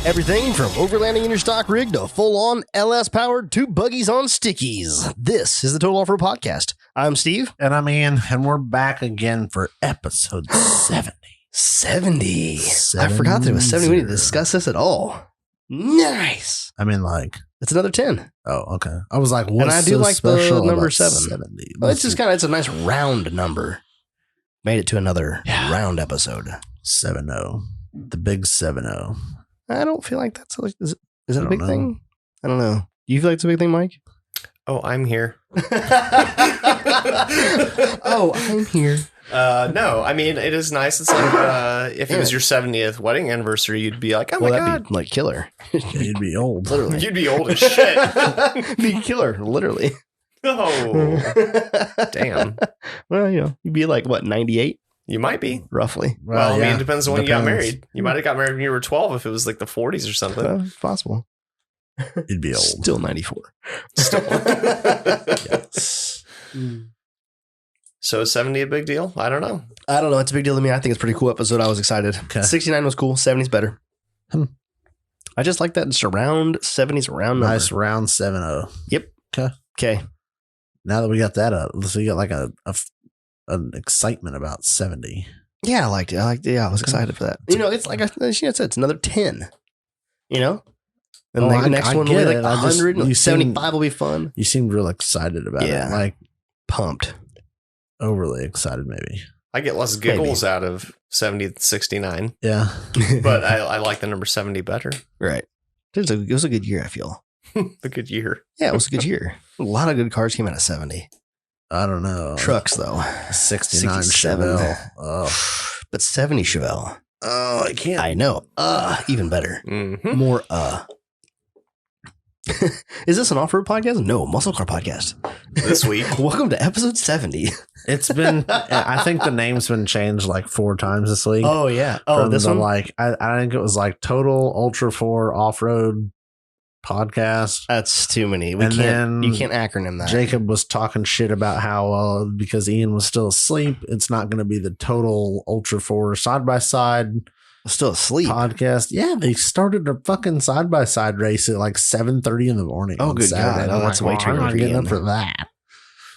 Everything from overlanding in your stock rig to full-on LS-powered 2 buggies on stickies. This is the Total Offroad Podcast. I'm Steve. And I'm Ian, and we're back again for episode 70. 70. I forgot there was 70. We didn't discuss this at all. Nice. I mean, like... It's another 10. Oh, okay. I was like, what's and I do so like special the number about 7. 70? Well, it's just it's a nice round number. Made it to another round episode. 7-0. The big 7-0. I don't feel like that's like, is it a big thing? I don't know. Do you feel like it's a big thing, Mike? Oh, I'm here. Oh, I'm here. No, I mean, it is nice. It's like if it was your 70th wedding anniversary, you'd be like, oh my God. That'd be like killer. You'd be old. Literally. You'd be old as shit. Be killer, literally. Oh, damn. Well, you'd be like, what, 98? You might be. Roughly. Well, I mean, it depends on when you got married. You might have got married when you were 12 if it was like the 40s or something. It's possible. You'd be old. Still 94. Still. Yes. So is 70 a big deal? I don't know. It's a big deal to me. I think it's a pretty cool episode. I was excited. Okay. 69 was cool. 70's better. I just like that. It's a round 70's a round number. Nice round 7-0. Yep. Okay. Now that we got that up, so you got like an excitement about 70. Yeah, I liked it. I was excited for that. It's like I said, it's another 10. And the next one will be like 100. 75 will be fun. You seemed real excited about it. Like pumped. Overly excited, maybe. I get less giggles out of 70 to 69. Yeah. But I like the number 70 better. Right. It was a good year, I feel. A good year. Yeah, it was a good year. A lot of good cars came out of 70. I don't know. Trucks, though. 69 67. Chevelle. Oh. But 70 Chevelle. Oh, I can't. I know. Even better. Mm-hmm. More. Is this an off-road podcast? No, muscle car podcast. This week. Welcome to episode 70. It's been, I think the name's been changed like 4 times this week. Oh, yeah. Oh, this one? Like, I think it was like Total Ultra 4 Off-Road Podcast. That's too many. You can't acronym that. Jacob was talking shit about how, because Ian was still asleep, it's not going to be the Total Ultra 4 side-by-side still asleep podcast. Yeah, they started a fucking side-by-side race at like 7:30 in the morning. Oh, good God. Oh, that's way too early. I'm not getting up for that.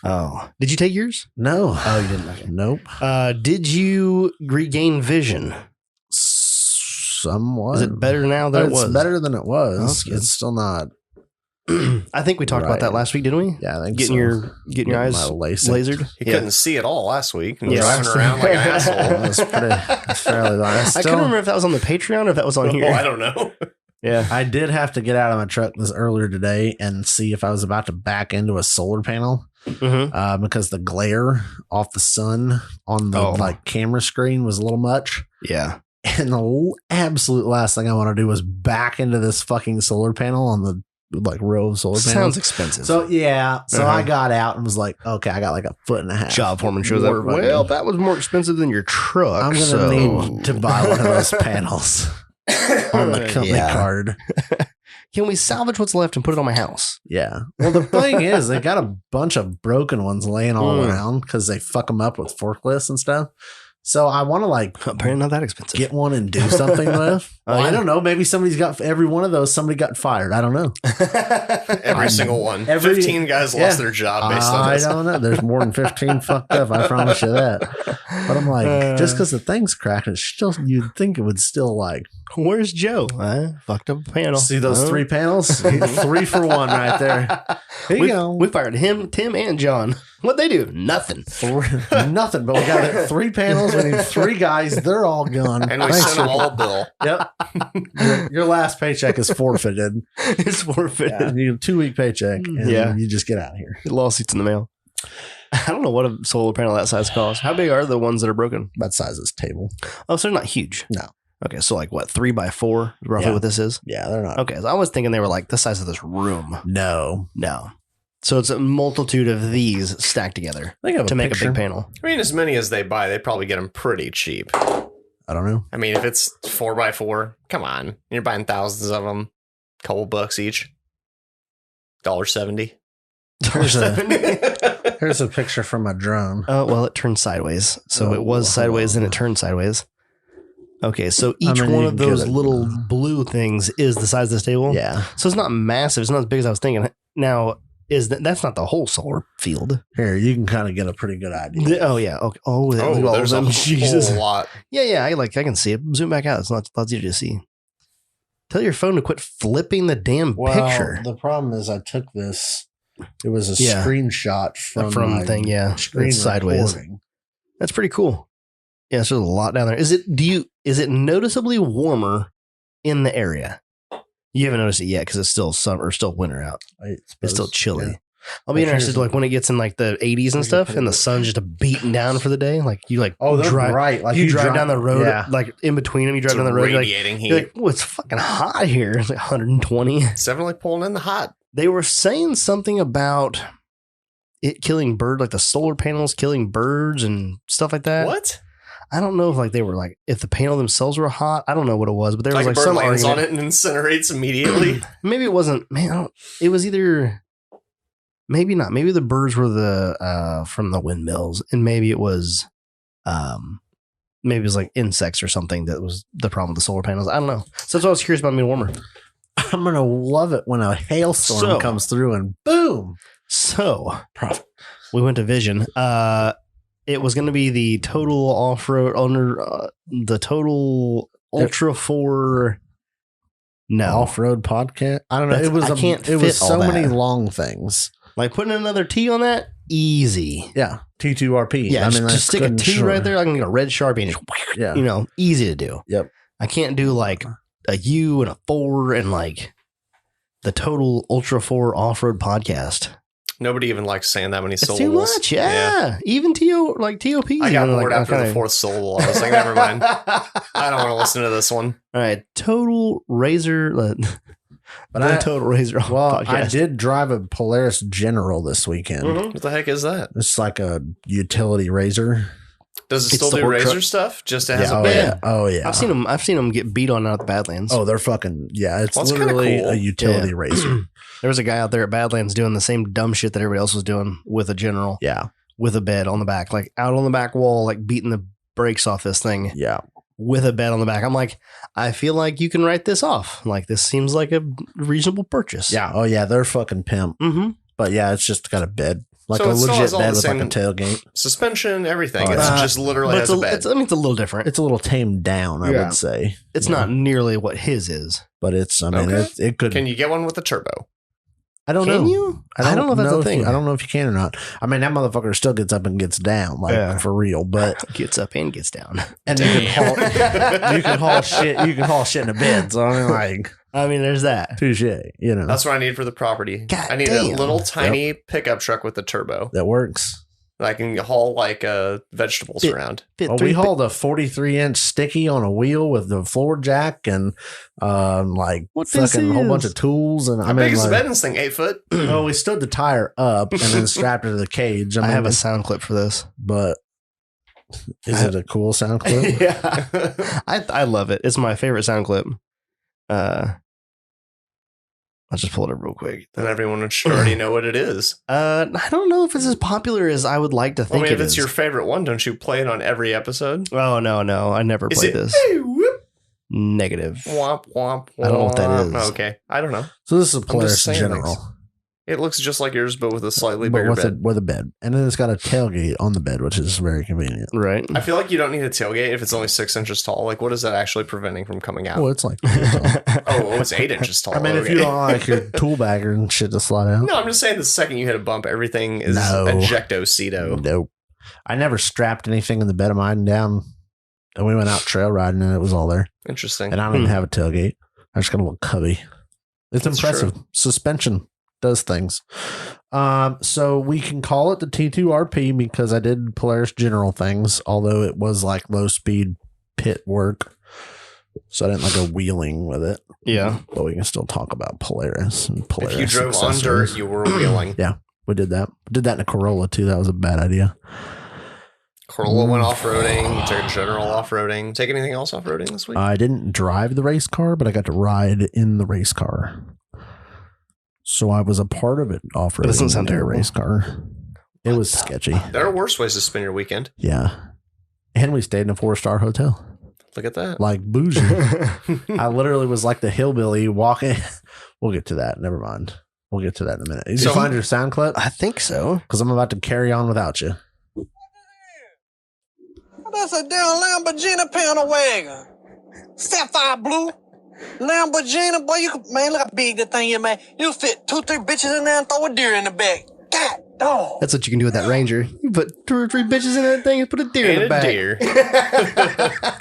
Oh, did you take yours? No. Oh, you didn't? Okay. Nope. Did you regain vision? Somewhat. Is it better now than it was? It's better than it was. Oh, it's still not. I think we talked about that last week, didn't we? Yeah, I think getting your eyes lasered. He couldn't see it all last week and was driving around like an asshole. That's fairly nice. I couldn't remember if that was on the Patreon or if that was on here. Oh, I don't know. Yeah, I did have to get out of my truck earlier today and see if I was about to back into a solar panel because the glare off the sun on the camera screen was a little much. Yeah. And the absolute last thing I want to do was back into this fucking solar panel on the row of solar panels. Sounds expensive. So I got out and was like, okay, I got like a foot and a half. Job foreman shows up. Well, that was more expensive than your truck. I'm gonna need to buy one of those panels on the company card. Can we salvage what's left and put it on my house? Yeah. Well, the thing is, they got a bunch of broken ones laying all around because they fuck them up with forklifts and stuff. So I want to apparently not that expensive. Get one and do something with. Well, I don't know. Maybe somebody's got every one of those. Somebody got fired. I don't know. Every single one. 15 guys lost their job based on this. I don't know. There's more than 15 fucked up. I promise you that. But I'm like, just because the thing's cracked, it's still, you'd think it would still where's Joe? Fucked up a panel. See those 3 panels? 3 for 1 right there. There you go. We fired him, Tim, and John. What'd they do? Nothing. Nothing. But we got 3 panels. We need 3 guys. They're all gone. And we sent them all a bill. Yep. Your last paycheck is forfeited. It's forfeited. Yeah, you get a 2-week paycheck. And you just get out of here. Get lawsuits in the mail. I don't know what a solar panel that size costs. How big are the ones that are broken? About size of this table. Oh, so they're not huge. No. Okay, so 3 by 4, roughly what this is? Yeah, they're not. Okay, so I was thinking they were the size of this room. No. So it's a multitude of these stacked together to make a big panel. I mean, as many as they buy, they probably get them pretty cheap. I don't know. I mean, if it's 4 by 4, come on. You're buying thousands of them. Couple bucks each. $1.70. Here's a picture from my drone. Well, it turned sideways. So it was sideways and it turned sideways. Okay, so each one of those little blue things is the size of this table? Yeah. So it's not massive. It's not as big as I was thinking. Now, that's not the whole solar field. Here, you can kind of get a pretty good idea. Oh, yeah. Okay. Oh, there's a whole lot. Yeah. I can see it. Zoom back out. It's not easier to see. Tell your phone to quit flipping the damn picture. The problem is I took this. It was a screenshot from my thing. Yeah. Screen sideways. Recording. That's pretty cool. Yeah, there's a lot down there. Is it noticeably warmer in the area? You haven't noticed it yet because it's still summer, still winter out. It's still chilly. Yeah. I'll be interested like when it gets in like the 80s and stuff, and the sun's just beating down for the day. Like you drive right. Like you drive down the road, like in between them, you drive down the road. You're like, oh, it's fucking hot here. It's like 120. It's definitely pulling in the hot. They were saying something about it killing birds, like the solar panels killing birds and stuff like that. What? I don't know if like they were like if the panel themselves were hot. I don't know what it was, but there was like some lands on it and incinerates immediately. Maybe it wasn't. Man, it was either. Maybe not. Maybe the birds were the from the windmills, and maybe it was like insects or something that was the problem with the solar panels. I don't know. So that's why I was curious about being warmer. I'm gonna love it when a hailstorm comes through and boom. So we went to Vision. It was going to be the total off-road the total Ultra 4. No off-road podcast. I don't know. It was so many long things. Like putting another T on that, easy. Yeah, T2RP. Yeah, just stick a T right there. I can get a red Sharpie and just, easy to do. Yep. I can't do like a U and a 4 and like the total Ultra 4 off-road podcast. Nobody even likes saying that many syllables. It's too much, yeah. Even TOP. I got bored after the fourth syllable. I was like, never mind. I don't want to listen to this one. All right, total Razor. Total Razor. Well, I did drive a Polaris General this weekend. Mm-hmm. What the heck is that? It's like a utility razor. Does it still do razor stuff? Just as a bed? Oh yeah. I've seen them get beat on out at the Badlands. Oh, they're fucking It's literally cool. A utility razor. There was a guy out there at Badlands doing the same dumb shit that everybody else was doing with a General. Yeah, with a bed on the back, like out on the back wall, like beating the brakes off this thing. Yeah, with a bed on the back. I'm like, I feel like you can write this off. Like this seems like a reasonable purchase. Yeah. Oh yeah, they're fucking pimp. Mm-hmm. But yeah, it's just got a bed. Like so a legit bed with like a tailgate. Suspension, everything. It's just literally has a bed. It's a little different. It's a little tamed down, I would say. It's not nearly what his is. But it's, it could. Can you get one with a turbo? I don't know. Can you? I don't know if that's a thing. I don't know if you can or not. I mean, that motherfucker still gets up and gets down, for real. But gets up and gets down. And you can haul shit. You can haul shit in a bed. So I mean, there's that. Touche. That's what I need for the property. I need a little tiny pickup truck with a turbo that works. I can haul like vegetables around. We hauled a 43-inch sticky on a wheel with the floor jack and fucking whole bunch of tools. And how big is the bed in this thing? 8 foot? Well, we stood the tire up and then strapped it to the cage. I have a sound clip for this, but is it a cool sound clip? Yeah, I love it. It's my favorite sound clip. I'll just pull it up real quick. Then everyone should already know what it is. I don't know if it's as popular as I would like to think. If it's your favorite one, don't you play it on every episode? Oh no, I never played this. Hey, whoop? Negative. Womp, womp, womp. I don't know what that is. Okay, I don't know. So this is a Polaris General. It looks just like yours, but with a slightly bigger bed. With a bed. And then it's got a tailgate on the bed, which is very convenient. Right. I feel like you don't need a tailgate if it's only 6 inches tall. Like, what is that actually preventing from coming out? Well, it's like... it's 8 inches tall. I mean, if you don't like your tool bagger and shit to slide out. No, I'm just saying the second you hit a bump, everything is ejecto-cedo. Nope. I never strapped anything in the bed of mine down. And we went out trail riding and it was all there. Interesting. And I don't even have a tailgate. I just got a little cubby. It's impressive. True. Suspension does things. So we can call it the T2RP because I did Polaris General things, although it was like low speed pit work. So I didn't go wheeling with it. Yeah. But we can still talk about Polaris and Polaris. If you drove on dirt, you were wheeling. Yeah, we did that. We did that in a Corolla too. That was a bad idea. Corolla went off-roading, took a General off-roading. Take anything else off-roading this week? I didn't drive the race car, but I got to ride in the race car. So I was a part of it off-roading. It doesn't sound terrible. Race car. It was sketchy. There are worse ways to spend your weekend. Yeah. And we stayed in a 4-star hotel. Look at that. Like bougie. I literally was like the hillbilly walking. We'll get to that. Never mind. We'll get to that in a minute. Did you find your sound clip? I think so. Because I'm about to carry on without you. That's a damn Lamborghini panel wagon. Sapphire blue. Lamborghini, boy, man, look how big that thing is, man. You fit 2-3 bitches in there and throw a deer in the back. God dog. That's what you can do with that Ranger. You put 2 or 3 bitches in that thing and put a deer in the back. Deer.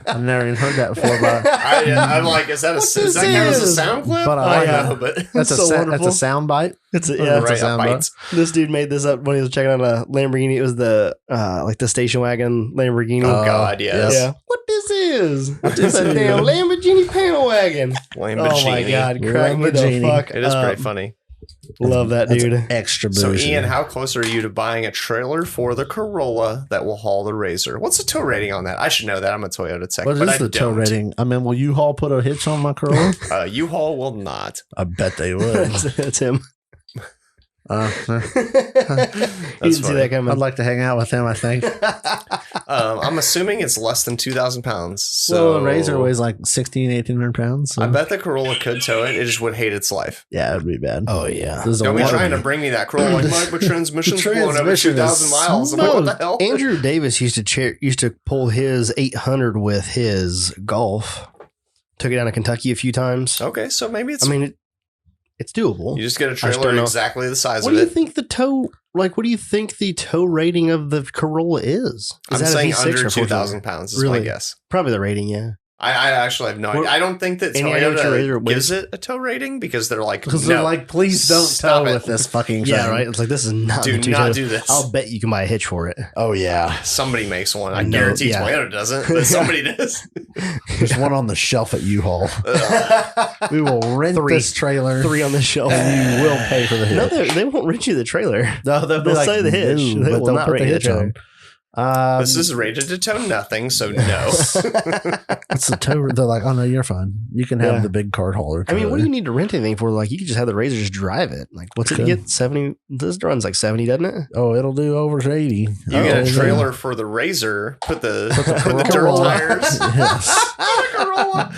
I've never even heard that before, but I'm like, is that is that count as a sound clip? But I I don't know, but that's so that's a sound bite. It's a right, it's a sound bites. bite. This dude made this up when he was checking out a Lamborghini. It was the like the station wagon Lamborghini. Oh God, yes. Yeah. What this is? It's a damn Lamborghini panel wagon. Lamborghini. Oh my God, crack me the Lamborghini. fuck It is up. pretty funny. Love that That's dude. extra So, bougie. Ian, how close are you to buying a trailer for the Corolla that will haul the Razor? What's the tow rating on that? I should know that. I'm a Toyota tech, What but is I the tow don't. rating? I mean, will U-Haul put a hitch on my Corolla? U-Haul will not. I bet they would. That's him. Uh, You didn't see funny. that coming. I'd like to hang out with him, I think. I'm assuming it's less than 2,000 pounds. So So a Razor weighs like 1,800 pounds. So. I bet the Corolla could tow it. It just would hate its life. Yeah, it would be bad. Oh yeah. This is a Don't be water trying to beat. bring me that Corolla. Like, Mike, my transmission's The blowing over transmission 2,000 is miles. I'm like, what the hell? Andrew Davis used to pull his 800 with his Golf. Took it down to Kentucky a few times. Okay, so maybe it's. I mean, it's doable. you just get a just don't trailer know. exactly the size What of do you it. think the tow? Like, what do you think the tow rating of the Corolla is? I'm that a saying V6 under or 2,000 pounds is Really? my guess. Probably the rating, yeah. I actually have no idea. Well, I don't think that any idea what your Razor Toyota weighs? gives it a tow rating because they're like, Because no, they're like, please don't Stop tow it. with this fucking thing. Yeah, right. It's like this is not. do the not Toyota. do this. I'll bet you can buy a hitch for it. Oh, yeah. Somebody makes one. I No, guarantee yeah. Toyota doesn't, but somebody does. There's one on the shelf at U-Haul. We will rent Three. this trailer 3 on the shelf. and you will pay for the No, hitch. they won't rent you the trailer. No, They'll say the hitch. They but will they'll not put rent the you the hitch trailer. on. This is rated to tow nothing, so no. It's the tow. They're like, oh no, you're fine. You can have Yeah. the big card holder. I mean, what do trailer. you need to rent anything for? Like, you could just have the Razor just drive it. Like, what's it to Could. get? 70? This runs like 70, doesn't it? Oh, it'll do over 80. You get a Oh, trailer for the Razor, put the dirt Corolla. tires. Yes. Corolla.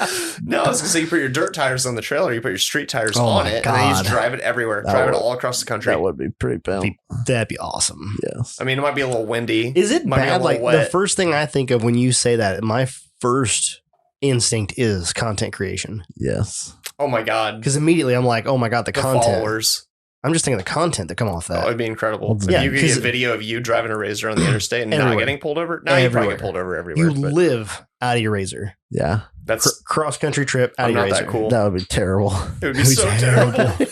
No, I was gonna say you put your dirt tires on the trailer, you put your street tires Oh on my it, and then you just God. drive it everywhere, That drive it would- all across the country. That would be pretty bad. That'd be awesome. Yes. I mean, it might be a little windy. Is it Might be a bad? little Like, wet. the first thing I think of when you say that, my first instinct is content creation. Yes. Oh my god, Because immediately I'm like, oh my God, the the content. followers. I'm just thinking of the content that come off Oh, that. it'd be incredible. Yeah, If you could 'cause- get a video of you driving a Razor on the interstate and not Everywhere. getting pulled over. No, you probably Everywhere. get pulled over everywhere. You but live out of your Razor. Yeah. that's Cross country trip out I'm of your not Razor. that cool. That would be terrible. It would be That'd be so terrible. terrible.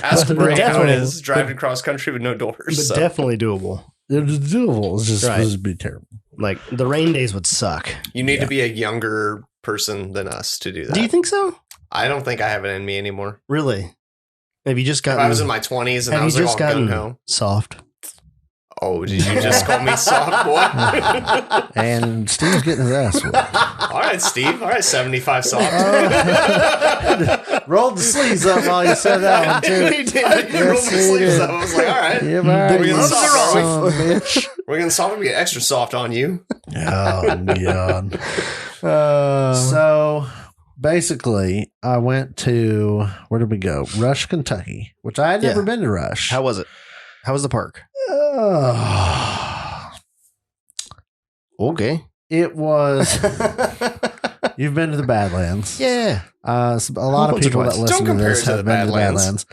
Ask But Brady how it definitely- is driving cross country with no doors. But So. definitely doable. It's doable. It's just Right. it would be terrible. Like, the rain days would suck. You need to be a younger person than us to do that. Do you think so? I don't think I have it in me anymore. Really? Have you just If gotten? I was in my 20s and have I you was like just all gotten gung ho. soft? Oh, did you just call me soft boy? And Steve's getting his ass whooped. All right, Steve. All right, 75 soft. Rolled the sleeves up while you said that one too. He did. He rolled my he sleeves did. up. I was like, all right. Yeah, We're getting right. soft, Son are of a bitch. We're going to soft. We get extra soft on you. Oh, God. Uh, So basically, I went to, where did we go? Rush, Kentucky, which I had never Yeah. been to Rush. how was it? How was the park? Okay. It was, you've been to the Badlands. Yeah. A lot of Once or people that twice. listen Don't to compare this it to have the been to the Badlands.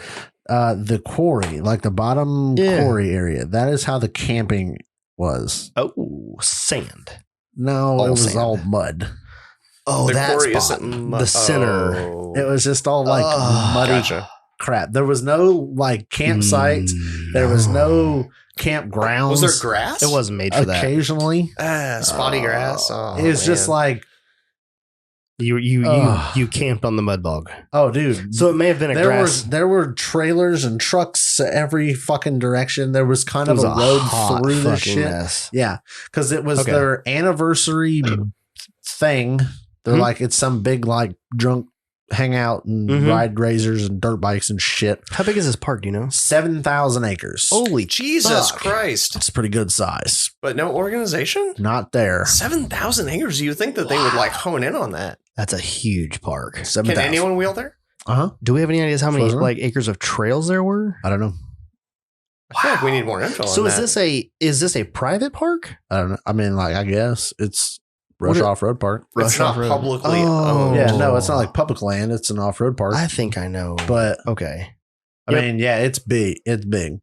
Badlands. The quarry, like the bottom Yeah. quarry area, that is how the camping was. Oh, sand. No, All it was sand. all mud. Oh, The that quarry spot. isn't The center. Oh. It was just all like Oh, muddy Gotcha. crap. There was no like campsites. There was no campgrounds. Was there grass? It wasn't made for that. Occasionally. Spotty grass. Oh, It was just man. like, Ugh. You camped on the mud bog. oh, dude. So it may have been a grass. There were trailers and trucks every fucking direction. There was kind It of was a road hot through this fucking shit. mess. Yeah, because it was Okay. their anniversary thing. They're Mhm. like, it's some big like drunk hang out and ride razors and dirt bikes and shit. How big is this park? Do you know? 7,000 acres. Holy Jesus fuck. Christ. It's pretty good size. But no organization? Not there. 7,000 acres. You would think that they would like hone in on that. That's a huge park. 7,000. Can anyone wheel there? Do we have any ideas how many Frozen? like acres of trails there were? I don't know. I feel like we need more info on So that. is this a private park? I don't know. I mean, like, I guess it's Rush Off-Road Park. It's Rush not Off-Road. publicly Oh. owned. Yeah, no, it's not like public land. It's an off-road park. I think I know. But okay. I Yep. mean, yeah, it's big. It's big.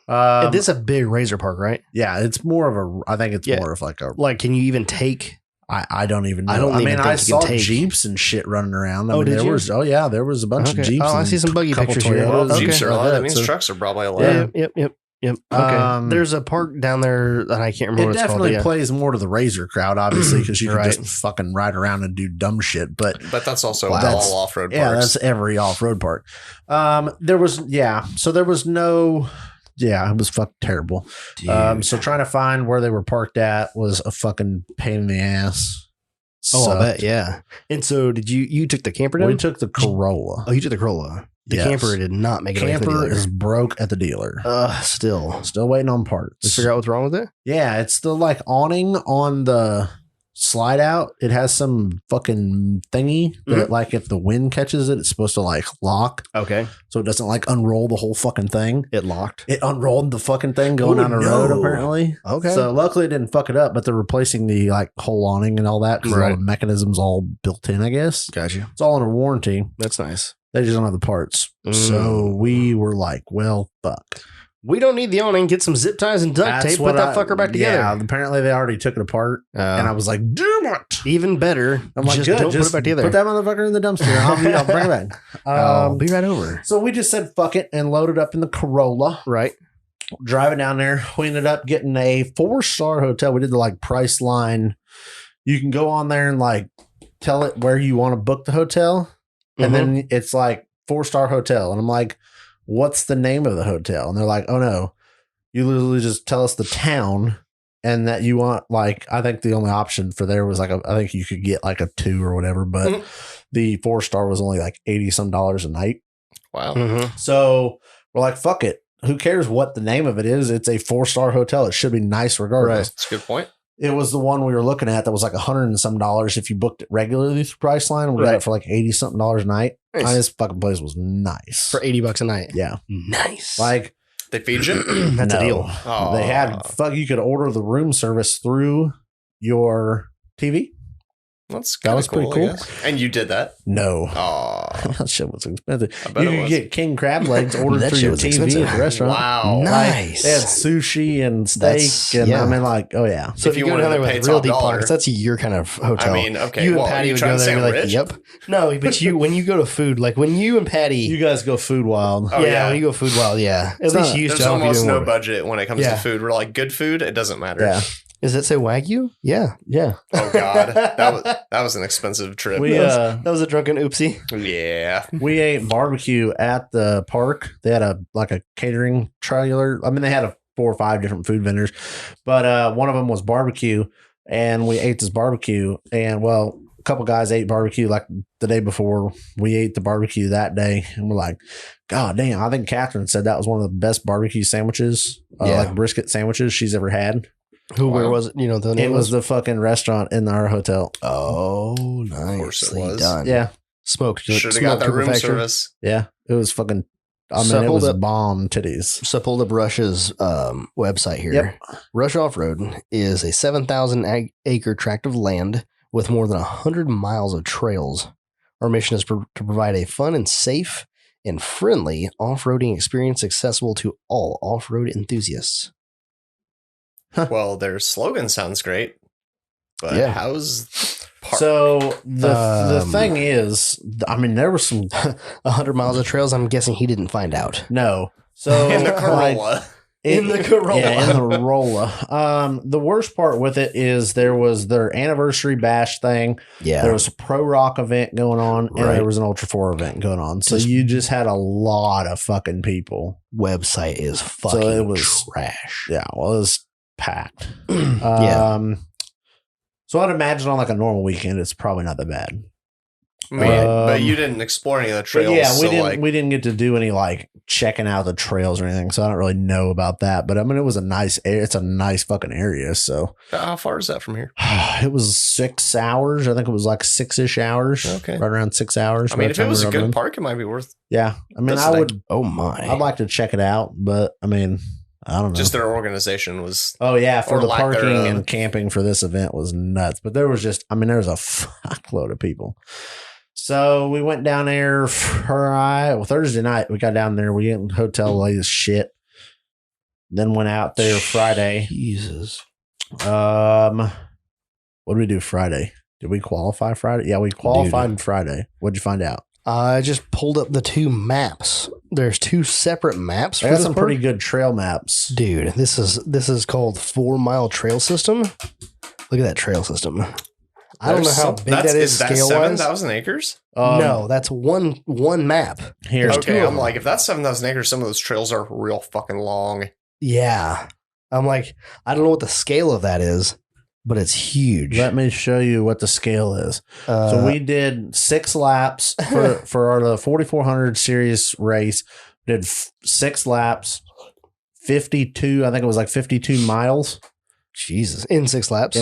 This is a big razor park, right? Yeah, it's more of a. I think it's Yeah. more of like a. Like, can you even take? I don't even know. I don't even mean, think I you saw can take- Jeeps and shit running around. I Oh, mean, did there you? was. Oh yeah, there was a bunch Okay. of Jeeps. Oh, I and see some buggy couple pictures here. Well, Toyotas if Okay. Jeeps are and allowed, that that, means so- trucks are probably allowed. Yep. Okay. There's a park down there that I can't remember It what it's definitely called. plays more to the razor crowd, obviously, because you can Right. just fucking ride around and do dumb shit. But But that's also Wow. That's- all off-road yeah, parks. that's every off-road park. There was so there was no. Yeah, it was fucking terrible. So trying to find where they were parked at was a fucking pain in the ass. Oh, I Sucked. bet. Yeah. And so did you took the camper down? We took the Corolla. Oh, you took the Corolla. The Yes. camper did not make it away from the Camper dealer. is broke at the dealer. Still. Still waiting on Let's parts. figure out what's wrong with it. Yeah, it's the like awning on the slide out. It has some fucking thingy that like if the wind catches it, it's supposed to like lock, Okay. so it doesn't like unroll the whole fucking thing. It locked. It unrolled the fucking thing going Oh, down the no. road apparently. Okay. So luckily it didn't fuck it up, but they're replacing the like whole awning and all that because all Right. the mechanisms all built in, I guess. Got you. It's all under warranty. That's nice. They just don't have the parts. So we were like, well, fuck. We don't need the awning. Get some zip ties and duct tape. Put that fucker back together. Yeah, apparently they already took it apart. And I was like, damn it. even better. I'm like, just good. don't Just put it back together. put that motherfucker in the dumpster. I'll bring it back. I'll be right over. So we just said fuck it and loaded up in the Corolla. Right. Driving down there, we ended up getting a 4-star hotel. We did the like price line. You can go on there and like tell it where you want to book the hotel, and then it's like 4-star hotel. And I'm like, what's the name of the hotel? And they're like, oh no, you literally just tell us the town. And that you want, like, I think the only option for there was like, I think you could get like a 2 or whatever, but the 4-star was only like $80 some a night. Wow. Mm-hmm. So we're like, fuck it. Who cares what the name of it is? It's a 4-star hotel. It should be nice regardless. That's a good point. It was the one we were looking at that was like $100 and some if you booked it regularly through Priceline. We got Right. it for like $80 something a night. Nice. This fucking place was nice. For $80 a night. Yeah. Nice. Like, They feed you? That's a no. deal. Oh. They had, you could order the room service through your TV. That's That was pretty cool. I guess. And you did that? No. Oh. That shit was expensive. I bet You it could was. get king crab legs ordered That through shit your was TV expensive. at the restaurant. Wow. Nice. They had sushi and steak. That's- And yeah. I mean, like, oh, yeah. So if If you you go down there wanted to with pay real top deep dollar. pockets, that's your kind of hotel. I mean, okay. You and well, Patty you would trying go to there and sound be like, rich? "Yep." No, but when you go to food, like when you and Patty, You guys go food wild. Oh, yeah. when you go food wild, yeah. At It's least not- you used There's to. I don't know if almost you no do budget when it comes Yeah. to food. We're like, good food, it doesn't matter. Yeah. Does it say Wagyu? Yeah. Yeah. Oh, God. that was an expensive trip. We, That was a drunken oopsie. yeah. we ate barbecue at the park. They had a catering trailer. I mean, they had 4 or 5 different food vendors, but one of them was barbecue, and we ate this barbecue. And well, a couple guys ate barbecue like the day before. We ate the barbecue that day, and we're like, God damn! I think Catherine said that was one of the best barbecue sandwiches, Yeah. like brisket sandwiches she's ever had. Where Wow. was it? You know, the name It was the fucking restaurant in our hotel. Oh, nice. course it was. Done. Yeah, Smoked. Should have smoked got that to room perfection. service. yeah, it was fucking. I mean, So it hold was up. bomb titties. So I pulled up Rush's website here. Yep. Rush Off-Road is a 7,000 acre tract of land with more than 100 miles of trails. Our mission is to provide a fun and safe and friendly off-roading experience accessible to all off-road enthusiasts. Well, their slogan sounds great, but Yeah. how's park? So the Um, thing is, I mean, there was some 100 miles of trails, I'm guessing he didn't find out. no. So in the like, Corolla. In the Corolla. yeah, in the Corolla. The worst part with it is there was their anniversary bash thing. Yeah. There was a pro rock event going on, and Right. there was an Ultra 4 event going on. So Just- you just had a lot of fucking people. Website is fucking it was- trash. Yeah, well, it was packed. Yeah. So I'd imagine on like a normal weekend, it's probably not that bad. I mean, but you didn't explore any of the trails. Yeah, we didn't get to do any like checking out the trails or anything, so I don't really know about that. But I mean, it was a nice. It's a nice fucking area. So how far is that from here? it was 6 hours. I think it was like 6-ish hours. Okay, right around 6 hours. I mean, if it was a good park, it might be worth. Yeah, I mean, I would. Oh my! I'd like to check it out, but I mean, I don't know. Just their organization was. Oh yeah, for the parking thereof. and camping for this event was nuts. But there was just, I mean, there was a fuckload of people. So we went down there Thursday night. We got down there. We get in the hotel late as shit. Then went out there Friday. Jesus. What did we do Friday? Did we qualify Friday? Yeah, we qualified Friday. What'd you find out? I just pulled up the 2 maps. There's 2 separate maps. I got some pretty good trail maps, dude. This is called 4 Mile Trail System. Look at that trail system. I don't know how big that is scale wise. 7,000 acres? No, that's one map. Here's okay, I'm like, if that's 7,000 acres, some of those trails are real fucking long. Yeah. I'm like, I don't know what the scale of that is, but it's huge. Let me show you what the scale is. So we did 6 laps for the 4,400 series race. We did 6 laps, 52. I think it was like 52 miles. Jesus, in 6 laps.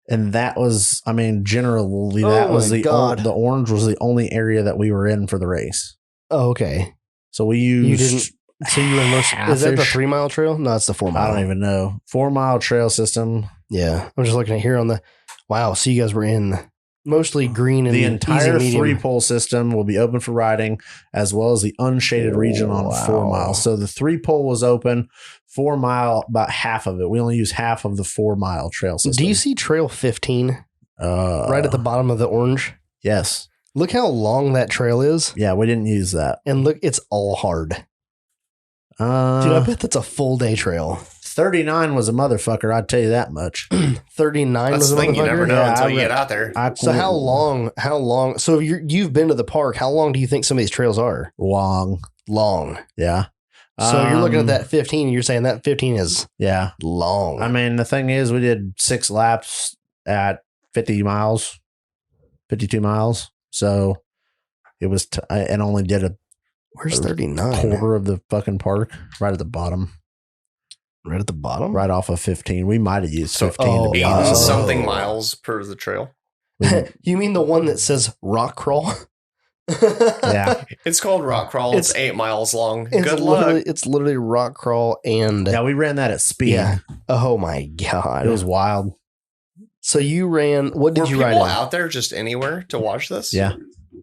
And that was, I mean, generally that was the orange was the only area that we were in for the race. Oh, okay. So we used. You didn't. So you were most. Is that the 3 mile trail? No, it's the 4 mile. I don't even know. 4 mile trail system. Yeah, I'm just looking at here on the. Wow, so you guys were in mostly green and the entire easy 3-pole system will be open for riding, as well as the unshaded region on 4 miles. So the 3-pole was open. 4 mile, about half of it. We only use half of the 4 mile trail system. Do you see Trail 15 right at the bottom of the orange? Yes. Look how long that trail is. Yeah, we didn't use that. And look, it's all hard. Dude, I bet that's a full day trail. 39 was a motherfucker, I'd tell you that much. 39 was a motherfucker? You never know until you get out there. So how long? So you've been to the park. How long do you think some of these trails are? Long. Yeah. So you're looking at that 15 and you're saying that 15 is long. I mean, the thing is, we did 6 laps at 52 miles. So it was, and only did where's 39? Quarter of the fucking park, right at the bottom. Right at the bottom? Right off of 15. We might have used 15 to be honest. Something miles per the trail. You mean the one that says rock crawl? Yeah. It's called rock crawl. It's 8 miles long. Good luck. It's literally rock crawl and... Yeah, we ran that at speed. Yeah. Oh my God. It was wild. So you ran... What did you ride? Were people out there just anywhere to watch this? Yeah.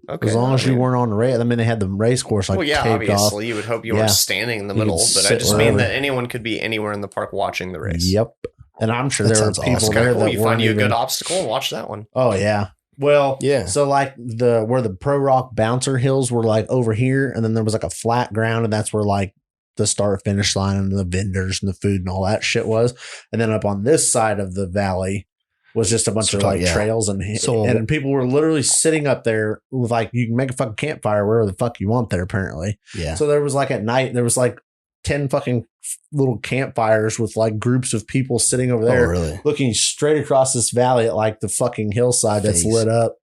Okay. As long as you weren't on the race. I mean, they had the race course taped obviously off. You would hope you weren't standing in the middle, but I just mean that anyone could be anywhere in the park watching the race. Yep. And I'm sure there were people there that you find you a good obstacle and watch that one. Oh yeah. Well, yeah. So like where the Pro Rock bouncer hills were like over here, and then there was like a flat ground, and that's where like the start finish line and the vendors and the food and all that shit was. And then up on this side of the valley was just a bunch of like trails and people were literally sitting up there with like, you can make a fucking campfire wherever the fuck you want there apparently. Yeah. So there was like at night, there was like 10 fucking little campfires with like groups of people sitting over there looking straight across this valley at like the fucking hillside that's lit up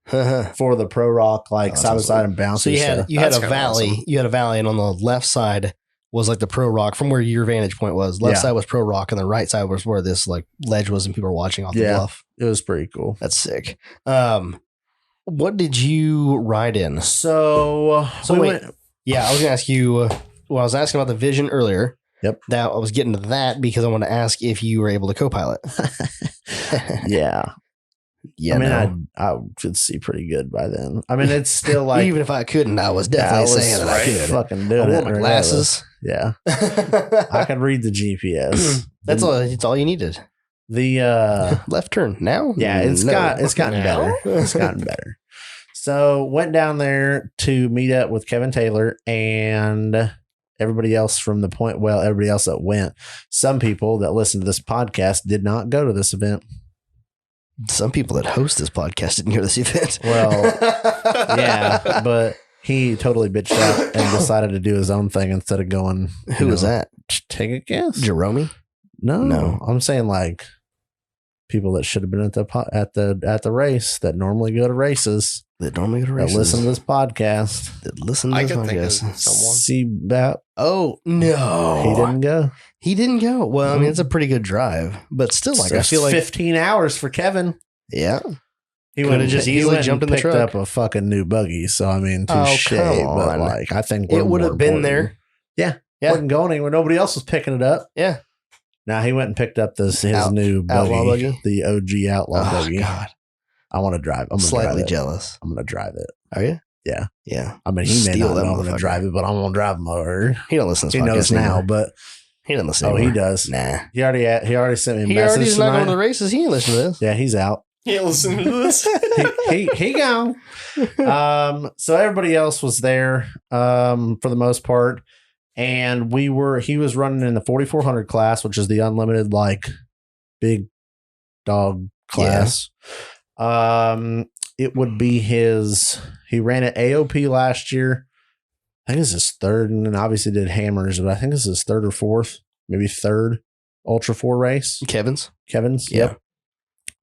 for the Pro Rock, like side by side and bounce. So you had a valley, awesome. You had a valley, and on the left side was like the Pro Rock from where your vantage point was. Left side was Pro Rock, and the right side was where this like ledge was and people were watching off the bluff. It was pretty cool. That's sick. What did you ride in? So wait. Yeah, I was gonna ask you. I was asking about the Vision earlier. Yep. Now I was getting to that because I want to ask if you were able to co-pilot. Yeah. Yeah. I mean, I could see pretty good by then. I mean, it's still like even if I couldn't, I was definitely saying that I could. Fucking doing I wore my glasses. Yeah. I could read the GPS. That's all. It's all you needed. The left turn now. Yeah, it's gotten better. It's gotten better. So went down there to meet up with Kevin Taylor and everybody else from the point. Well, everybody else that went. Some people that listen to this podcast did not go to this event. Some people that host this podcast didn't go to this event. Well, yeah, but he totally bitched out and decided to do his own thing instead of going. Who was that? Take a guess. Jerome? No. I'm saying like people that should have been at the race that normally go to races. that normally go to that races. listen to this podcast. That listen to I this could think of podcast. someone. See that Oh no, he didn't go. He didn't go. Well, I mean, it's a pretty good drive, but still, like I feel like 15 hours for Kevin. yeah. He Coulda just easily jumped in the picked truck. up a fucking new buggy. So I mean, touche. come But on. like, I think It we're would more have been important. there. Yeah, Yeah. wasn't going anywhere. Nobody else was picking it up. Yeah. Now he went and picked up his Out- new buggy, outlaw buggy? the OG outlaw Oh buggy. God, I want to drive. I'm gonna slightly drive it. jealous. I'm gonna drive it. Are you? Yeah. Yeah. I mean, he may Steal not that know I'm gonna motherfucker. drive it, but I'm gonna drive him over. He don't listen to He this knows podcast now, anymore. but He doesn't listen. he anymore. does. Nah. He already sent me a He message already is not tonight. going to the races. He ain't listening to this. Yeah, he's out. Yeah, listen to this. he gone. So everybody else was there for the most part, and he was running in the 4400 class, which is the unlimited like big dog class. It would be he ran at AOP last year. I think it's his third, and then obviously did hammers, but I think this is his third or fourth, maybe third Ultra 4 race. Kevin's. Kevin's, Yeah. yep.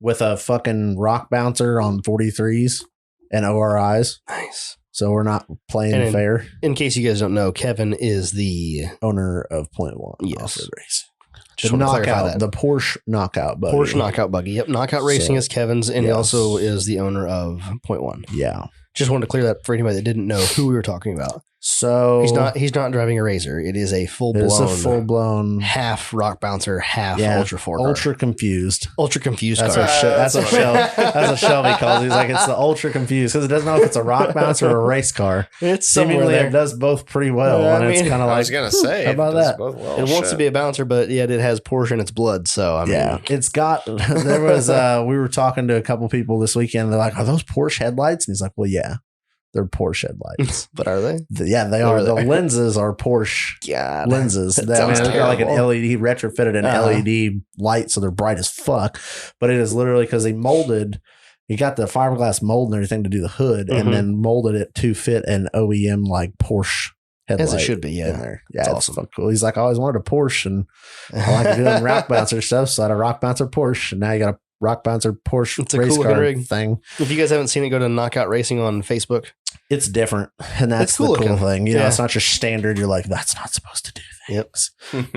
With a fucking rock bouncer on 43s and ORIs. Nice. So we're not playing And fair. In case you guys don't know, Kevin is the Owner of Point One. Yes. Off-road Race. just The want to clarify knockout, that. the Porsche knockout buggy. Porsche knockout buggy. Yep, knockout racing So, is Kevin's, and he yes. also is the owner of Point One. Yeah. Just wanted to clear that for anybody that didn't know who we were talking about. So He's not driving a Razor. It is a full it's a blown full blown half rock bouncer, half Yeah, Ultra 4 car. ultra confused. Ultra confused That's car. what that's what That's Shelby calls it. He's like, it's the ultra confused because it doesn't know if it's a rock bouncer or a race car. It's somewhere Seemingly there. it does both pretty well. Yeah, and I it's mean, kind of I like, was gonna say, how about it does that? both well. It wants to be a bouncer, but yet it has Porsche in its blood. So I mean, yeah, it's got. There was we were talking to a couple people this weekend. They're like, "Are those Porsche headlights?" And he's like, "Well, yeah, they're Porsche headlights." but are they? Yeah, they are. Over The there. lenses are Porsche God, lenses. That I mean, sounds they've got like an terrible. LED retrofitted an Uh-huh. LED light, so they're bright as fuck. But it is literally because he got the fiberglass mold and everything to do the hood, Mhm. and then molded it to fit an OEM like Porsche headlight. As it should be, yeah. in there. Yeah, It's it's awesome. fucking cool. He's like, I always wanted a Porsche, and I like doing rock bouncer stuff, so I had a rock bouncer Porsche, and now you got a rock bouncer Porsche It's a race cool looking car rig. thing. If you guys haven't seen it, go to Knockout Racing on Facebook. It's different, and that's It's cool the cool looking. thing. You know, Yeah. it's not your standard. You're like, that's not supposed to do Yep. things.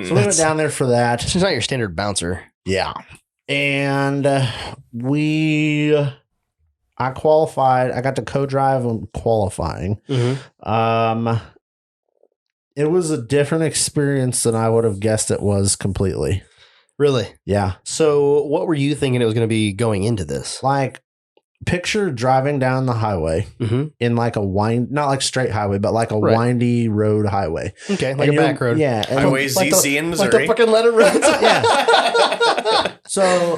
So we went down there for that. It's not your standard bouncer. Yeah. And I qualified. I got to co-drive on qualifying. Mm-hmm. It was a different experience than I would have guessed it was completely. Really? Yeah. So, what were you thinking it was going to be going into this? Like, picture driving down the highway Mm-hmm. in like a not like straight highway, but like a Right. windy road highway. Okay, like And a you're- back road. Yeah. and Highway like the- ZZ in like the Missouri. fucking letter roads. Yeah. So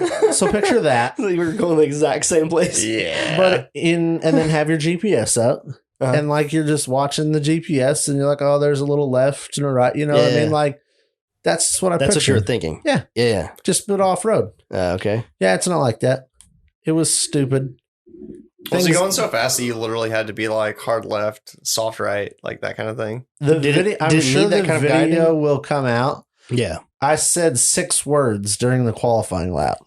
picture that. So you were going the exact same place. Yeah. But and then have your GPS up. Uh-huh. And like you're just watching the GPS and you're like, oh, there's a little left and a right. You know what I Yeah. mean? Like that's what I That's what you were pictured. thinking. Yeah. Yeah. Just put off road. Okay. Yeah, it's not like that. It was stupid. Was it Things- going so fast that you literally had to be like hard left, soft right, like that kind of thing? The Did it- video, I'm did it sure need that the kind of video guiding? will come out. Yeah. I said 6 words during the qualifying lap.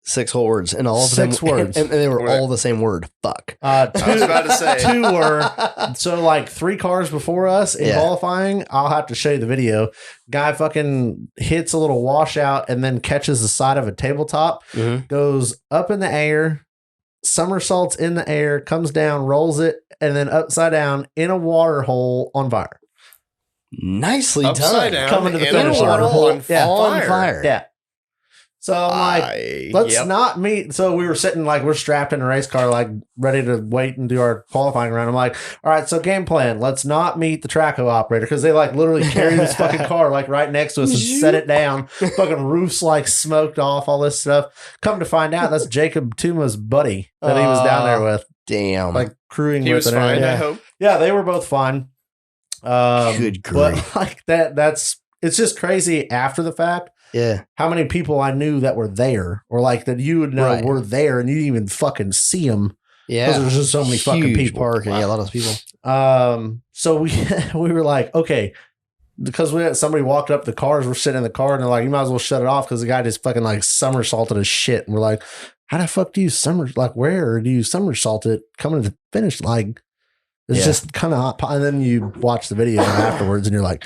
6 whole words, and all of Six them, words. and they were Right. all the same word. Fuck. I was about to say. 2 were so like 3 cars before us in Yeah. qualifying. I'll have to show you the video. Guy fucking hits a little washout and then catches the side of a tabletop, Mhm. goes up in the air, somersaults in the air, comes down, rolls it, and then upside down in a water hole on fire. Nicely Upside done. down Coming to the in a finish water line. hole on Yeah. fire. Yeah. So I'm like, let's not meet. So we were sitting like we're strapped in a race car, like ready to wait and do our qualifying round. I'm like, all right, so game plan. Let's not meet the Traco operator because they like literally carry this fucking car like right next to us and set it down. Fucking roofs like smoked off, all this stuff. Come to find out, that's Jacob Tuma's buddy that he was down there with, Damn. like crewing He with. was and fine, everything. I hope. Yeah, they were both fine. Good But grief. like that's it's just crazy after the fact. Yeah. How many people I knew that were there, or like that you would know Right. were there, and you didn't even fucking see them Yeah. because there's just so many fucking Huge people. park, and yeah, a lot of those people. So we we were like, okay, because somebody walked up the cars, we're sitting in the car, and they're like, you might as well shut it off because the guy just fucking like somersaulted his shit, and we're like, how the fuck do you where do you somersault it coming to the finish? Like, it's just kind of, and then you watch the video afterwards and you're like,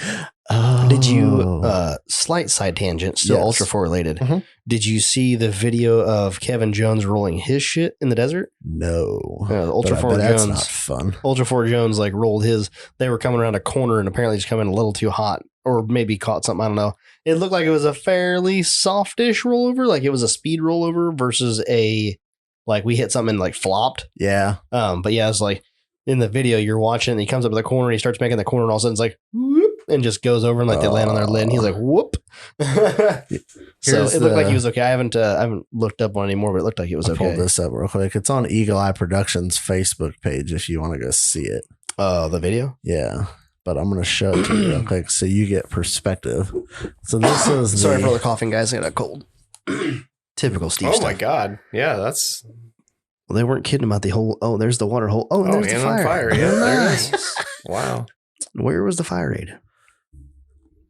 oh. Did you, slight side tangent, still Ultra 4 related. Mm-hmm. Did you see the video of Kevin Jones rolling his shit in the desert? No. Ultra 4 Jones. That's not fun. Ultra 4 Jones like rolled his, they were coming around a corner and apparently just coming a little too hot or maybe caught something. I don't know. It looked like it was a fairly softish rollover. Like it was a speed rollover versus we hit something and like flopped. Yeah. But yeah, it's like in the video you're watching and he comes up to the corner and he starts making the corner and all of a sudden it's like, whoop, and just goes over and like they land on their lid and he's like, whoop. So it looked like he was okay. I haven't looked up one anymore, but it looked like it was okay. Pull this up real quick. It's on Eagle Eye Productions Facebook page if you want to go see it. The video? Yeah. But I'm going to show it to you real quick so you get perspective. So this is sorry for the coughing, guys. I got a cold. Typical Steve stuff. Oh my God. Yeah, that's... Well, they weren't kidding about the whole, there's the water hole. And there's the fire. Yeah, nice. There it is. Wow. Where was the fire aid?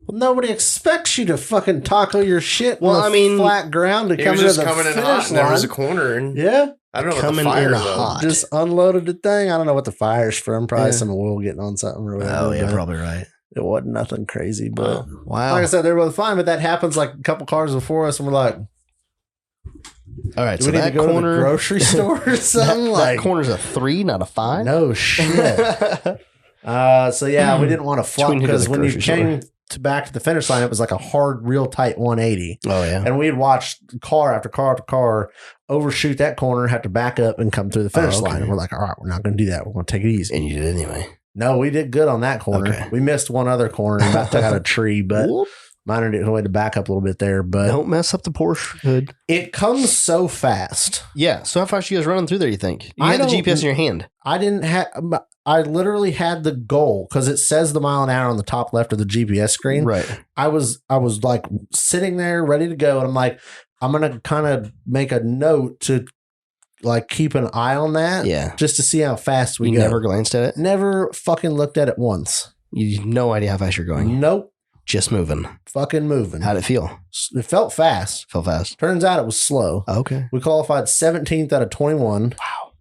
Well, nobody expects you to fucking taco your shit on flat ground to come to the coming in finish hot, line. and there was a corner. And yeah. I don't know coming what the fire in is. hot. Just unloaded the thing. I don't know what the fire's from. Probably some oil getting on something or whatever. Oh, yeah, probably right. It wasn't nothing crazy, but wow. Like I said, they were both fine, but that happens like a couple cars before us, and we're like, all right, do so we need that to go corner, to the grocery store or something? that corner's a 3, not a 5? No shit. So yeah, we didn't want to flop because when you came back to the finish line, it was like a hard, real tight 180. Oh yeah. And we'd watched car after car after car overshoot that corner, have to back up and come through the finish line. And we're like, all right, we're not going to do that. We're going to take it easy. And you did anyway. No, we did good on that corner. Okay. We missed one other corner and about took out a tree, but mine did way to back up a little bit there. But don't mess up the Porsche hood. It comes so fast. Yeah. So how fast you guys running through there? You think you had the GPS in your hand? I didn't have. I literally had the goal because it says the mile an hour on the top left of the GPS screen. Right. I was like sitting there ready to go, and I'm like, I'm gonna kind of make a note to like keep an eye on that. Yeah. Just to see how fast we go. You never glanced at it? Never fucking looked at it once. You have no idea how fast you're going. Nope. Just moving. Fucking moving. How'd it feel? It felt fast. Felt fast. Turns out it was slow. Okay. We qualified 17th out of 21. Wow.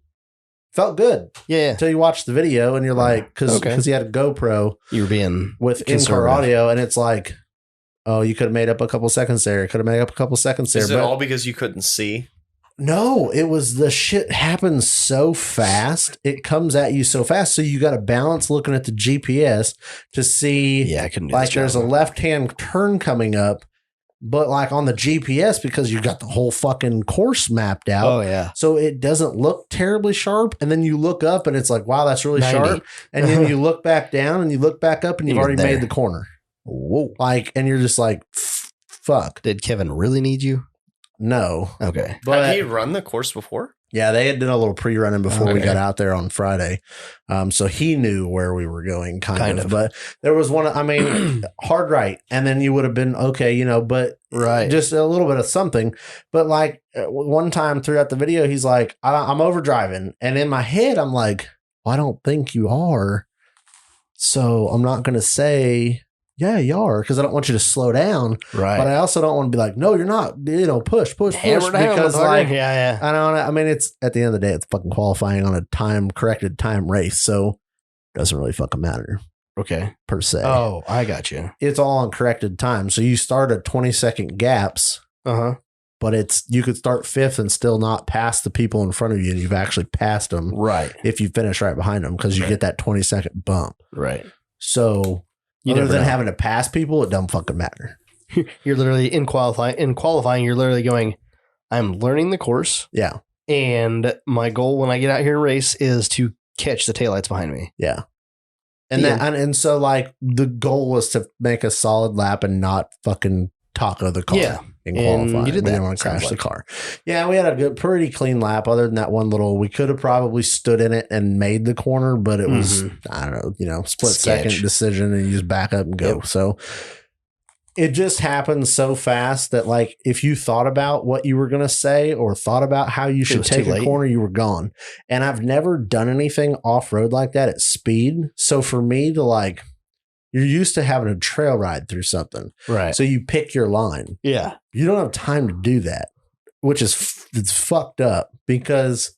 Felt good. Yeah. Until you watch the video and you're like, because he had a GoPro. You were being with in-car audio, and it's like, oh, you could have made up a couple seconds there. Could have made up a couple seconds there. Is it all because you couldn't see? No, it was the shit happens so fast. It comes at you so fast. So you got to balance looking at the GPS to see. Yeah, I couldn't do like there's a left-hand turn coming up, but like on the GPS, because you got the whole fucking course mapped out. Oh, yeah. So it doesn't look terribly sharp. And then you look up and it's like, wow, that's really 90. sharp. And then you look back down and you look back up and you've already made the corner. Whoa. Like, and you're just like, fuck. Did Kevin really need you? No. Okay. But had he run the course before? Yeah, they had done a little pre-running before we got out there on Friday. So he knew where we were going kind of. But there was one, hard right. And then you would have been okay, but just a little bit of something. But like one time throughout the video, he's like, I'm overdriving. And in my head, I'm like, well, I don't think you are. So I'm not going to say, yeah, you are, because I don't want you to slow down. Right. But I also don't want to be like, no, you're not, push. Hammer down, because like, yeah. I don't, it's at the end of the day, it's fucking qualifying on a corrected time race. So it doesn't really fucking matter. Okay. Per se. Oh, I got you. It's all on corrected time. So you start at 20-second gaps. But you could start fifth and still not pass the people in front of you. And you've actually passed them. Right. If you finish right behind them, because you get that 20-second bump. Right. So other than having to pass people, it don't fucking matter. You're literally in qualifying, you're literally going, I'm learning the course. Yeah. And my goal when I get out here and race is to catch the taillights behind me. Yeah. And so like the goal was to make a solid lap and not fucking taco the car. Yeah. In qualifying. You did we that. didn't want to crash the car. Yeah, we had a pretty clean lap other than that one little, we could have probably stood in it and made the corner, but it was, I don't know, split second decision and you just back up and go. Yep. So it just happened so fast that like, if you thought about what you were going to say or thought about how you should take a corner, you were gone. And I've never done anything off road like that at speed. So for me to like, you're used to having a trail ride through something. Right. So you pick your line. Yeah. You don't have time to do that which is it's fucked up because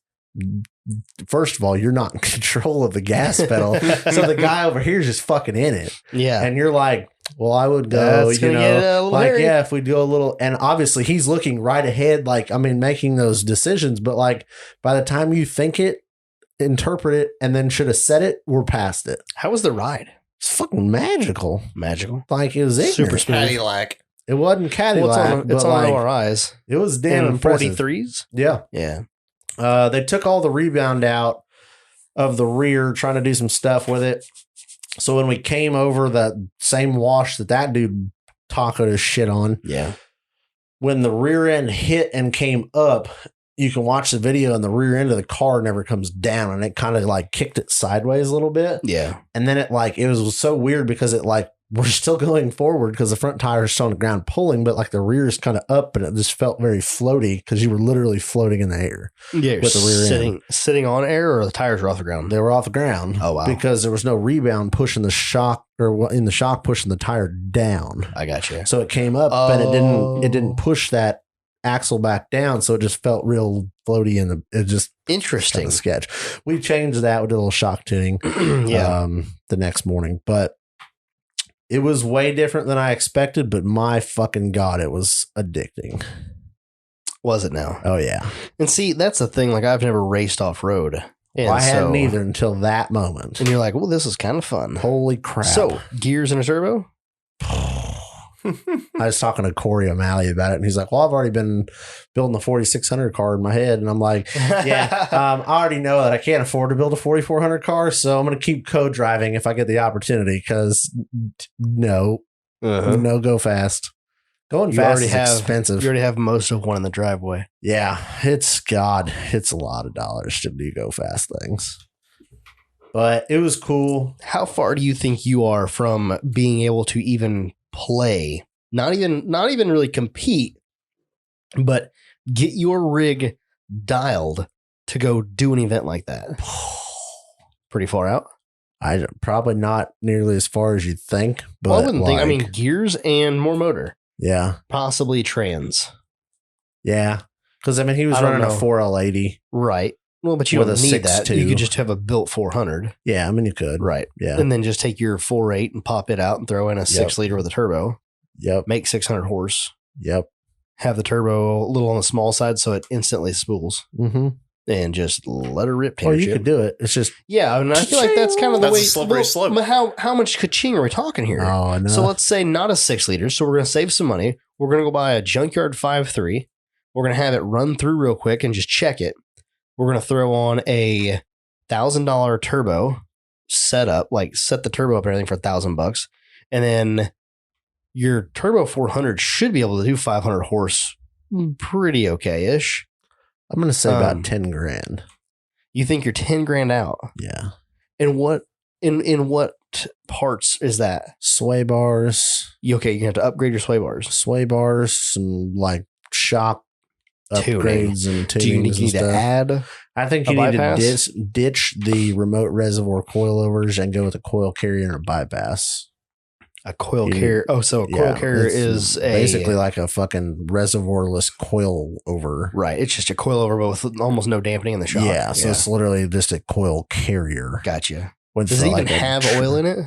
first of all, you're not in control of the gas pedal. So the guy over here is just fucking in it. Yeah. And you're like, well, I would go, That's gonna get a little hairy. yeah, if we go a little, and obviously he's looking right ahead, like, I mean, making those decisions, but like by the time you think it, interpret it, and then should have said it, we're past it. How was the ride? It's fucking magical. Magical. Like it was ignorant. Super smooth. Cadillac. It wasn't Cadillac, It's but on like, ORIs. it was damn And impressive. 43s? Yeah. Yeah. They took all the rebound out of the rear, trying to do some stuff with it. So when we came over that same wash that dude tacoed his shit on, Yeah. when the rear end hit and came up, you can watch the video and the rear end of the car never comes down, and it kind of like kicked it sideways a little bit. Yeah. And then it was so weird because it like, we're still going forward because the front tire is still on the ground pulling, but like the rear is kind of up, and it just felt very floaty because you were literally floating in the air. Yeah. With the rear sitting on air, or the tires were off the ground? They were off the ground. Oh, wow. Because there was no rebound pushing the shock, or in the shock pushing the tire down. I got you. So it came up, and it didn't push that axle back down, so it just felt real floaty, and it just Interesting. kind of sketch. We changed that. We did a little shock tuning. Yeah. The next morning, but it was way different than I expected. But my fucking God, it was addicting. Was it now? Oh yeah. And see, that's the thing. Like, I've never raced off road. Well, I hadn't either until that moment. And you're like, well, this is kind of fun. Holy crap. So, gears and a turbo? I was talking to Corey O'Malley about it, and he's like, well, I've already been building the 4600 car in my head. And I'm like, yeah, I already know that I can't afford to build a 4400 car, so I'm going to keep co-driving if I get the opportunity, because no, go fast. Going fast is expensive. You already have most of one in the driveway. Yeah, it's a lot of dollars to do go fast things. But it was cool. How far do you think you are from being able to even play, not even really compete, but get your rig dialed to go do an event like that? Pretty far out. I probably not nearly as far as you'd think, but I wouldn't think. I mean, gears and more motor, yeah, possibly trans, yeah. Because I mean, he was running a 4L80, right? Well, but you with don't a need that. 6.2. You could just have a built 400. Yeah, I mean, you could, right? Yeah, and then just take your 4.8 and pop it out and throw in a 6-liter with a turbo. Yep. Make 600 horse. Yep. Have the turbo a little on the small side so it instantly spools. Mm-hmm. And just let her rip. Or you could do it. It's just I mean, I feel like that's kind of the way. A slippery slope. But how much ka-ching are we talking here? Oh, I know. So let's say not a 6-liter. So we're going to save some money. We're going to go buy a junkyard 5.3. We're going to have it run through real quick and just check it. We're going to throw on a $1,000 turbo setup, like set the turbo up and everything for $1,000, and then your turbo 400 should be able to do 500 horse, pretty okay-ish. I'm going to say about 10 grand. You think you're 10 grand out? Yeah. And what in what parts is that? Sway bars. You're going to have to upgrade your sway bars. Sway bars, some like shock upgrades and tunings. Do you need to add? I think you need to ditch the remote reservoir coilovers and go with a coil carrier and a bypass. A coil carrier. Oh, so a coil carrier is basically like a fucking reservoirless coil over. Right. It's just a coil over, but with almost no dampening in the shock. Yeah. So it's literally just a coil carrier. Gotcha. Does it even have oil in it?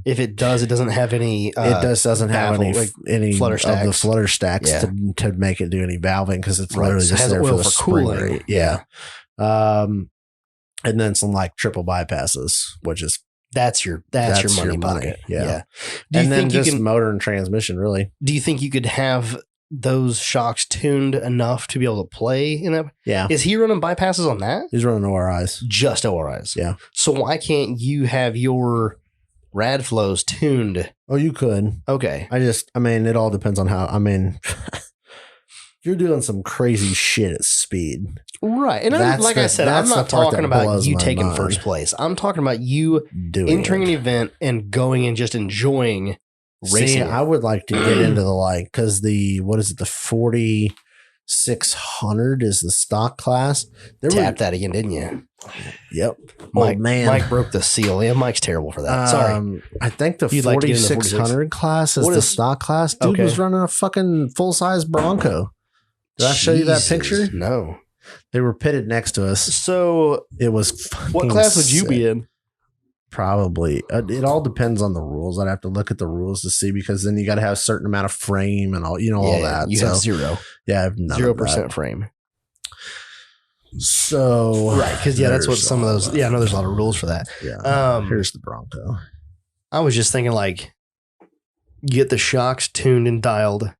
If it does, it doesn't have any. It doesn't have any flutter stacks. Of the flutter stacks to make it do any valving, because it's literally just there for the spring cooling. rate. Yeah. And then some like triple bypasses, which is that's your money pocket. Yeah. And then just motor and transmission, really. Do you think you could have those shocks tuned enough to be able to play in that? Yeah. Is he running bypasses on that? He's running ORIs. Just ORIs. Yeah. So why can't you have your rad flows tuned? Oh, you could. Okay. I mean, it all depends on how, you're doing some crazy shit at speed. Right. And like I said, I'm not talking about you taking first place. I'm talking about you entering an event and going and just enjoying racing. See, I would like to get into the because the 4600 is the stock class. Tapped that again, didn't you? Yep. Mike broke the seal. Yeah, Mike's terrible for that. Sorry. I think the 4600 class is the stock class. Dude was running a fucking full-size Bronco. Did I show you that Jesus, picture? No. They were pitted next to us. So, It was what class would you be in? Probably. It all depends on the rules. I'd have to look at the rules to see, because then you got to have a certain amount of frame and all, all that. You have zero. Yeah, I have none 0% frame. So, right. Because, that's what some of those, I know there's a lot of rules for that. Yeah. Here's the Bronco. I was just thinking, like, get the shocks tuned and dialed.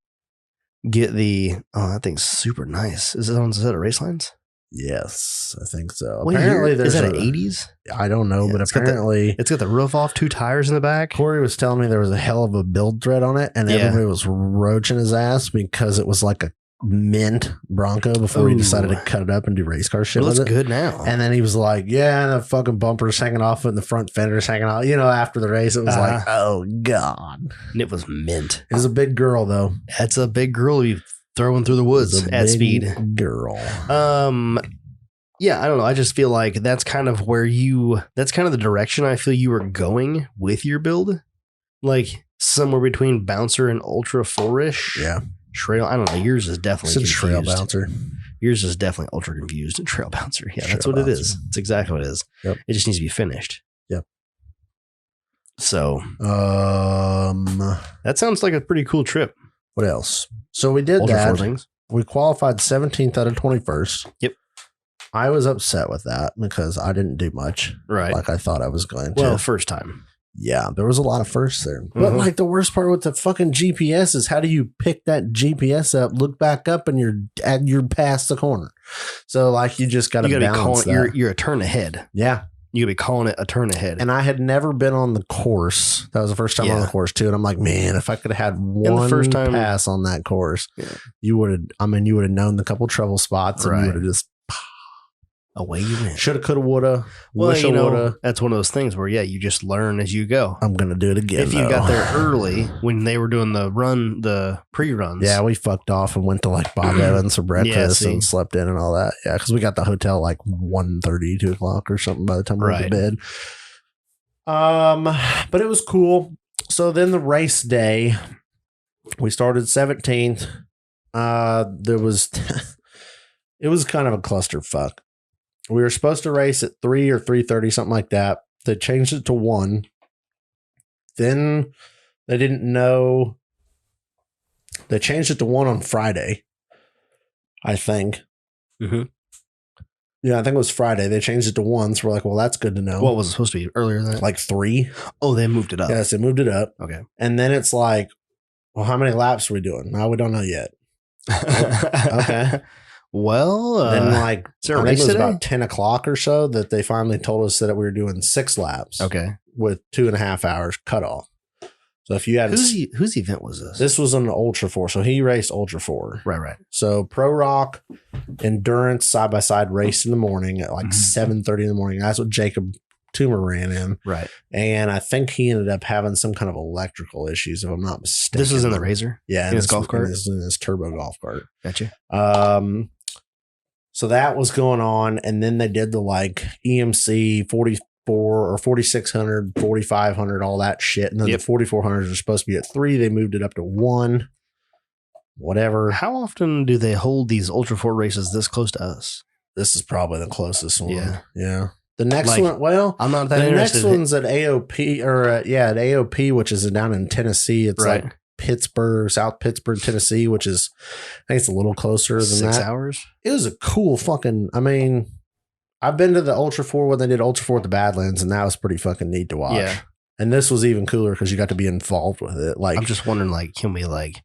Get that thing's super nice. Is it on a set of race lines? Yes, I think so. What apparently, year? there's Is that an 80s? I don't know, but apparently it's got the roof off, 2 tires in the back. Corey was telling me there was a hell of a build thread on it, and everybody was roaching his ass because it was like a mint Bronco before he decided to cut it up and do race car shit. It looks with it. good now. And then he was like, "Yeah, and the fucking bumper's hanging off and the front fender's hanging off." After the race, it was like, "Oh god!" And it was mint. It was a big girl, though. That's a big girl you throwing through the woods at speed. Girl. Yeah, I don't know. I just feel like that's kind of that's kind of the direction I feel you were going with your build. Like somewhere between bouncer and ultra 4-ish. Yeah. Trail. I don't know. Yours is definitely it's a trail bouncer. Yours is definitely ultra confused and trail bouncer. Yeah, that's Trail what bouncer. it is. It's exactly what it is. Yep. It just needs to be finished. Yep. So, that sounds like a pretty cool trip. What else? So we did ultra that. 4 things. We qualified 17th out of 21st. Yep. I was upset with that because I didn't do much like I thought I was going to. Well, first time. Yeah, there was a lot of firsts there. But like the worst part with the fucking GPS is how do you pick that GPS up, look back up, and you're past the corner. So like you just got to balance that. You're a turn ahead. Yeah. You gotta be calling it a turn ahead. And I had never been on the course. That was the first time on the course too. And I'm like, man, if I could have had one first time pass on that course, you would have known the couple trouble spots and you would have just away you went. Shoulda, coulda, woulda. Well, Wisha, woulda. That's one of those things where, you just learn as you go. I'm going to do it again. If you got there early when they were doing the pre-runs. Yeah, we fucked off and went to like Bob Evans for breakfast and slept in and all that. Yeah, because we got the hotel like 1:30, 2 o'clock or something by the time we went to bed. But it was cool. So then the race day, we started 17th. It was kind of a clusterfuck. We were supposed to race at 3 or 3:30, something like that. They changed it to 1. Then they didn't know. They changed it to 1 on Friday, I think. Mm-hmm. Yeah, I think it was Friday. They changed it to 1. So we're like, well, that's good to know. What was it supposed to be earlier than that? Like 3. Oh, they moved it up. Yes, they moved it up. Okay. And then it's like, well, how many laps are we doing? No, we don't know yet. Okay. Well, then like I think it was about 10 o'clock or so that they finally told us that we were doing 6 laps. Okay. With 2.5 hours cutoff. So if you had whose event was this? This was an Ultra 4. So he raced Ultra 4. Right. So Pro Rock Endurance side by side race in the morning at like 7:30 in the morning. That's what Jacob Toomer ran in. Right. And I think he ended up having some kind of electrical issues, if I'm not mistaken. This was in the Razor? Yeah. In his golf cart? In his turbo golf cart. Gotcha. So that was going on. And then they did the like EMC 44 or 4600, 4500, all that shit. And then the 4400s are supposed to be at 3. They moved it up to 1. Whatever. How often do they hold these Ultra 4 races this close to us? This is probably the closest one. Yeah. Yeah. The next one, well, I'm not that the interested. next one's at AOP at AOP, which is down in Tennessee. It's like Pittsburgh, South Pittsburgh, Tennessee, which is, I think it's a little closer than 6 that. hours. It was a cool fucking, I mean, I've been to the Ultra 4 when they did Ultra 4 at the Badlands, and that was pretty fucking neat to watch. Yeah. And this was even cooler because you got to be involved with it. Like, I'm just wondering, like, can we like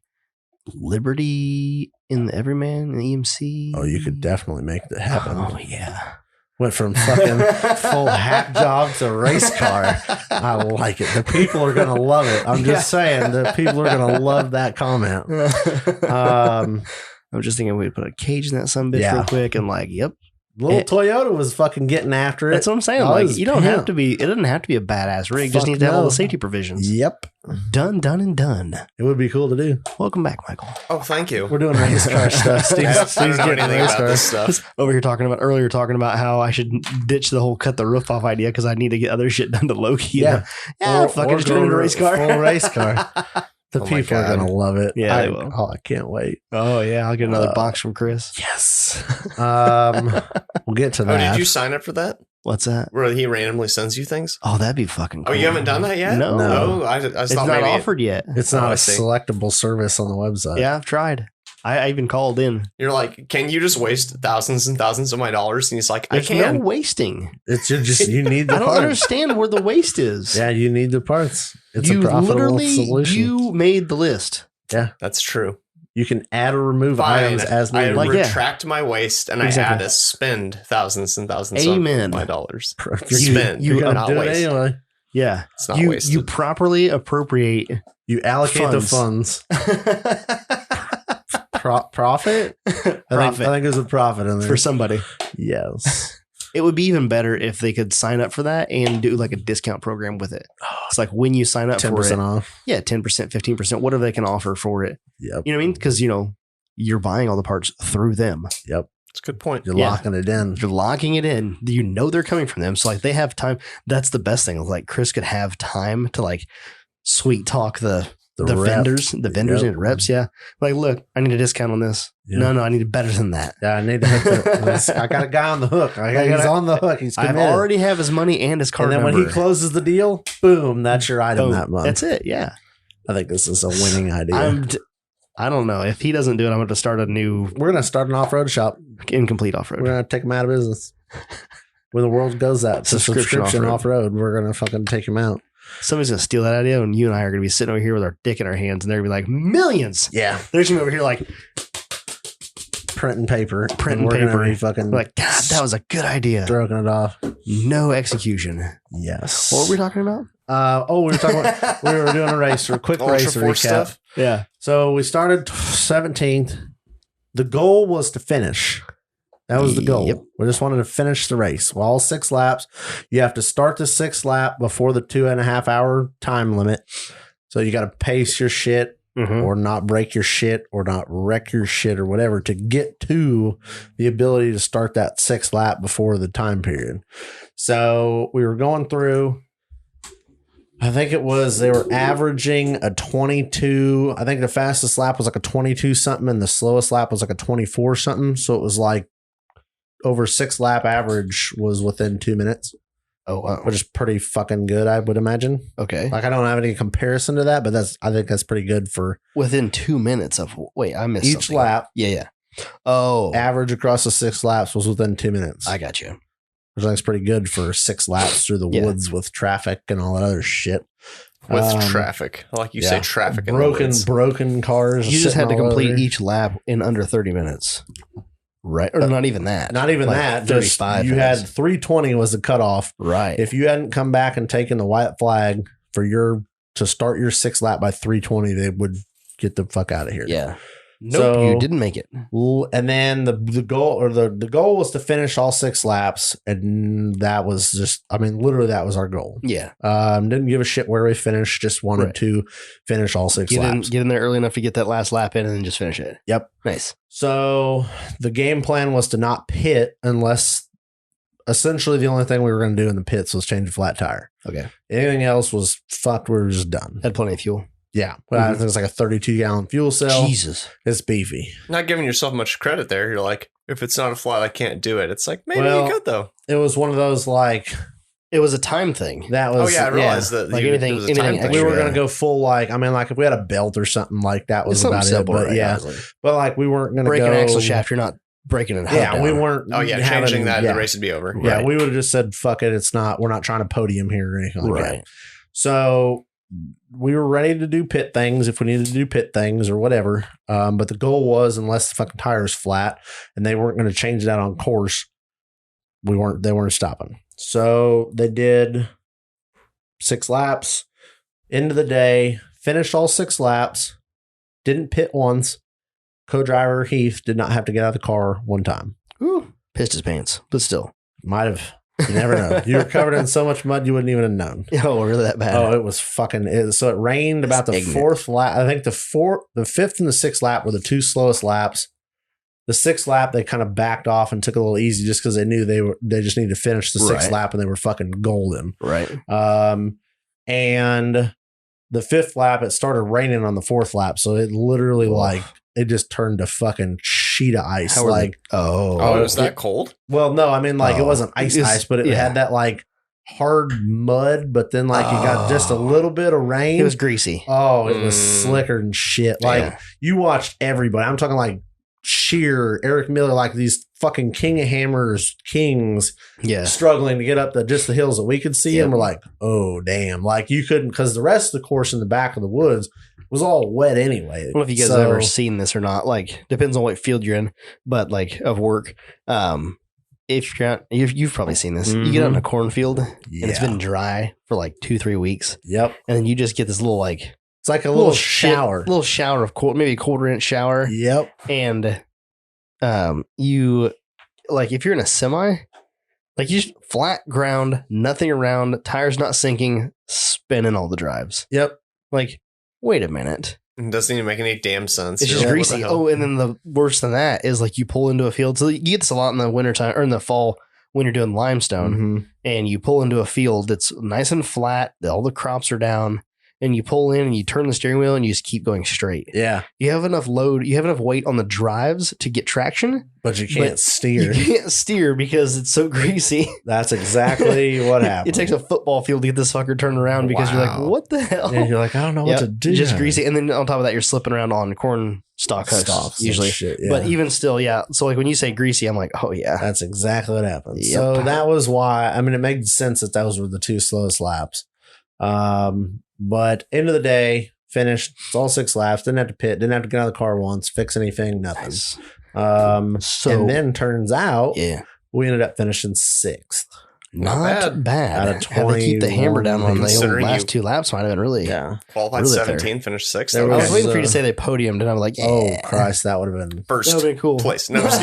Liberty in the Everyman and EMC? Oh, you could definitely make that happen. Oh yeah. Went from fucking full hat job to race car. I like it. The people are going to love it. I'm just saying the people are going to love that comment. I'm just thinking we'd put a cage in that son bitch real quick and like, Little Toyota was fucking getting after it. That's what I'm saying. Like, you don't have to be, it doesn't have to be a badass rig. Just need to have all the safety provisions. Yep. Done, and done. It would be cool to do. Welcome back, Michael. Oh, thank you. We're doing race car stuff. Steve's I don't know getting anything race about car this stuff. Over here talking about how I should ditch the whole cut the roof off idea because I need to get other shit done to Loki. Yeah. Fucking just turn into a race car. Full race car. The people are going to love it. Yeah, they will. Oh, I can't wait. Oh, yeah. I'll get another box from Chris. Yes. We'll get to Oh, that. did you sign up for that? What's that? Where he randomly sends you things? Oh, that'd be fucking cool. Oh, you haven't done that yet? No. Oh, I It's thought not maybe offered yet. It's not I a see. selectable service on the website. Yeah, I've tried. I even called in. You're like, can you just waste thousands and thousands of my dollars? And he's like, There's I can. no wasting. It's just you need the I don't parts. understand where the waste is. Yeah, you need the parts. It's you a profitable literally solution. you made the list. That's true. You can add or remove Fine. items as I needed. Like, yeah. retract my waste and Exactly. I add a spend thousands and thousands Amen. of my dollars. You- Spend, you You're not gonna do it waste. anyway. Yeah, It's not you wasted. you properly appropriate You allocate the funds. Profit? I think there's a profit in there. for somebody. Yes. It would be even better if they could sign up for that and do like a discount program with it. It's like when you sign up for 10% it, off. yeah, 10%, 15%, whatever they can offer for it. Yep. You know what I mean? Because you're buying all the parts through them. Yep. That's a good point. You're Yeah. locking it in. You're locking it in. You know they're coming from them. So like they have time. That's the best thing. Like Chris could have time to like sweet talk the rep. vendors Yep. and reps. Yeah. Like, look, I need a discount on this. Yeah. No, I need it better than that. Yeah, I need to hit the, I got a guy on the hook. He's on the hook. He's I committed. already have his money and his card and then number. when he closes the deal, boom, that's your item Boom. that month. That's it. Yeah. I think this is a winning idea. I don't know. If he doesn't do it, I'm going to start a new We're going to start an off-road shop. incomplete off-road. We're going to take him out of business. When the world goes that to Subscription subscription off-road. off-road, we're going to fucking take him out. Somebody's going to steal that idea, and you and I are going to be sitting over here with our dick in our hands, and they're going to be like, millions. Yeah. They're just going to be over here like, Printing paper. Printing and we're gonna paper. be fucking like, God, that was a good idea. stroking it off. No execution. Yes. What were we talking about? We were talking about, we were doing a race, a quick Ultra race Force recap. stuff. Yeah. So we started 17th. The goal was to finish. That was the goal. Yep. We just wanted to finish the race. Well, all 6 laps. You have to start the 6th lap before the 2.5 hour time limit. So you got to pace your shit Mhm. or not break your shit or not wreck your shit or whatever to get to the ability to start that 6th lap before the time period. So we were going through. I think it was, they were averaging a 22. I think the fastest lap was like a 22 something and the slowest lap was like a 24 something. So it was like over 6 lap average was within 2 minutes, Oh, wow. which is pretty fucking good, I would imagine. Okay. Like I don't have any comparison to that, but I think that's pretty good for Within 2 minutes of, wait, I missed each something. lap. Yeah. Oh, Average across the 6 laps was within 2 minutes. I got you. Which I think is pretty good for 6 laps through the Yeah. woods with traffic and all that other shit. With traffic. Like you say yeah. traffic in the woods. broken cars. You just had to sitting all complete over. each lap in under 30 minutes. Right. Or not even that. Not even Like that. Just 35 you minutes. had 320 was the cutoff. Right. If you hadn't come back and taken the white flag for to start your 6th lap by 320, they would get the fuck out of here. Yeah. Nope, So- you didn't make it. And then the goal was to finish all 6 laps, and that was just, I mean, literally that was our goal. Yeah. Didn't give a shit where we finished, just wanted Right. to finish all 6 laps. Get in there early enough to get that last lap in and then just finish it. Yep. Nice. So the game plan was to not pit unless essentially the only thing we were going to do in the pits was change a flat tire. Okay. Anything else was fucked. We were just done. Had plenty of fuel. Yeah. Well, I think it's like a 32-gallon fuel cell. Jesus. It's beefy. Not giving yourself much credit there. You're like, if it's not a flat, I can't do it. It's like, maybe Well, you could though. It was one of those like, It was a time thing. that was. Oh yeah, I realized that. Like it anything- was a time anything thing. We were extra. going to go full like, I mean, like if we had a belt or something like that was It's something about simple, it. But right? yeah. Honestly. But like we weren't going to Break go. an axle shaft, you're not breaking it. Yeah, we weren't. Oh yeah, having- changing that, yeah. the race would be over. Yeah, Right. we would have just said, fuck it. We're not trying to podium here or anything like that. Right. So we were ready to do pit things if we needed to do pit things or whatever. But the goal was, unless the fucking tire's flat and they weren't going to change that on course, they weren't stopping. So they did 6 laps, end of the day, finished all 6 laps, didn't pit once. Co-driver Heath did not have to get out of the car one time. Ooh, pissed his pants, but still. Might have. You never know. You were covered in so much mud you wouldn't even have known. Oh, really that bad? Oh, it was fucking. So it rained about the That's ignorant. 4th lap. I think the 5th and the 6th lap were the 2 slowest laps. The 6th lap they kind of backed off and took it a little easy just because they knew they just needed to finish the 6th Right. lap and they were fucking golden. Right. And The 5th lap, it started raining on the 4th lap. So it literally it just turned to fucking sheet of ice. How like, it was that cold? well, no, I mean, like it wasn't ice, but it had that like hard mud, but then like you got just a little bit of rain. It was greasy. Oh, it was slicker than shit. Like Yeah. you watched everybody. I'm talking like Shear, Eric Miller, like these fucking King of Hammers kings Yeah. struggling to get up just the hills that we could see. Yep. And we're like, oh, damn. Like you couldn't, because the rest of the course in the back of the woods was all wet anyway. I don't know if you guys have ever seen this or not. Like, depends on what field you're in, but like of work. If you're out, you've probably seen this. You get out in a cornfield and it's been dry for like 2-3 weeks. Yep. And then you just get this little like It's like a little shower. little shower of maybe a quarter-inch shower. Yep. And you like if you're in a semi, like you just flat ground, nothing around, tires not sinking, spinning all the drives. Yep. Like, wait a minute. It doesn't even make any damn sense. It's You're just like, what greasy. the hell? Oh, and then the worse than that is like you pull into a field. So you get this a lot in the wintertime or in the fall when you're doing limestone, Mhm. and you pull into a field that's nice and flat. All the crops are down, and you pull in and you turn the steering wheel and you just keep going straight. Yeah. You have enough load. You have enough weight on the drives to get traction. But you can't steer. You can't steer because it's so greasy. That's exactly what happened. It takes a football field to get this fucker turned around because you're like, Wow. what the hell? And you're like, I don't know what to do. Just greasy. And then on top of that, you're slipping around on corn stalks Stalks usually. and shit, yeah. But even still, yeah. So like when you say greasy, I'm like, oh yeah. That's exactly what happened. Yep. So that was why, I mean, it made sense that those were the 2 slowest laps. But end of the day, finished. It's all 6 laps. Didn't have to pit. Didn't have to get out of the car once, fix anything, nothing. Nice. So And then turns out yeah, we ended up finishing 6th. not bad. Out of Had to keep the hammer down on the Considering last you- 2 laps. Might have been really. Yeah. Qualified Really fair. 17, finished 6th. There I was Okay. waiting for you to say they podiumed, and I'm like, yeah. Oh, Christ. That would have been. First That would have been cool. place. No, I'm just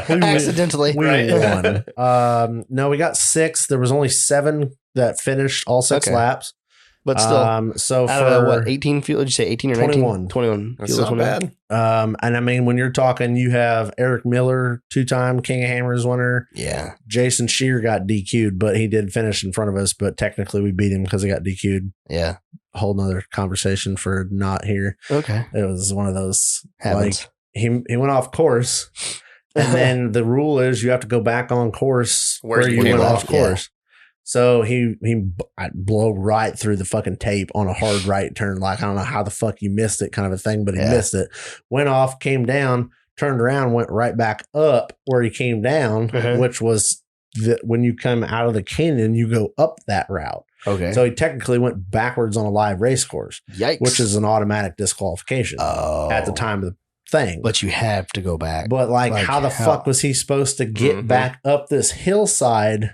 kidding. We- Accidentally. We Right. won. No, we got 6. There was only 7 that finished all 6 Okay. laps. But still, So out for of what, 18 field? Did you say 18 or 19? 21. 21. That's Field not 21. bad. And I mean, when you're talking, you have Eric Miller, 2-time King of Hammers winner. Yeah. Jason Shear got DQ'd, but he did finish in front of us. But technically, we beat him because he got DQ'd. Yeah. A whole nother conversation for not here. Okay. It was one of those. Happens. Like he went off course, and then the rule is you have to go back on course Where where you you came went off, off course. So he blow right through the fucking tape on a hard right turn. Like, I don't know how the fuck you missed it kind of a thing, but he Yeah. missed it. Went off, came down, turned around, went right back up where he came down, which was when you come out of the canyon, you go up that route. Okay. So he technically went backwards on a live race course, Yikes. which is an automatic disqualification at the time of the thing. But you have to go back. But like how the fuck was he supposed to get back up this hillside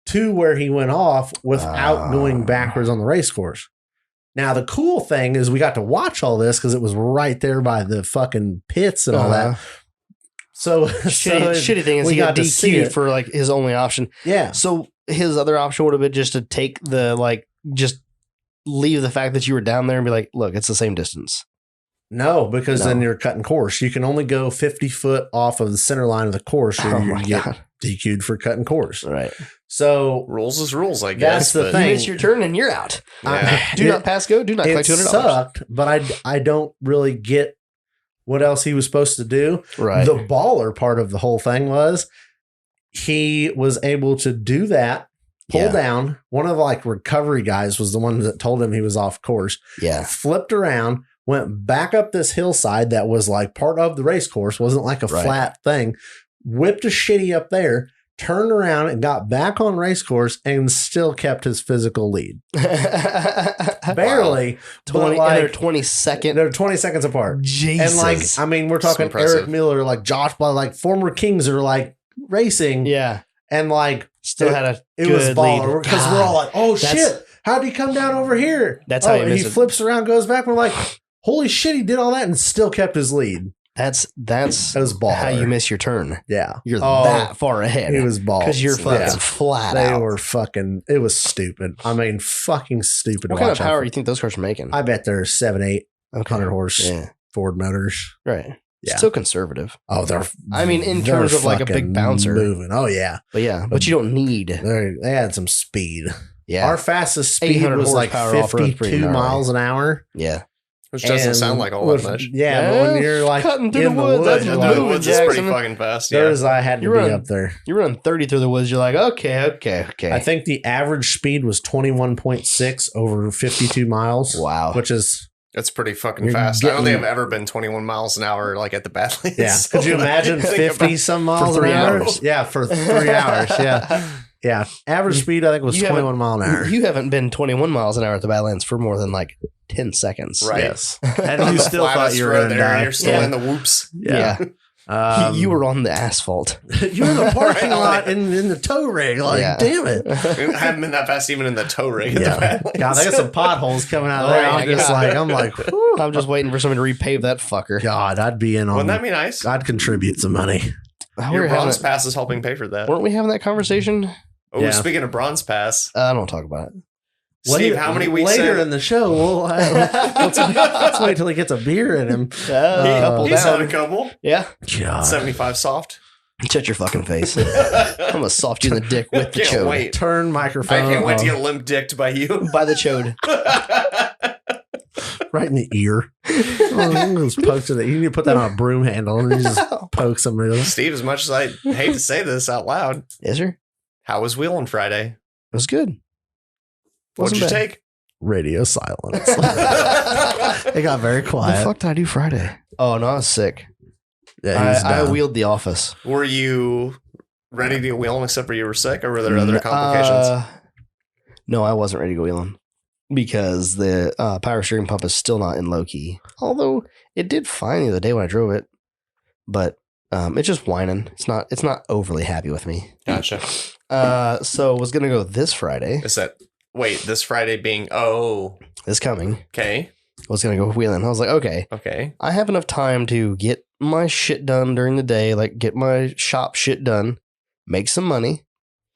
to where he went off without going backwards on the race course? Now, the cool thing is we got to watch all this because it was right there by the fucking pits and all that. So Shitty thing is we he got got to see DQ'd it. for like his only option. Yeah. So his other option would have been just to take the like just leave the fact that you were down there and be like, look, it's the same distance. No, because No. then you're cutting course. You can only go 50 foot off of the center line of the course or Oh you my get God. DQ'd for cutting course. Right. So Rules is rules, I That's guess. the but- thing. You miss your turn and you're out. Yeah. Do not pass go. Do not it collect $200. sucked, but I don't really get what else he was supposed to do. Right. The baller part of the whole thing was he was able to do that, pull Yeah. down. One of the like recovery guys was the one that told him he was off course, Yeah. flipped around, went back up this hillside that was like part of the race course, wasn't like a Right. flat thing, whipped a shitty up there, turned around and got back on race course and still kept his physical lead. Barely. But 20, like, and they're 20 second. they're 20 seconds apart. Jesus. And like, I mean, we're talking impressive. Eric Miller, like Josh Bly, like former Kings are like racing. yeah. And like, Still had a it good was baller lead. because we're all like, oh shit, how'd he come down over here? That's how you he miss it. flips around, goes back. We're like, holy shit, he did all that and still kept his lead. That's That was baller. how you miss your turn. Yeah. You're Oh, that far ahead. He was balls. because you're fucking Yeah. flat They out. were fucking, it was stupid. I mean, fucking stupid. What to kind of watch power out do you think those cars are making? for. I bet they're 7, 800 Okay. horse Yeah. Ford motors. Right. Yeah. Still conservative. Oh, they're. I mean, in they're terms of like a big fucking bouncer. moving. Oh yeah, But yeah, but you don't need. they had some speed. Yeah. Our fastest speed 800 was like horsepower off-road's pretty 52 gnarly. miles an hour. Yeah. Which doesn't And sound like a lot much. Yeah, but when you're like cutting through in the woods, that's you're moving, like, The woods is pretty Jackson. fucking fast. Yeah. those I had to You be run- up there. You run 30 through the woods, you're like, okay. I think the average speed was 21.6 over 52 miles. Wow. Which is, It's pretty fucking You're fast. I don't think getting- I've ever been 21 miles an hour like at the Badlands. yeah. Could you imagine 50 some miles For 3 an hour? hours. Yeah, for 3 hours. Yeah. Yeah. Average speed, I think, was You haven't- 21 mile an hour. You haven't been 21 miles an hour at the Badlands for more than like 10 seconds. Right. Yes. And On you the still thought flattest you were road going to there, die. and you're still Yeah. in the whoops. Yeah. You were on the asphalt. you were in the parking lot in the tow rig. Like, Yeah. damn it. I haven't been that fast even in the tow rig at the Yeah. Badlands. God, I got some potholes coming out of Oh there. my I'm just God. like, whew. I'm just waiting for somebody to repave that fucker. God, I'd be in on. Wouldn't that be nice? I'd contribute some money. We Your were having bronze that- pass is helping pay for that. weren't we having that conversation? Oh, Yeah. speaking of bronze pass, I don't talk about it. Steve, how many weeks later in? in the show? We'll, let's wait till he gets a beer in him. A couple He's had down. a couple. Yeah. God. 75 soft. Shut your fucking face. I'm going to soft you in the dick with the Can't chode. wait. Turn microphone. I can't wait to off. get limp dicked by you. By the chode. right in the ear. Just pokes it. You need to put that on a broom handle and you just poke somebody. Steve, as much as I hate to say this out loud, Is there? It how was wheeling Friday? was good. What'd you Wasn't bad. take? Radio silence. It got very What the quiet. fuck did I do Friday? Oh, no, I was sick. Yeah, he's I down. wheeled the office. Were you ready to go wheeling except for you were sick, or were there other complications? No, I wasn't ready to go wheeling because the power steering pump is still not in low key. Although it did fine the other day when I drove it, but it's just whining. It's not overly happy with me. Gotcha. So was gonna go this Friday. Is that this Friday being This coming. okay? I was gonna go wheeling. I was like, okay, Okay. I have enough time to get my shit done during the day, like get my shop shit done, make some money,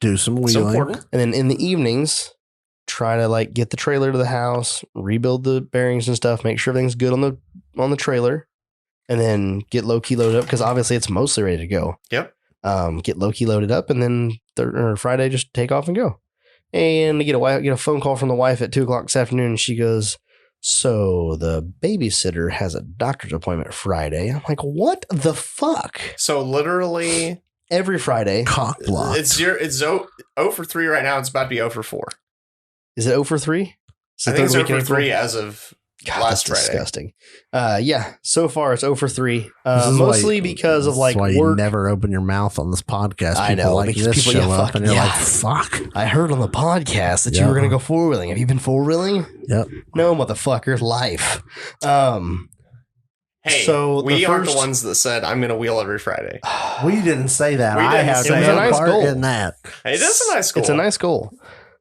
Do some It's wheeling. important. and then in the evenings try to like get the trailer to the house, rebuild the bearings and stuff, make sure everything's good on the trailer, and then get low key loaded up because obviously it's mostly ready to go. Yep. Get low key loaded up, and then Friday just take off and go. And I get a phone call from the wife at 2:00 this afternoon, and she goes, "So the babysitter has a doctor's appointment Friday." I'm like, "What the fuck?" So literally, Every Friday. Cock block. it's 0 for 3 right now. It's about to be 0 for 4. Is it 0 for 3? I think it's 0 for 3 as of God, last that's Friday. disgusting. Yeah, so far it's 0 for 3. This is Mostly why- because of this is like why you work. never open your mouth on this podcast. I know, like because this people- show yeah, up fuck, and you're yeah. like, fuck. I heard on the podcast that you Yeah. were going to go four wheeling. Have you been four wheeling? Yep. No, motherfucker, life. Hey, So the we aren't the first- ones that said I'm going to wheel every Friday. We didn't say that. We I didn't have say no that. It was a nice part goal. in that. Hey, that's a nice goal. It's a nice goal.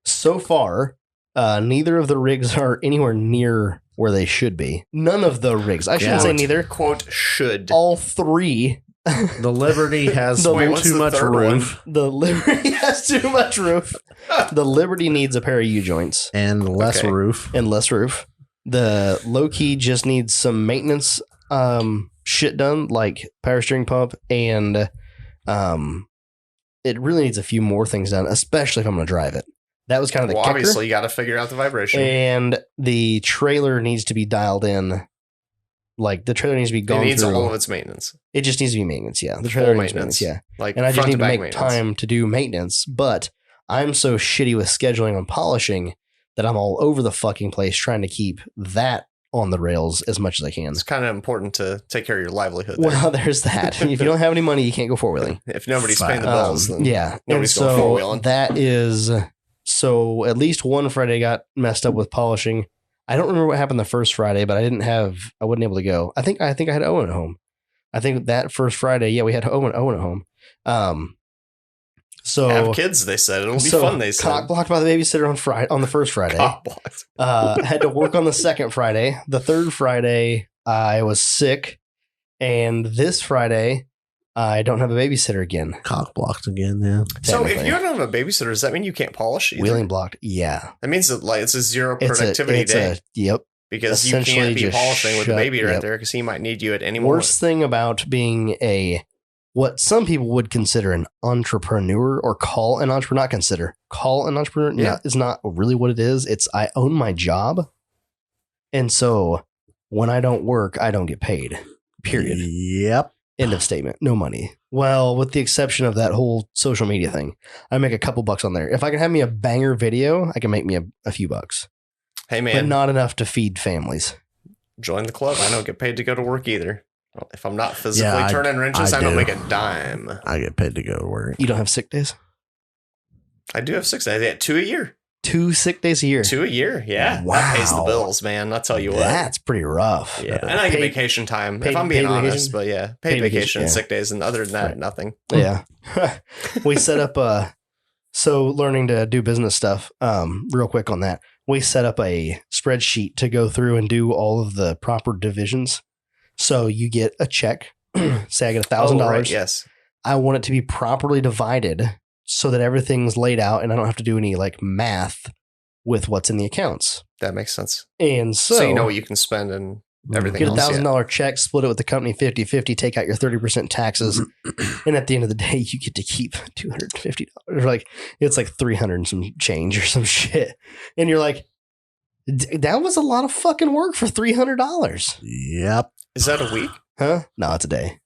So far, neither of the rigs are anywhere near where they should be. None of the rigs. I shouldn't say Quote. neither. quote should. All three. The Liberty has The- Wait, what's too the much third roof The Liberty has too much roof. The Liberty needs a pair of U-joints and less Okay. roof. and less roof. The low-key just needs some maintenance shit done, like power steering pump, and it really needs a few more things done, especially if I'm going to drive it. That was kind of the Well, kicker. obviously, you got to figure out the vibration. And the trailer needs to be dialed in. Like the trailer needs to be It gone needs through. all of its maintenance. It just needs to be maintenance. Yeah, the trailer Full needs maintenance. Yeah, Like, and I just front need to back make maintenance. time to do maintenance. But I'm so shitty with scheduling and polishing that I'm all over the fucking place trying to keep that on the rails as much as I can. It's kind of important to take care of your livelihood. There. Well, there's that. If you don't have any money, you can't go four wheeling. If nobody's paying the bills, then Yeah, and nobody's going so four-wheeling. that is so. At least one Friday got messed up with polishing. I don't remember what happened the first Friday, but I wasn't able to go. I think I had Owen at home. I think that first Friday, yeah, we had Owen at home. So have kids. They said it'll be fun. They said cock blocked by the babysitter on the first Friday. cock blocked. Had to work on the second Friday. The third Friday, I was sick, and this Friday, I don't have a babysitter again. Cock blocked again, yeah. So if technically. you don't have a babysitter, does that mean you can't polish? Either? Wheeling blocked, yeah. That means that like it's a zero It's productivity day yep. because you essentially can't be just polishing with the shut- baby right yep. there because he might need you at any moment. Worst thing about being a what some people would consider an entrepreneur or call an entrepreneur, call an entrepreneur. Yeah. Is not really what it is. It's I own my job. And so when I don't work, I don't get paid, period. Yep. End of statement. No money. Well, with the exception of that whole social media thing, I make a couple bucks on there. If I can have me a banger video, I can make me a few bucks, Hey, but man, not enough to feed families. join the club. I don't get paid to go to work either. If I'm not physically Yeah, turning wrenches, I don't do. make a dime. I get paid to go to work. You don't have sick days? I do have 6 days. Yeah, 2 a year. 2 sick days a year. 2 a year. Yeah. Wow. That pays the bills, man. I'll tell you what. That's pretty rough. Yeah. And I get Paid- vacation time, paid- if I'm being paid honest. vacation? But yeah, paid Paid vacation, vacation and yeah. sick days. And other than that, Right. nothing. Yeah. We set up so learning to do business stuff, real quick on that. We set up a spreadsheet to go through and do all of the proper divisions. So you get a check, say I get $1,000. Oh, right, yes. I want it to be properly divided so that everything's laid out and I don't have to do any like math with what's in the accounts. That makes sense. And so, So you know what you can spend and everything get else. Yeah. $1,000 check, split it with the company 50-50, take out your 30% taxes. And at the end of the day, you get to keep $250. Like it's like 300 and some change or some shit. And you're like, that was a lot of fucking work for $300. Yep. Is that a week? Huh? No, it's a day.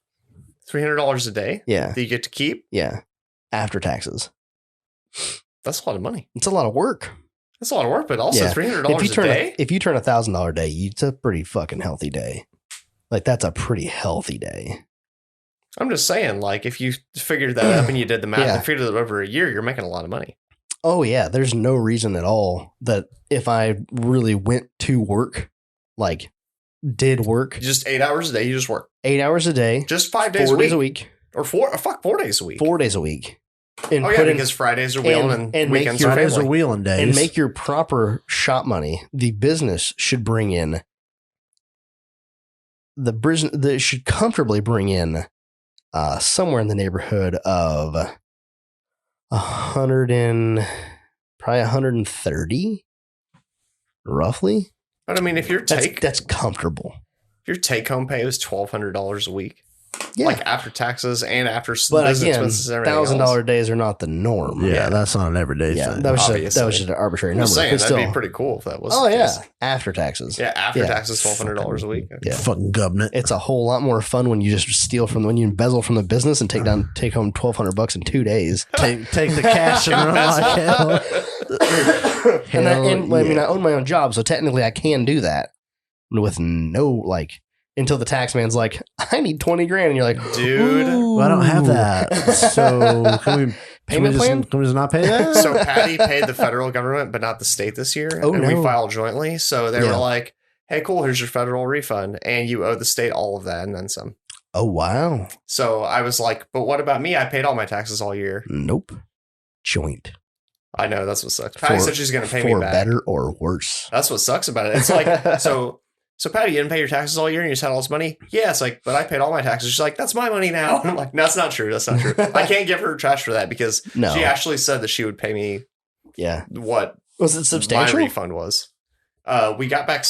$300 a day Yeah. that you get to keep? Yeah. After taxes. That's a lot of money. It's a lot of work. That's a lot of work, but also Yeah. $300 a day? If you turn $1,000 day, it's a pretty fucking healthy day. Like that's a pretty healthy day. I'm just saying, like, if you figured that up and you did the math Yeah. and figured it over a year, you're making a lot of money. Oh yeah, there's no reason at all that if I really went to work, like did work Just 8 hours a day, you just work. 8 hours a day, Just 5 days 4 a week. days a week, Or 4 days a week. 4 days a week, and Oh, yeah, put in, because Fridays are wheeling and and make weekends your- are Fridays are family. wheeling days. and make your proper shop money. The business should bring in should comfortably bring in somewhere in the neighborhood of 130, roughly. But I mean, if your That's comfortable. take home pay was $1,200 a week, Yeah, like after taxes and after but business again, expenses and everything else. $1,000 days are not the norm. yeah, that's not an everyday Yeah, thing. that was Obviously. just an arbitrary I'm number. just saying, but that'd still, be pretty cool if that was oh the yeah, case. after taxes. Yeah, after Yeah. taxes, $1,200 a week. Yeah. Fucking government. It's a whole lot more fun when you just steal when you embezzle from the business and take home $1,200 in 2 days. Take the cash and run like hell. And I mean, yeah. I own my own job, so technically I can do that with no until the tax man's like, I need 20 grand, and you're like, Dude. "Ooh." Well, I don't have that. So can we Payment plan? Can we just not pay that? So Patty paid the federal government, but not the state this year. Oh, and no. we filed jointly. So they Yeah. were like, hey, cool, here's your federal refund. And you owe the state all of that and then some. Oh wow, So I was like, but what about me? I paid all my taxes all year. nope, joint I know, that's what sucks. Patty For- said she's going to pay me for back. better or worse. That's what sucks about it. It's like, so Patty, you didn't pay your taxes all year and you just had all this money? Yeah, it's like, but I paid all my taxes. She's like, that's my money now. I'm like, that's not true. That's not true. I can't give her trash for that because No. she actually said that she would pay me Yeah, what was it substantial? my refund was. We got back,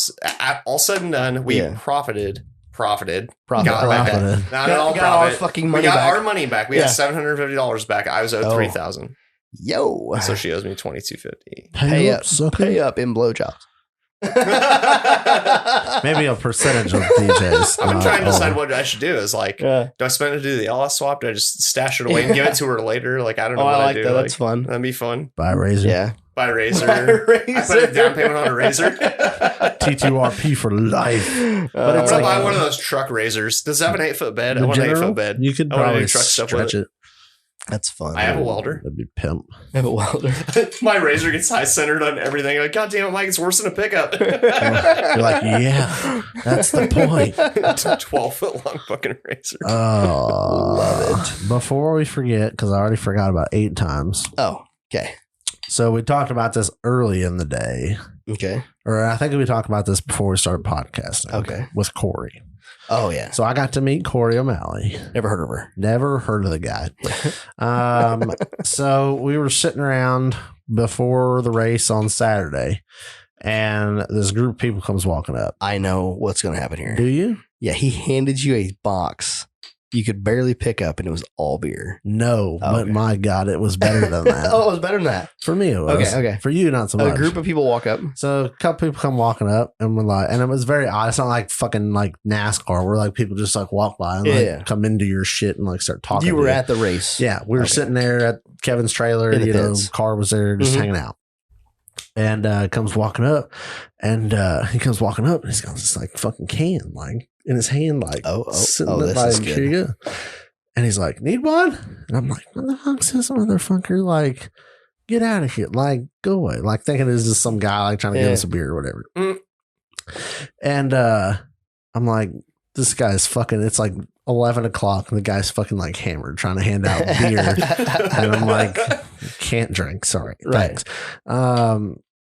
all said and done, we Yeah. profited. Profit. Got back. Profited. Not at all Got our profit. fucking We money got back. our money back. We Yeah. had $750 back. I was owed Oh. $3,000. Yo, So she owes me $2,250. pay up, sucker. pay up in blowjobs. Maybe a percentage of DJs. I've been trying to all. decide what I should do. Is like, Yeah. do I spend it to do the LS swap? Do I just stash it away and give it to her later? Like, I don't know Oh, what I I like do. that. Like, That's fun. that'd be fun. Buy a razor. Yeah. Buy a razor. Buy a I put a down payment on a razor. T2RP for life. But I'm it's gonna like buy one of those truck razors. Does it have an 8-foot bed? I The want an general, 8-foot bed. you could I wanna do probably truck stuff with stretch it. that's fun. I have a welder. That'd be pimp. I have a welder. My razor gets high centered on everything. Like, God damn it, Mike, it's worse than a pickup. You're like, yeah, that's the point. 12-foot long fucking razor. Oh, love it. Before we forget, because I already forgot about 8 times. Oh, okay. So we talked about this early in the day, Okay. or I think we talked about this before we started podcasting. Okay. With Corey. Oh, yeah. So I got to meet Corey O'Malley. Never heard of her. Never heard of the guy. So we were sitting around before the race on Saturday, and this group of people comes walking up. I know what's going to happen here. Do you? Yeah, he handed you a box you could barely pick up, and it was all beer. No, but my God, it was better than that. Oh, it was better than that. For me, it was. Okay. For you, not so much. A group of people walk up. So a couple people come walking up, and we're like, and it was very odd. It's not like fucking like NASCAR, where like people just like walk by and like come into your shit and like start talking. You were at the race. Yeah, we were sitting there at Kevin's trailer. In the You know, pits. car was there just hanging out. And comes walking up, and he comes walking up, and he's got this like fucking can like in his hand, like sitting there, this like, is good. here you go. And he's like, need one? And I'm like, what the fuck's this motherfucker? Like, get out of here. Like, go away. Like, thinking it's just some guy like trying to give us a beer or whatever. And I'm like, this guy's fucking, it's like 11 o'clock and the guy's fucking like hammered trying to hand out beer. And I'm like, can't drink. Sorry. Right. Thanks.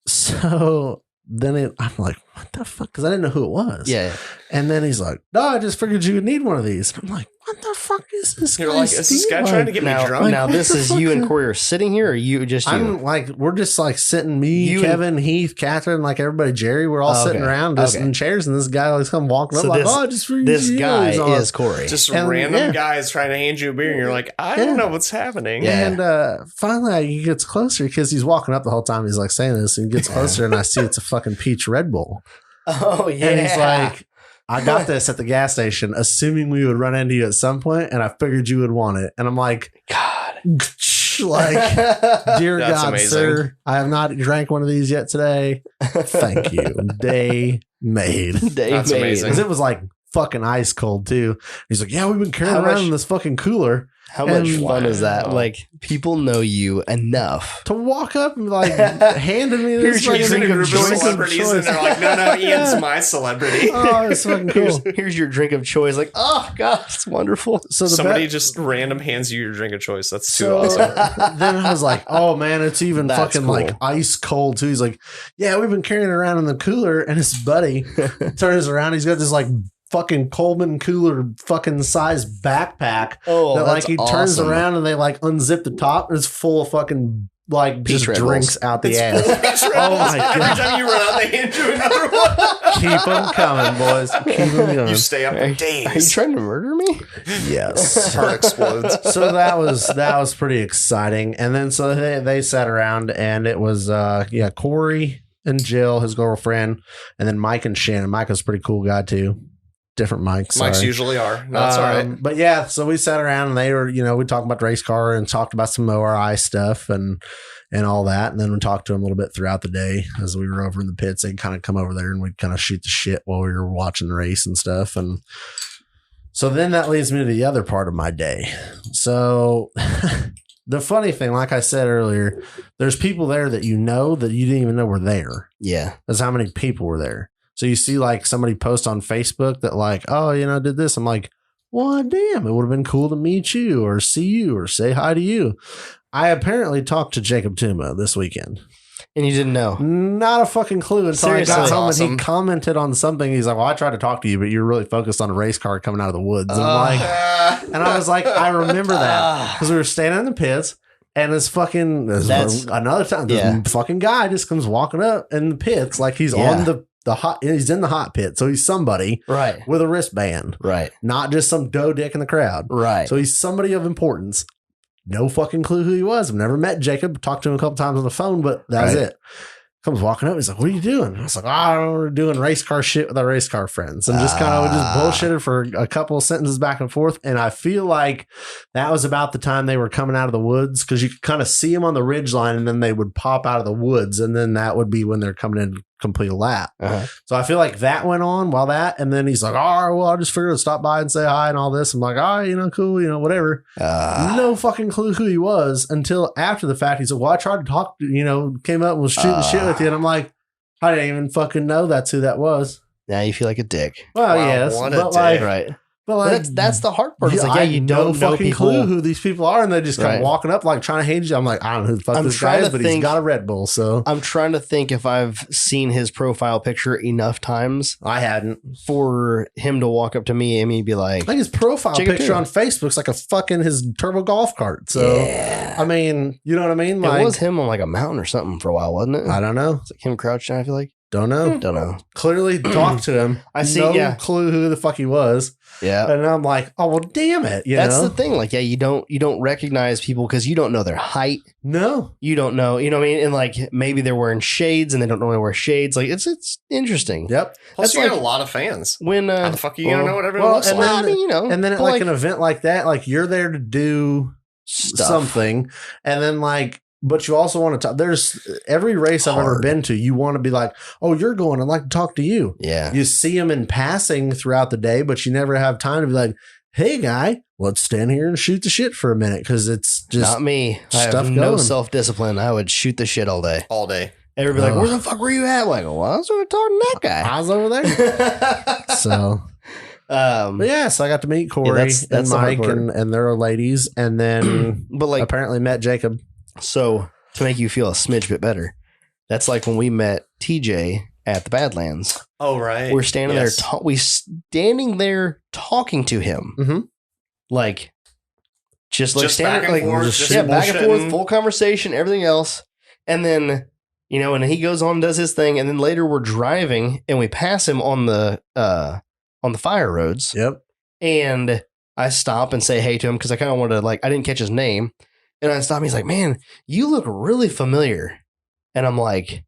So then I'm like, what the fuck? Because I didn't know who it was. Yeah. And then he's like, no, I just figured you would need one of these. And I'm like, what the fuck is this? You're like, is this guy trying to get me drunk? Now, this is you and Corey are sitting here, or you just you? I'm like, we're just like sitting, me, You Kevin, Heath, Catherine, like everybody, Jerry, we're all sitting around just in chairs, and this guy like come walking up like, oh, just for you. This guy is Corey. Just And, random guys trying to hand you a beer, and you're like, I don't know what's happening. Yeah. And finally he gets closer because he's walking up the whole time. He's like saying this, and he gets closer, and I see it's a fucking peach Red Bull. Oh, yeah. And he's like, I got this at the gas station, assuming we would run into you at some point, and I figured you would want it. And I'm like, God. Like, dear That's God, amazing. sir, I have not drank one of these yet today. Thank you. Day made. That's amazing. Because it was like fucking ice cold too. He's like, yeah, we've been carrying How around much- in this fucking cooler. How much And- fun is that? Wow. Like, people know you enough. To walk up and like handed me this Here's your He's in a fucking group of drink of celebrities, and choice. they're like, no, Ian's my celebrity. Oh, it's fucking cool. Here's your drink of choice. Like, oh, God, it's wonderful. So the Somebody be- just random hands you your drink of choice. That's too So awesome. then I was like, oh man, it's even That's fucking cool. like ice cold too. He's like, yeah, we've been carrying it around in the cooler, and his buddy turns around. He's got this like fucking Coleman cooler fucking size backpack Oh, that like that's he turns awesome. around and they like unzip the top and it's full of fucking like Peach just Red drinks Bulls. out the It's ass. Peach Red Oh Bulls. my Every God. time you run out, they hand you another one. Keep them coming, boys. Keep them going. You stay up for Are you days. trying to murder me? Yes. Heart explodes. So that was pretty exciting. And then so they sat around and it was Corey and Jill, his girlfriend, and then Mike and Shannon. Mike was a pretty cool guy too. Different Mikes. Mics sorry. usually are. No, that's all right. But yeah, so we sat around and they were, we talked about the race car and talked about some ORI stuff and all that. And then we talked to them a little bit throughout the day as we were over in the pits. They'd kind of come over there and we'd kind of shoot the shit while we were watching the race and stuff. And so then that leads me to the other part of my day. So the funny thing, like I said earlier, there's people there that you know that you didn't even know were there. Yeah. That's how many people were there. So you see like somebody post on Facebook that like, oh, did this. I'm like, well, damn, it would have been cool to meet you or see you or say hi to you. I apparently talked to Jacob Tuma this weekend. And you didn't know. Not a fucking clue until I Seriously. got home That's and he awesome. commented on something. He's like, well, I tried to talk to you, but you're really focused on a race car coming out of the woods. And I'm like, and I was like, I remember that because we were standing in the pits. And this That's- another time, this fucking guy just comes walking up in the pits like he's on the hot. He's in the hot pit, so he's somebody Right. with a wristband, Right. not just some dough dick in the crowd. Right. So he's somebody of importance. No fucking clue who he was. I've never met Jacob. Talked to him a couple times on the phone, but that was Right. it. Comes walking up. He's like, what are you doing? I was like, we're doing race car shit with our race car friends. And just kind of bullshitted for a couple of sentences back and forth. And I feel like that was about the time they were coming out of the woods because you could kind of see them on the ridge line and then they would pop out of the woods. And then that would be when they're coming in to complete a lap. Uh-huh. So I feel like that went on while that. And then he's like, all right, well, I just figured to stop by and say hi and all this. I'm like, all right, cool, whatever. No fucking clue who he was until after the fact. He said, well, I tried to talk, came up and was shooting shit with you. And I'm like, I didn't even fucking know that's who that was. Now you feel like a dick. Well, Wow, yes. what a But dick. like, Right. but like, That's the hard part. It's like, I you have don't know fucking people. clue who these people are. And they just come Right. walking up like trying to hand you. I'm like, I don't know who the fuck I'm this guy trying is, to but he's think- got a Red Bull. So I'm trying to think if I've seen his profile picture enough times I hadn't. for him to walk up to me and me be like, I think his profile Jacob picture Tuma. on Facebook's like a fucking his turbo golf cart. So, yeah. I mean, you know what I mean? It Like, was him on like a mountain or something for a while, wasn't it? I don't know. It's like him crouched down, I feel like. Don't know. Don't know. Clearly talked to him. I see, No yeah. clue who the fuck he was. Yeah. And I'm like, oh, well, damn it. That's know? the thing. Like, yeah, you don't recognize people because you don't know their height. No. You don't know, you know what I mean? And like maybe they're wearing shades and they don't normally wear shades. Like it's interesting. Yep. Plus, That's you like- get a lot of fans. When How the fuck are you gonna know what everyone looks and like? well, I mean, you know, And then at but, like an event like that, like you're there to do stuff. something. And then like, but you also want to talk. There's every race I've ever Hard. been to, you want to be like, oh, you're going. I'd like to talk to you. Yeah. You see them in passing throughout the day, but you never have time to be like, hey, guy, let's stand here and shoot the shit for a minute because it's just Not me. I have stuff no going. self-discipline. I would shoot the shit all day. All day. Everybody like, Ugh. where the fuck were you at? I'm like, well, I was over talking to that guy. I was over there. So, but yeah, so I got to meet Corey that's and the hard Mike part. and their ladies, and then but like, apparently met Jacob. so to make you feel a smidge bit better, that's like when we met TJ at the Badlands. Oh, right. We're standing Yes. there, standing there talking to him, Mm-hmm. like just like Just standing, back and like forth, just yeah, back and forth, bullshitting. full conversation, everything else, and then you know, and he goes on and does his thing, and then later we're driving and we pass him on the fire roads, Yep. and I stop and say hey to him because I kind of wanted to, like, I didn't catch his name, and I stop. He's like, "Man, you look really familiar," and I'm like,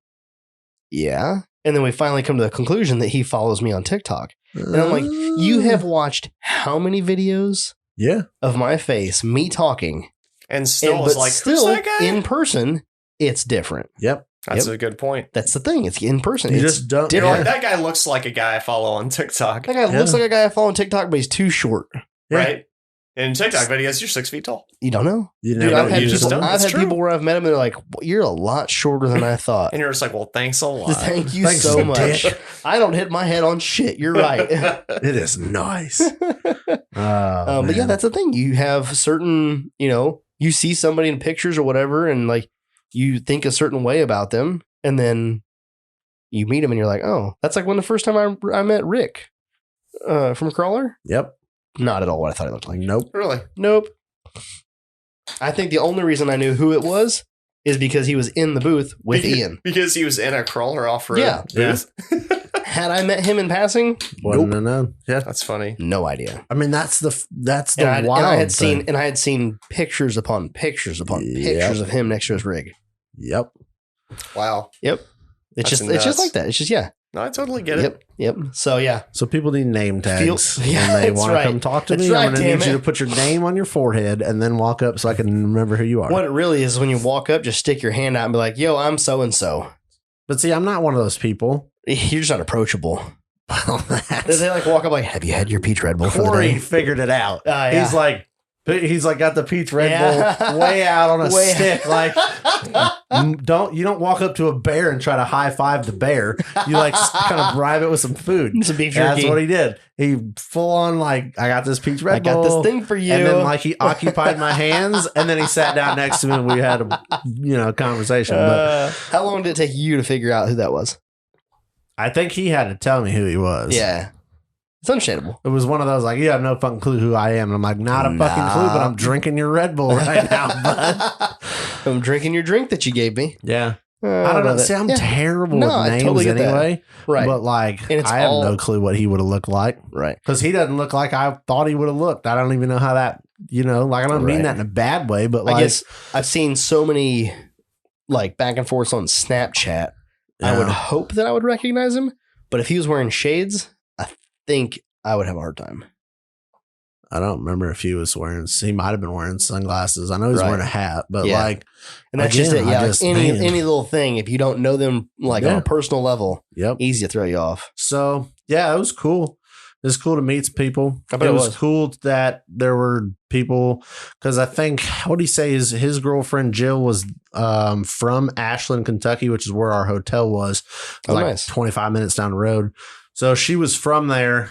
"Yeah." And then we finally come to the conclusion that he follows me on TikTok. And I'm like, you have watched how many videos yeah. of my face, me talking, And still and, was but like, still who's that guy? in person, it's different. Yep. That's a good point. That's the thing. It's in person. You It's just don't. You're different. like, that guy looks like a guy I follow on TikTok. that guy looks like a guy I follow on TikTok, but he's too short. Yeah. Right? In TikTok videos, you're 6 feet tall. You don't know. You Dude, never I've had, you just people, don't. I've It's had true. people where I've met him and they're like, you're a lot shorter than I thought. And you're just like, well, thanks a lot. Thank you Thanks, so much. dick. I don't hit my head on shit. You're right. It is nice. But yeah, that's the thing. You have certain, you know, you see somebody in pictures or whatever, and like you think a certain way about them, and then you meet them and you're like, oh, that's like when the first time I met Rick from Crawler. Yep. Not at all what I thought he looked like. Nope. Really? Nope. I think the only reason I knew who it was is because he was in the booth with Ian. Because he was in a crawler off-road Yeah. booth? Had I met him in passing, Wouldn't nope. have known. Yeah. That's funny. No idea. I mean, that's the And wild I had thing. seen pictures upon pictures upon Yep. pictures of him next to his rig. Yep. Wow. Yep. That's It's nuts. just like that. It's just yeah. No, I totally get Yep. it. Yep. So yeah. So people need name tags Yeah, when they that's want right. to come talk to That's me. right, I'm going to damn need you it. to put your name on your forehead and then walk up so I can remember who you are. What it really is when you walk up, just stick your hand out and be like, "Yo, I'm so and so." But see, I'm not one of those people. You're just not approachable. Well, They like walk up like, "Have you had your peach Red Bull for the Corey day?" figured it out. Yeah. He's like got the peach Red Yeah. Bull way out on a Way- stick. Like you don't walk up to a bear and try to high five the bear. You like kind of bribe it with some food. Some beef That's jerky. what he did. He full on like, I got this peach Red I got Bull. this thing for you. And then like he occupied my hands and then he sat down next to me and we had a conversation. But How long did it take you to figure out who that was? I think he had to tell me who he was. Yeah, it's understandable. It was one of those like, you have no fucking clue who I am. And I'm like, not a fucking clue, but I'm drinking your Red Bull right now, bud. I'm drinking your drink that you gave me. Yeah. I don't know. See, I'm terrible No, with I names totally get that. anyway. Right. But like, And it's I have all- no clue what he would have looked like Right. because he doesn't look like I thought he would have looked. I don't even know how that, like, I don't mean Right. that in a bad way, but like, I guess I've seen so many like back and forths on Snapchat. I would Yeah. hope that I would recognize him, but if he was wearing shades, I think I would have a hard time. I don't remember if he might have been wearing sunglasses. I know he's Right. wearing a hat, but Yeah. like, And that's Again, just it. Yeah, I like just- any man. little thing. If you don't know them like on Yeah. a personal level, yep. easy to throw you off. So yeah, it was cool. It was cool to meet some people. I bet It it was was. cool that there were people because I think what did he say is his girlfriend Jill was from Ashland, Kentucky, which is where our hotel was. It was Oh, like nice. 25 minutes down the road. So she was from there.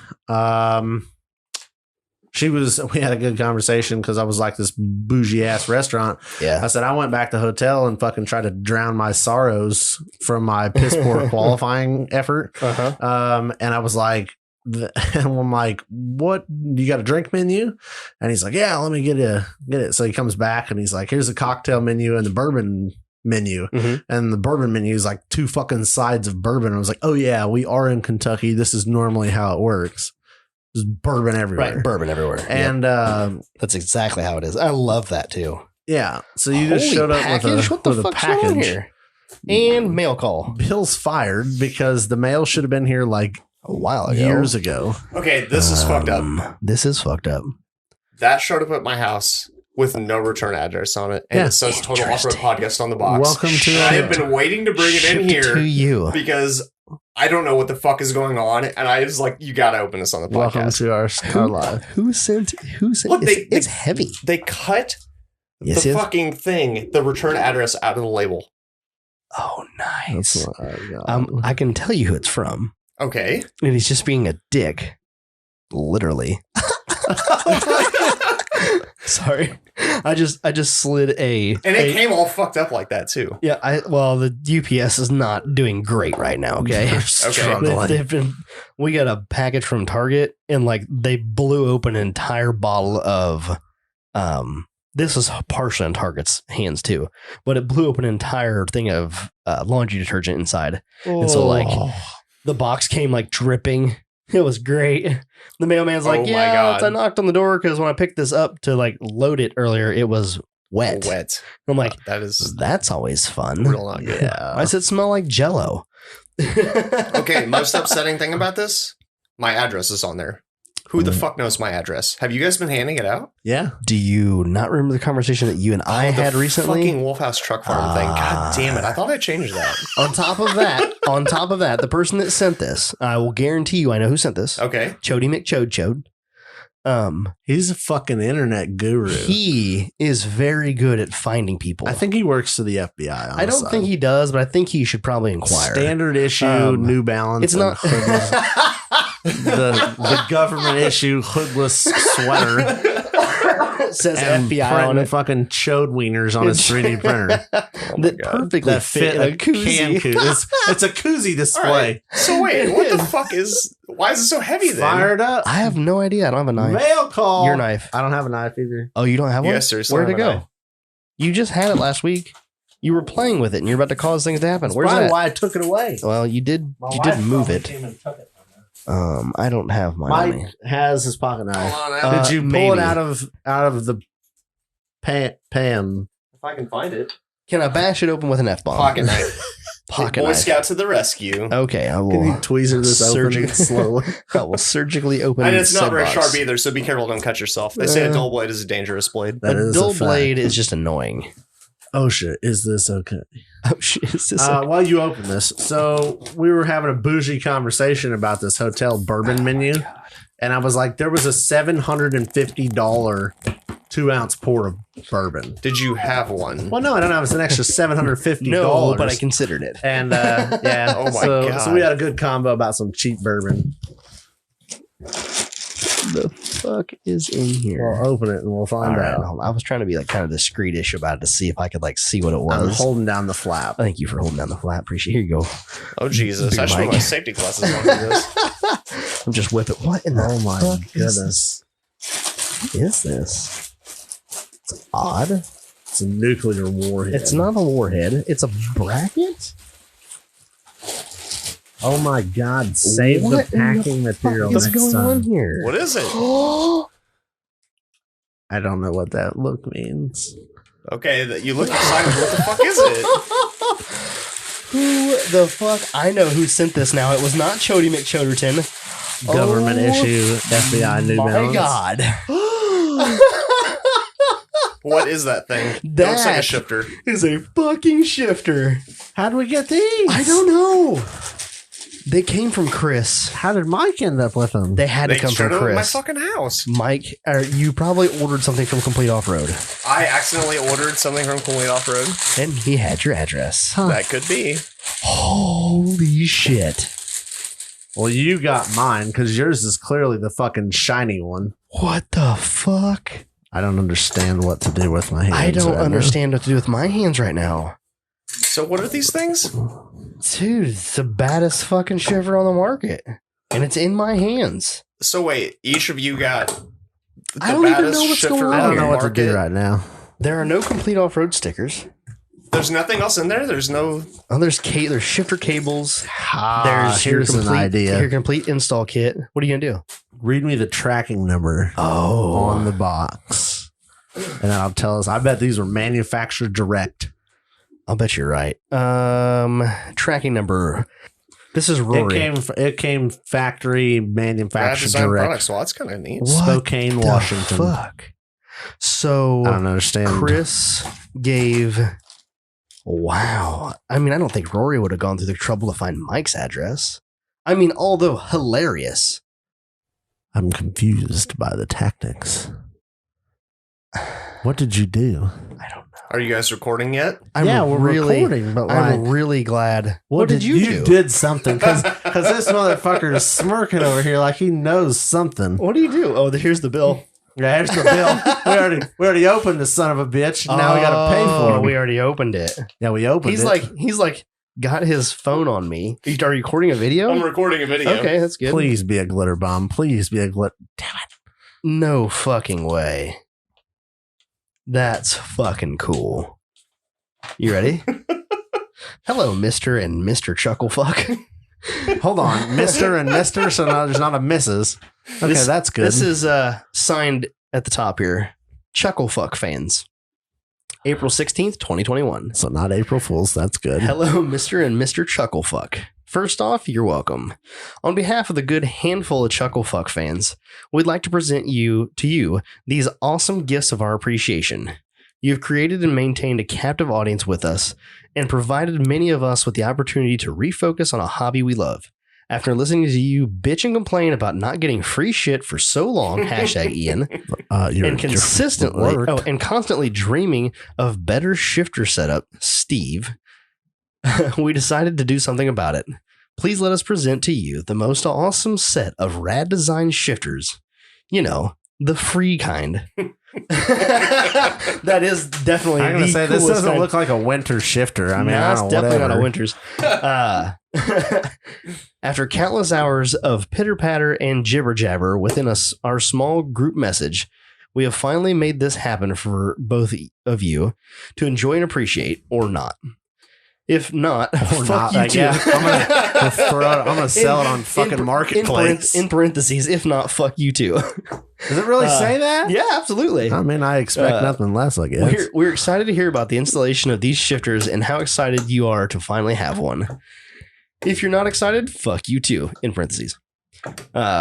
We had a good conversation because I was like this bougie ass restaurant. Yeah. I said, I went back to the hotel and fucking tried to drown my sorrows from my piss poor qualifying effort. Uh-huh. And I was like, and I'm like, what? You got a drink menu? And he's like, yeah, let me get it. So he comes back and he's like, here's the cocktail menu and the bourbon menu, Mm-hmm. and the bourbon menu is like 2 fucking sides of bourbon. I was like, oh yeah, we are in Kentucky. This is normally how it works. There's bourbon everywhere. Right, bourbon everywhere. And that's exactly how it is. I love that too. yeah, so you just showed up package? with What a the fuck's going on package. here? And mail call Bill's fired because the mail should have been here like a while ago. years ago. Okay, this is fucked up. This is fucked up. That showed up at my house with no return address on it. And Yeah. it says Total Off-Road Interesting. Podcast on the box. Welcome to And I have been waiting to bring it in Shipped to here you. because I don't know what the fuck is going on. And I was like, you got to open this on the Welcome podcast. to our live. Who sent? Look, it's heavy. They cut Yes, the yes. fucking thing, the return address out of the label. Oh, nice. Oh, I can tell you who it's from. Okay. And he's just being a dick. Literally. Sorry. I just slid And it came all fucked up like that too. Yeah, the UPS is not doing great right now, okay? We got a package from Target and like they blew open an entire bottle of this was partially in Target's hands too, but it blew open an entire thing of laundry detergent inside. And so like the box came like dripping. It was great. The mailman's like, Oh my yeah, God. I knocked on the door because when I picked this up to like load it earlier, it was wet. Wet. I'm like, That is that's always fun. real not good. yeah. Why does it smell like Jello? Okay, most upsetting thing about this, my address is on there. Who the fuck knows my address? Have you guys been handing it out? Yeah. Do you not remember the conversation that you and I The had recently? fucking Wolfhouse Truck Farm thing. God damn it! I thought I changed that. On top of that, the person that sent this, I will guarantee you, I know who sent this. Okay. Chody McChode. He's a fucking internet guru. He is very good at finding people. I think he works for the FBI. I don't think he does, but I think he should probably inquire. Standard issue, New Balance. It's not. and hoodless- the government issue hoodless sweater It says and FBI on printing it. fucking chode wieners on his 3D printer That perfectly that fit in a can koozie. It's a koozie display. So wait, what the fuck is? Why is it so heavy then? Fired up. I have no idea. I don't have a knife. Mail call. Your knife. I don't have a knife either. Oh, you don't have one? Yes, seriously. Where'd it I have a go? knife. You just had it last week. You were playing with it, and you're about to cause things to happen. That's Where's probably that? why I took it away. Well, you did. My You wife did move probably it. came and took it. I don't have mine. on me. Mike has his pocket knife. Hold on, now. Did you pull maybe. it out of the pan? if I can find it. Can I bash it open with an F bomb? Pocket knife. Pocket Boy knife. Scout to the rescue. Okay, I Can will. you tweezer this open slowly? I will surgically open. And it's not said very box. sharp either, so be careful, don't cut yourself. They say a dull blade is a dangerous blade. That A is dull a fact. blade is just annoying. Oh shit! Is this okay? Oh shit! Is this While you open this, so we were having a bougie conversation about this hotel bourbon menu, and I was like, there was a $750 2-ounce pour of bourbon. Did you have one? Well, no, I don't know. It was an extra $750. no? But I considered it. And yeah, Oh my so God. we had a good combo about some cheap bourbon. The fuck is in here? We'll open it and we'll All find right, out. hold on. I was trying to be like kind of discreetish about it to see if I could like see what it I'm was. holding down the flap. Thank you for holding down the flap. Appreciate. Here you go. Oh Jesus! I should put Mike. my safety glasses on for this. I'm just whipping. What in the Oh my fuck goodness. is this? It's odd. It's a nuclear warhead. It's not a warhead. It's a bracket. Oh my God. Save What the in the packing material What's next going time. on here? What is it? I don't know what that look means. Okay, you look excited. What the fuck is it? Who the fuck? I know who sent this now. It was not Chody McChoderton. Government issue, FBI New My Balance. God. What is that thing? It looks like a That shifter. is a fucking shifter. How do we get these? I don't know. They came from Chris. How did Mike end up with them? They had They to come from showed up at my Chris. fucking house. Mike, you probably ordered something from Complete Off Road, I accidentally ordered something from Complete Off Road. and he had your address. That could be. Holy shit! Well, you got mine because yours is clearly the fucking shiny one. What the fuck? I don't understand what to do with my hands. I don't right now. understand what to do with my hands right now, So what are these things? dude. It's the baddest fucking shiver on the market, and it's in my hands. So wait, each of you got the I don't even baddest know what's shifter going on I on don't the know what to do market? right now. There are no Complete Off Road stickers. There's nothing else in there. There's no. Oh, there's shifter cables. Here's an idea. Your complete install kit. What are you gonna do? Read me the tracking number on the box, and then I'll tell us. I bet these were manufactured direct. I'll bet you're right. Tracking number. This is Rory. It came factory manufactured direct. Products. Well, that's kind of neat. Spokane, Washington. Fuck. So I don't understand. Chris gave. Wow. I mean, I don't think Rory would have gone through the trouble to find Mike's address. I mean, although hilarious. I'm confused by the tactics. What did you do? I don't know. Are you guys recording yet? We're recording, but I'm really glad. What did you do? You did something because this motherfucker is smirking over here like he knows something. What do you do? Oh, here's the bill. Yeah, here's the bill. We already opened the son of a bitch. Now we got to pay for it. We already openpened it. Yeah, we opened it. He's like got his phone on me. Are you recording a video? I'm recording a video. Okay, that's good. Please be a glitter bomb. Please be a glitter. Damn it. No fucking way. That's fucking cool. You ready? Hello, Mr. and Mr. Chucklefuck. Hold on. Mr. and Mr. So there's not a Mrs. Okay, that's good. This is signed at the top here. Chucklefuck fans. April 16th, 2021. So not April Fools. That's good. Hello, Mr. and Mr. Chucklefuck. First off, you're welcome. On behalf of the good handful of Chucklefuck fans, we'd like to present to you these awesome gifts of our appreciation. You've created and maintained a captive audience with us and provided many of us with the opportunity to refocus on a hobby we love. After listening to you bitch and complain about not getting free shit for so long, hashtag Ian, and constantly dreaming of better shifter setup, Steve, we decided to do something about it. Please let us present to you the most awesome set of rad design shifters. You know, the free kind. That is definitely. I'm going to say this doesn't look like a winter shifter. I mean, it's definitely not a winter's. After countless hours of pitter patter and jibber jabber within our small group message, we have finally made this happen for both of you to enjoy and appreciate, or not. If not, fuck you too. I'm gonna sell it on fucking Marketplace. In parentheses, if not, fuck you too. Does it really say that? Yeah, absolutely. I mean, I expect nothing less, I guess. We're excited to hear about the installation of these shifters and how excited you are to finally have one. If you're not excited, fuck you too, in parentheses.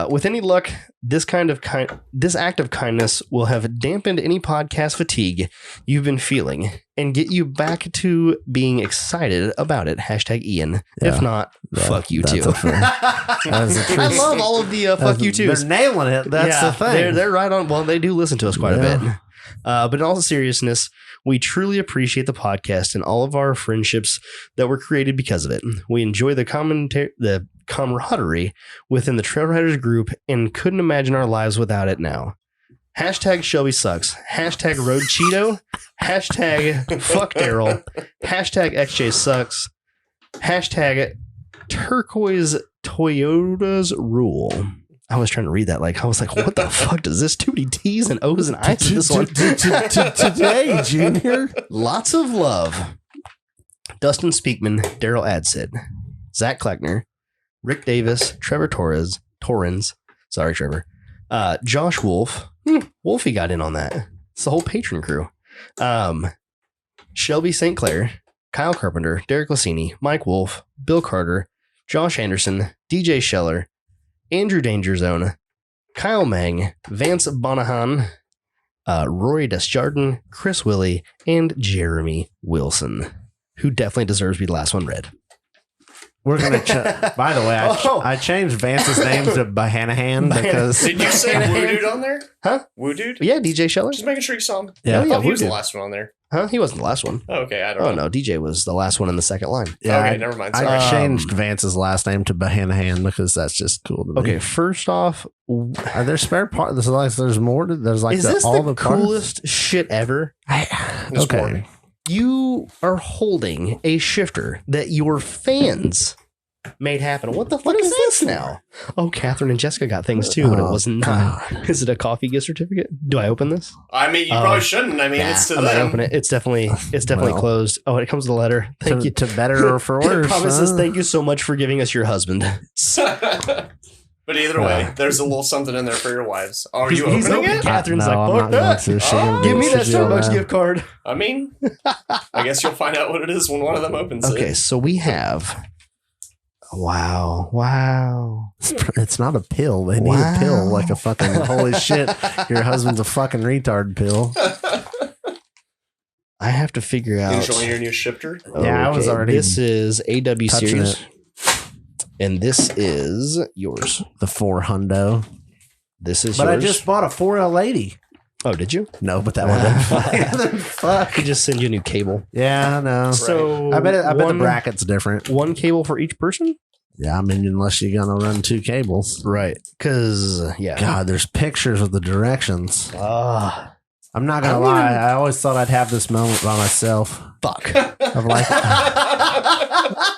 With any luck, this act of kindness will have dampened any podcast fatigue you've been feeling and get you back to being excited about it. Hashtag Ian. Yeah, if not, fuck you too. I love all of the fuck you twos. They're nailing it. That's the thing. They're right on. Well, they do listen to us quite a bit. But in all seriousness, we truly appreciate the podcast and all of our friendships that were created because of it. We enjoy the camaraderie within the Trailriders group and couldn't imagine our lives without it now. Hashtag Shelby sucks. Hashtag Road Cheeto. Hashtag fuck Daryl. Hashtag XJ sucks. Hashtag Turquoise Toyotas rule. I was trying to read that. I was like, what the fuck does this? Too many T's and O's and I's in this one. Today, Junior. Lots of love. Dustin Speakman, Daryl Adsid, Zach Kleckner, Rick Davis, Trevor Torrens. Sorry, Trevor. Josh Wolf. Wolfie got in on that. It's the whole patron crew. Shelby St. Clair, Kyle Carpenter, Derek Lassini, Mike Wolf, Bill Carter, Josh Anderson, DJ Scheller, Andrew Danger Zone, Kyle Mang, Vance Bonahan, Roy Desjardins, Chris Willie, and Jeremy Wilson, who definitely deserves to be the last one read. We're going to by the way, I changed Vance's name to Bahanahan because... Did you say Woo Dude on there? Huh? Woo Dude? Yeah, DJ Scheller. Just making sure you saw him. Yeah, I thought he was the last one on there. Huh? He wasn't the last one. Oh, okay, I don't know. Oh, no, DJ was the last one in the second line. Yeah, okay, never mind. Sorry. I changed Vance's last name to Bahanahan because that's just cool to me. Okay, first off... Are there spare parts? There's more? There's like is this all the coolest parts? Shit ever? Okay. You are holding a shifter that your fans made happen. What the fuck is this now? Oh, Catherine and Jessica got things too, but it was not. Is it a coffee gift certificate? Do I open this? I mean, you probably shouldn't. I mean, it's to I'm them. gonna open it. It's definitely closed. Oh, it comes with a letter. Thank you. To better or for worse. It promises thank you so much for giving us your husband. But either way, there's a little something in there for your wives. Are you He's opening open. it? Catherine's No, I'm like, not fuck going that. to. Give me that Starbucks gift card. I mean, I guess you'll find out what it is when one of them opens it. Okay, so we have. Wow. It's not a pill. They need a pill like a fucking holy shit. Your husband's a fucking retard pill. I have to figure out. Enjoying your new shifter? Yeah, I was already This is AW touching series. it. And this is yours. The 4 hundo. This is But yours. I just bought a 4L80. Oh, did you? No, but that would have been fuck. He just send you a new cable. Yeah, I know. So I bet the bracket's different. One cable for each person? Yeah, I mean, unless you're going to run 2 cables. Right. Because, yeah. God, there's pictures of the directions. Ah. I'm not going to lie. I always thought I'd have this moment by myself. Fuck. Of like,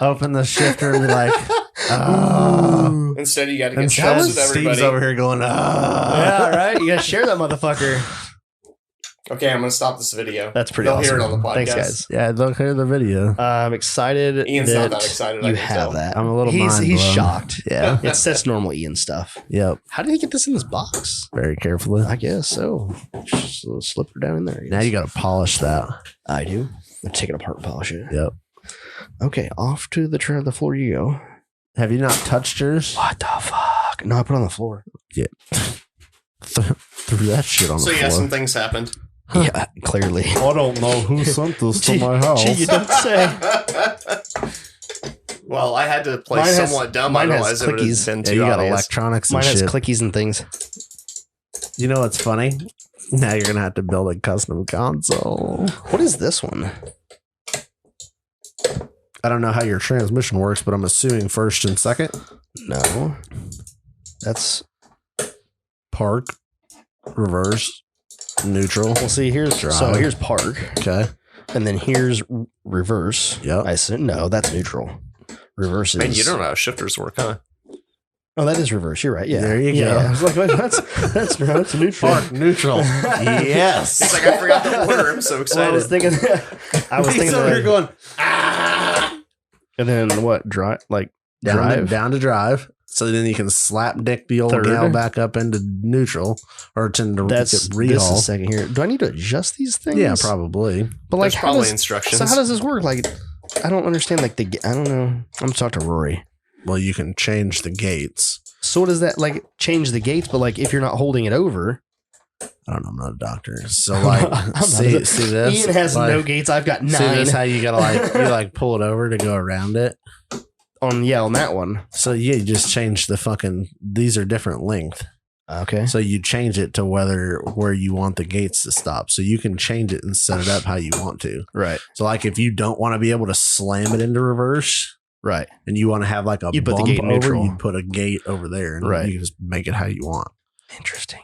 open the shifter and be like, oh. Instead, you got to get And jealous with everybody. Steve's over here going, oh. Yeah, right? You got to share that motherfucker. Okay, I'm going to stop this video. That's pretty They'll awesome. hear it on the podcast. Thanks, guys. Yeah, look, hear the video. I'm excited. Ian's not that excited, I You can have tell. that. I'm a little He's mind blown. shocked. Yeah. It's that's normal Ian stuff. Yep. How did he get this in this box? Very carefully. I guess so. Just a little slipper down in there. Now you got to polish that. I do. I take it apart and polish it. Yep. Okay, off to the floor you go. Have you not touched yours? What the fuck? No, I put it on the floor. Threw that shit on So the yeah, floor. some things happened. Yeah, clearly. I don't know who sent this Gee, you don't say. Well, I had to play Mine has- somewhat dumb. mine has Otherwise, it would clickies. have been Yeah, too you got obvious. electronics and Mine has shit. clickies and things. You know what's funny? Now you're gonna have to build a custom console. What is this one? I don't know how your transmission works, but I'm assuming first and second. No. That's Park, reverse, neutral. well. See, here's Drive. so here's park, Okay. and then here's reverse. Yep. I said no. That's neutral. Reverse is. Man, you don't know how shifters work, huh? Oh, that is reverse. You're right. Yeah. There you Yeah, go. I was like, wait, that's neutral. Park, neutral. Yes. It's like I forgot the order. I'm so excited. Well, I was thinking. He's over here going And then what? Drive like down drive. to drive. So then you can slap dick the old Third. gal back up into neutral or to That's get this rehaul. is second here. Do I need to adjust these things? Yeah, probably. But like, There's how probably does, instructions. so how does this work? Like, I don't understand. Like I don't know. I'm talking to Rory. Well, you can change the gates. So what does that like change the gates? But like, if you're not holding it over, I don't know. I'm not a doctor. So like, I'm not see a- this? Ian has Like, no gates. I've got See 9 this? How you gotta like you like pull it over to go around it. on that one. So yeah, you just change the fucking. These are different length. Okay. So you change it to where you want the gates to stop. So you can change it and set it up how you want to. Right. So like if you don't want to be able to slam it into reverse Right. and you want to have like a You put the bump gate over, neutral. you'd put a gate over there and Right. you can just make it how you want. Interesting.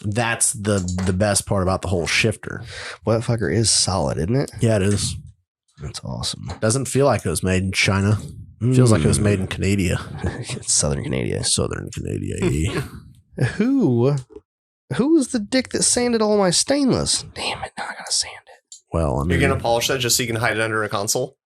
That's the best part about the whole shifter. Well, that fucker is solid, isn't it? Yeah, it is. That's awesome. Doesn't feel like it was made in China. Feels like it was made in Canada. It's Southern Canada. Southern Canada. Who was the dick that sanded all my stainless? Damn it! Now I gotta sand it. Well, I mean, You're gonna polish that just so you can hide it under a console.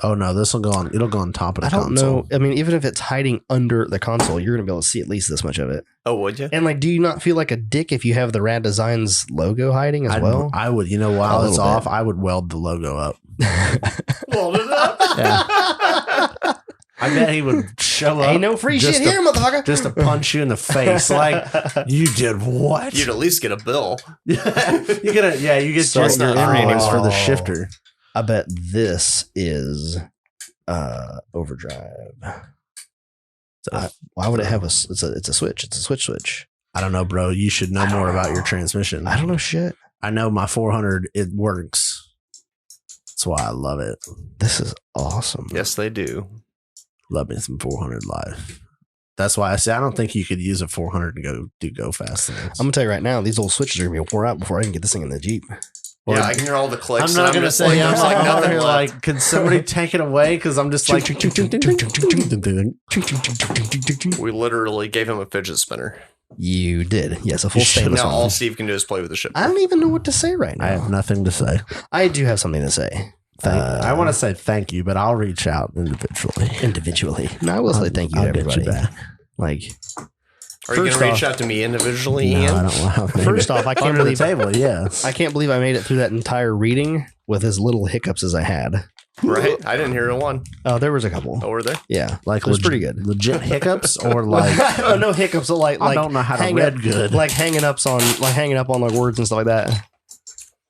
oh no, this will go on. It'll go on top of the I don't console. know. I mean, even if it's hiding under the console, you're gonna be able to see at least this much of it. Oh, would you? And like, do you not feel like a dick if you have the Rad Designs logo hiding as well? I would. You know, while A it's little off, bit. I would weld the logo up. Hold it up. I bet he would show up. Ain't no free just shit to- here, motherfucker. Just to punch you in the face, like you did what? You'd at least get a bill. you get you get So your it's not free invoice for the anymore. shifter. I bet this is overdrive. Why would it have it's a switch? It's a switch. I don't know, bro. You should know more about your transmission. I don't know shit. I know my 400. It works. That's why I love it. This is awesome. Yes, they do. Love me some 400 live. That's why I say I don't think you could use a 400 and go fast things. I'm gonna tell you right now, these old switches are gonna be wore out before I can get this thing in the Jeep. Yeah, I can hear all the clicks. I'm not going to say, I'm like, nothing over here, left. like, could somebody take it away? Because I'm just like, We literally gave him a fidget spinner. You did. Yes, a full stainless Now one. all Steve can do is play with the ship. I don't even know what to say right now. I have nothing to say. I do have something to say. I want to say thank you, but I'll reach out individually. No, I will say thank you to I'll get everybody. you back. Like, Are you going first to reach off- out to me individually, No, Ian? I don't want to. First off, I can't Under the believe table, yes. I can't believe I made it through that entire reading with as little hiccups as I had. Right? I didn't hear one. Oh, there was a couple. Oh, were there? Yeah, Like it was pretty good. Legit hiccups or like Oh, no hiccups. So like I don't know how to hang read up, good. Like hanging up on like words and stuff like that.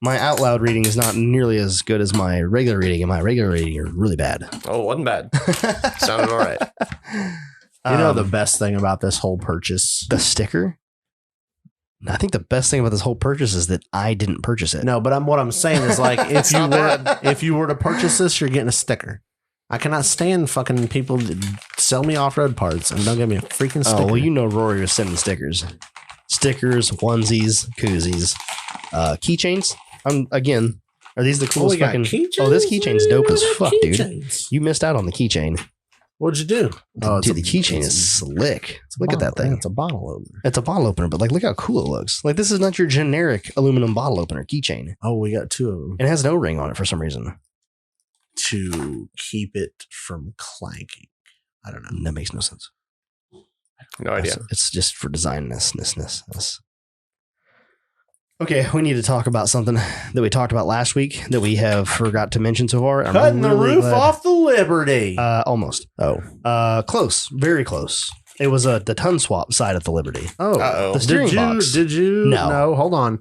My out loud reading is not nearly as good as my regular reading, and my regular reading are really bad. Oh, it wasn't bad. Sounded all right. You know the best thing about this whole purchase? the sticker. I think the best thing about this whole purchase is that I didn't purchase it. No, but what I'm saying is like if you were to purchase this, you're getting a sticker. I cannot stand fucking people that sell me off-road parts and don't give me a freaking sticker. Oh well, you know Rory was sending stickers, onesies, koozies, keychains. Again, are these the coolest fucking? Oh, this keychain's dope as fuck, dude. You missed out on the keychain. What'd you do? Oh, Dude, the keychain is slick. Look at that thing. It's a bottle opener. It's a bottle opener, but like, look how cool it looks. Like, this is not your generic aluminum bottle opener keychain. Oh, we got two of them It has an O-ring on it for some reason. to keep it from clanking. I don't know. That makes no sense. No idea. It's just for designness. Okay, we need to talk about something that we talked about last week that we have forgot to mention so far. I'm Cutting the really roof glad- off the Liberty. Almost. Close. Very close. It was the ton swap side of the Liberty. Uh-oh. The steering box. Did you? No. Hold on.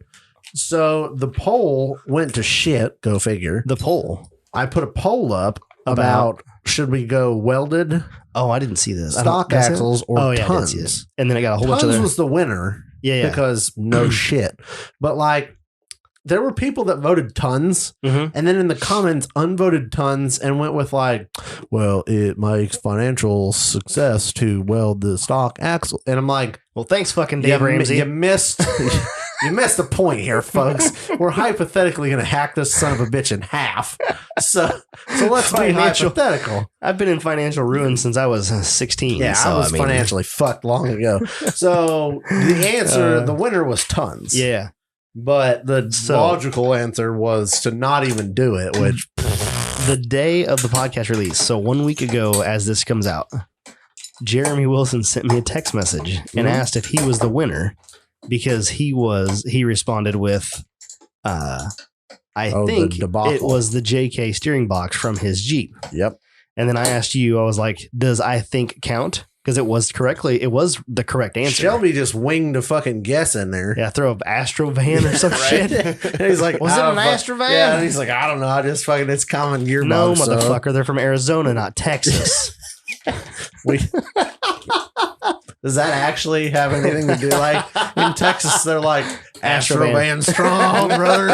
So the poll went to shit. Go figure. The pole. I put a poll up about should we go welded Oh, I didn't see this. stock That's it? axles or Oh, yeah, I did tons. see it. And then I got a whole bunch Tons of was the winner yeah. because no shit. But like, there were people that voted tons, Mhm. and then in the comments unvoted tons and went with like, well, it makes financial success to weld the stock axle, and I'm like, Well, thanks, fucking Dave you, Ramsey. you missed. You missed the point here, folks. We're hypothetically going to hack this son of a bitch in half. So let's be Financial. hypothetical. I've been in financial ruin since I was 16. Yeah, so, I was financially fucked long ago. So the answer, the winner was tons. Yeah. But the logical answer was to not even do it, which The day of the podcast release, so 1 week ago as this comes out, Jeremy Wilson sent me a text message and asked if he was the winner because he responded with, I think the debacle. it was the JK steering box from his Jeep. Yep. And then I asked you, I was like, does I think count? Because it was the correct answer. Shelby just winged a fucking guess in there. Yeah, throw a Astro van or some shit. And he's like, Was it an Astro van? Yeah, and he's like, I don't know. I just fucking, it's common gearbox. No, so motherfucker, they're from Arizona, not Texas. Does that actually have anything to do? Like in Texas, they're like Astro Van strong, brother.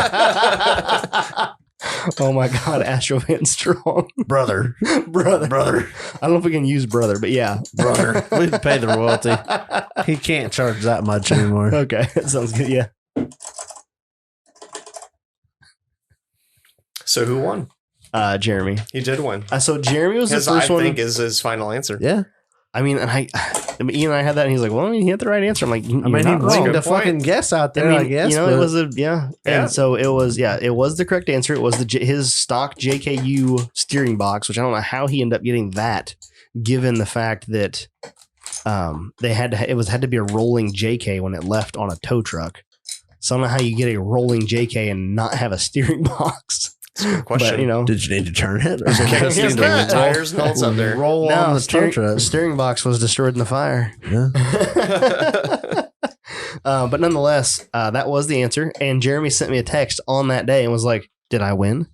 Oh my God, Astro Van strong. brother. brother. I don't know if we can use brother, but yeah. Brother. We pay the royalty. He can't charge that much anymore. Okay, that sounds good. Yeah. So who won? Jeremy. He did win. So Jeremy was the His, first I one. think, is his final answer. Yeah. I mean, Ian and I had that, and he's like, "Well, he had the right answer." I'm like, I mean, he not winged wrong. a fucking guess out there, I guess. You know, it was Yeah. and so it was the correct answer. It was his stock JKU steering box, which I don't know how he ended up getting that, given the fact that they had to be a rolling JK when it left on a tow truck. So I don't know how you get a rolling JK and not have a steering box. That's a good question. But, you know, Did you need to turn it? Or did you just He's need got the to tires and all that's up there. roll no, on the tow the truck? steering box was destroyed in the fire. Yeah. But nonetheless, that was the answer. And Jeremy sent me a text on that day and was like, "Did I win?"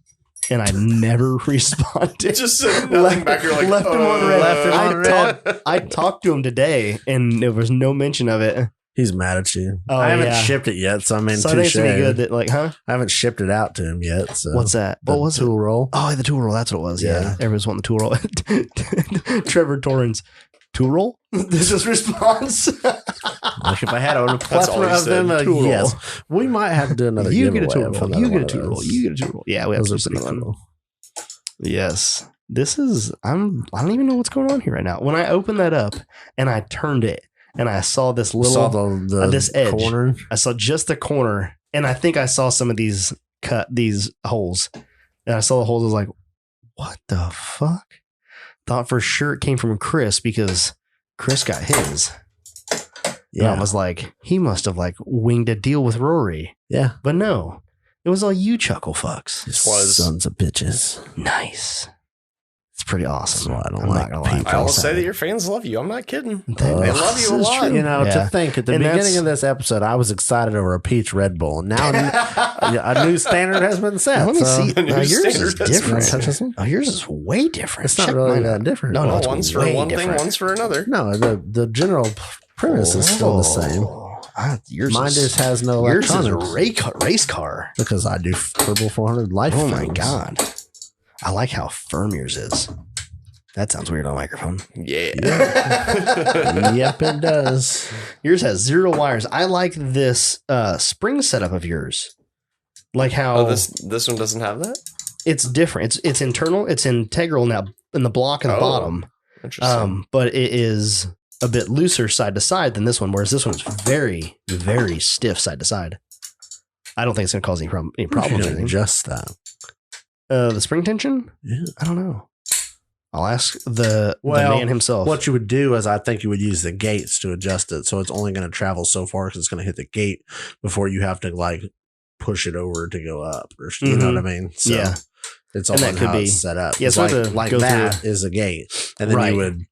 And I never responded. Just sitting nothing back here like, left him on red. Left him on red. I talked to him today, and there was no mention of it. He's mad at you. Oh, I haven't yeah. shipped it yet, so I mean, So I think it's touche. gonna be good. That like, huh? I haven't shipped it out to him yet. So What's that? The What was tool it? roll? Oh, the tool roll. That's what it was. Yeah, Yeah. everyone's wanting the tool roll. Trevor Torrance, tool roll. This is response. I'll If I had a plethora of them, yes. We might have to do another You get a giveaway tool roll. of You another get a one of tool roll. those. You get a tool roll. Yeah, we have Those to are do pretty another one. cool. Yes. This is I don't even know what's going on here right now. When I opened that up and I turned it and I saw this little Saw the this edge. corner. I saw just the corner and I think I saw some of these holes. And I saw the holes. I was like, what the fuck? Thought for sure it came from Chris because Chris got his. Yeah. And I was like, he must have like winged a deal with Rory. Yeah. But no, it was all you chuckle fucks. This was Sons of bitches. Nice. It's pretty awesome. That's why I don't I'm like not gonna lie. people. I will say that your fans love you. I'm not kidding. They love you a This is lot. true. You know, Yeah. to think at the And beginning that's- of this episode, I was excited over a peach Red Bull. And now a new standard has been set. Let me so- see. The new Yours is standard has You wanna touch different. this one? Oh, yours is way different. It's not Check really mine that out. different. No, no, Well, it's one's for way one different. thing, one's for another. No, the general premise is still the same. Yours Mine is, just has no yours is a electronics race car. because I do Turbo 400 life. Oh my things. god! I like how firm yours is. That sounds weird on microphone. Yeah. Yep, it does. Yours has 0 wires. I like this spring setup of yours. Like how Oh, this one doesn't have that? it's different. It's internal. It's integral now in the block and the Oh. bottom. Interesting. But it is a bit looser side to side than this one, whereas this one's very, very stiff side to side. I don't think it's going to cause any problems or anything. Just that. The spring tension? Yeah. I don't know. I'll ask the Well, man himself. What you would do is I think you would use the gates to adjust it. So it's only going to travel so far because it's going to hit the gate before you have to like push it over to go up. Or, you know what I mean? So Yeah. It's all And that on could how be- it's set up. yeah, It's so like, to like go that through- is a gate. And then Right. you would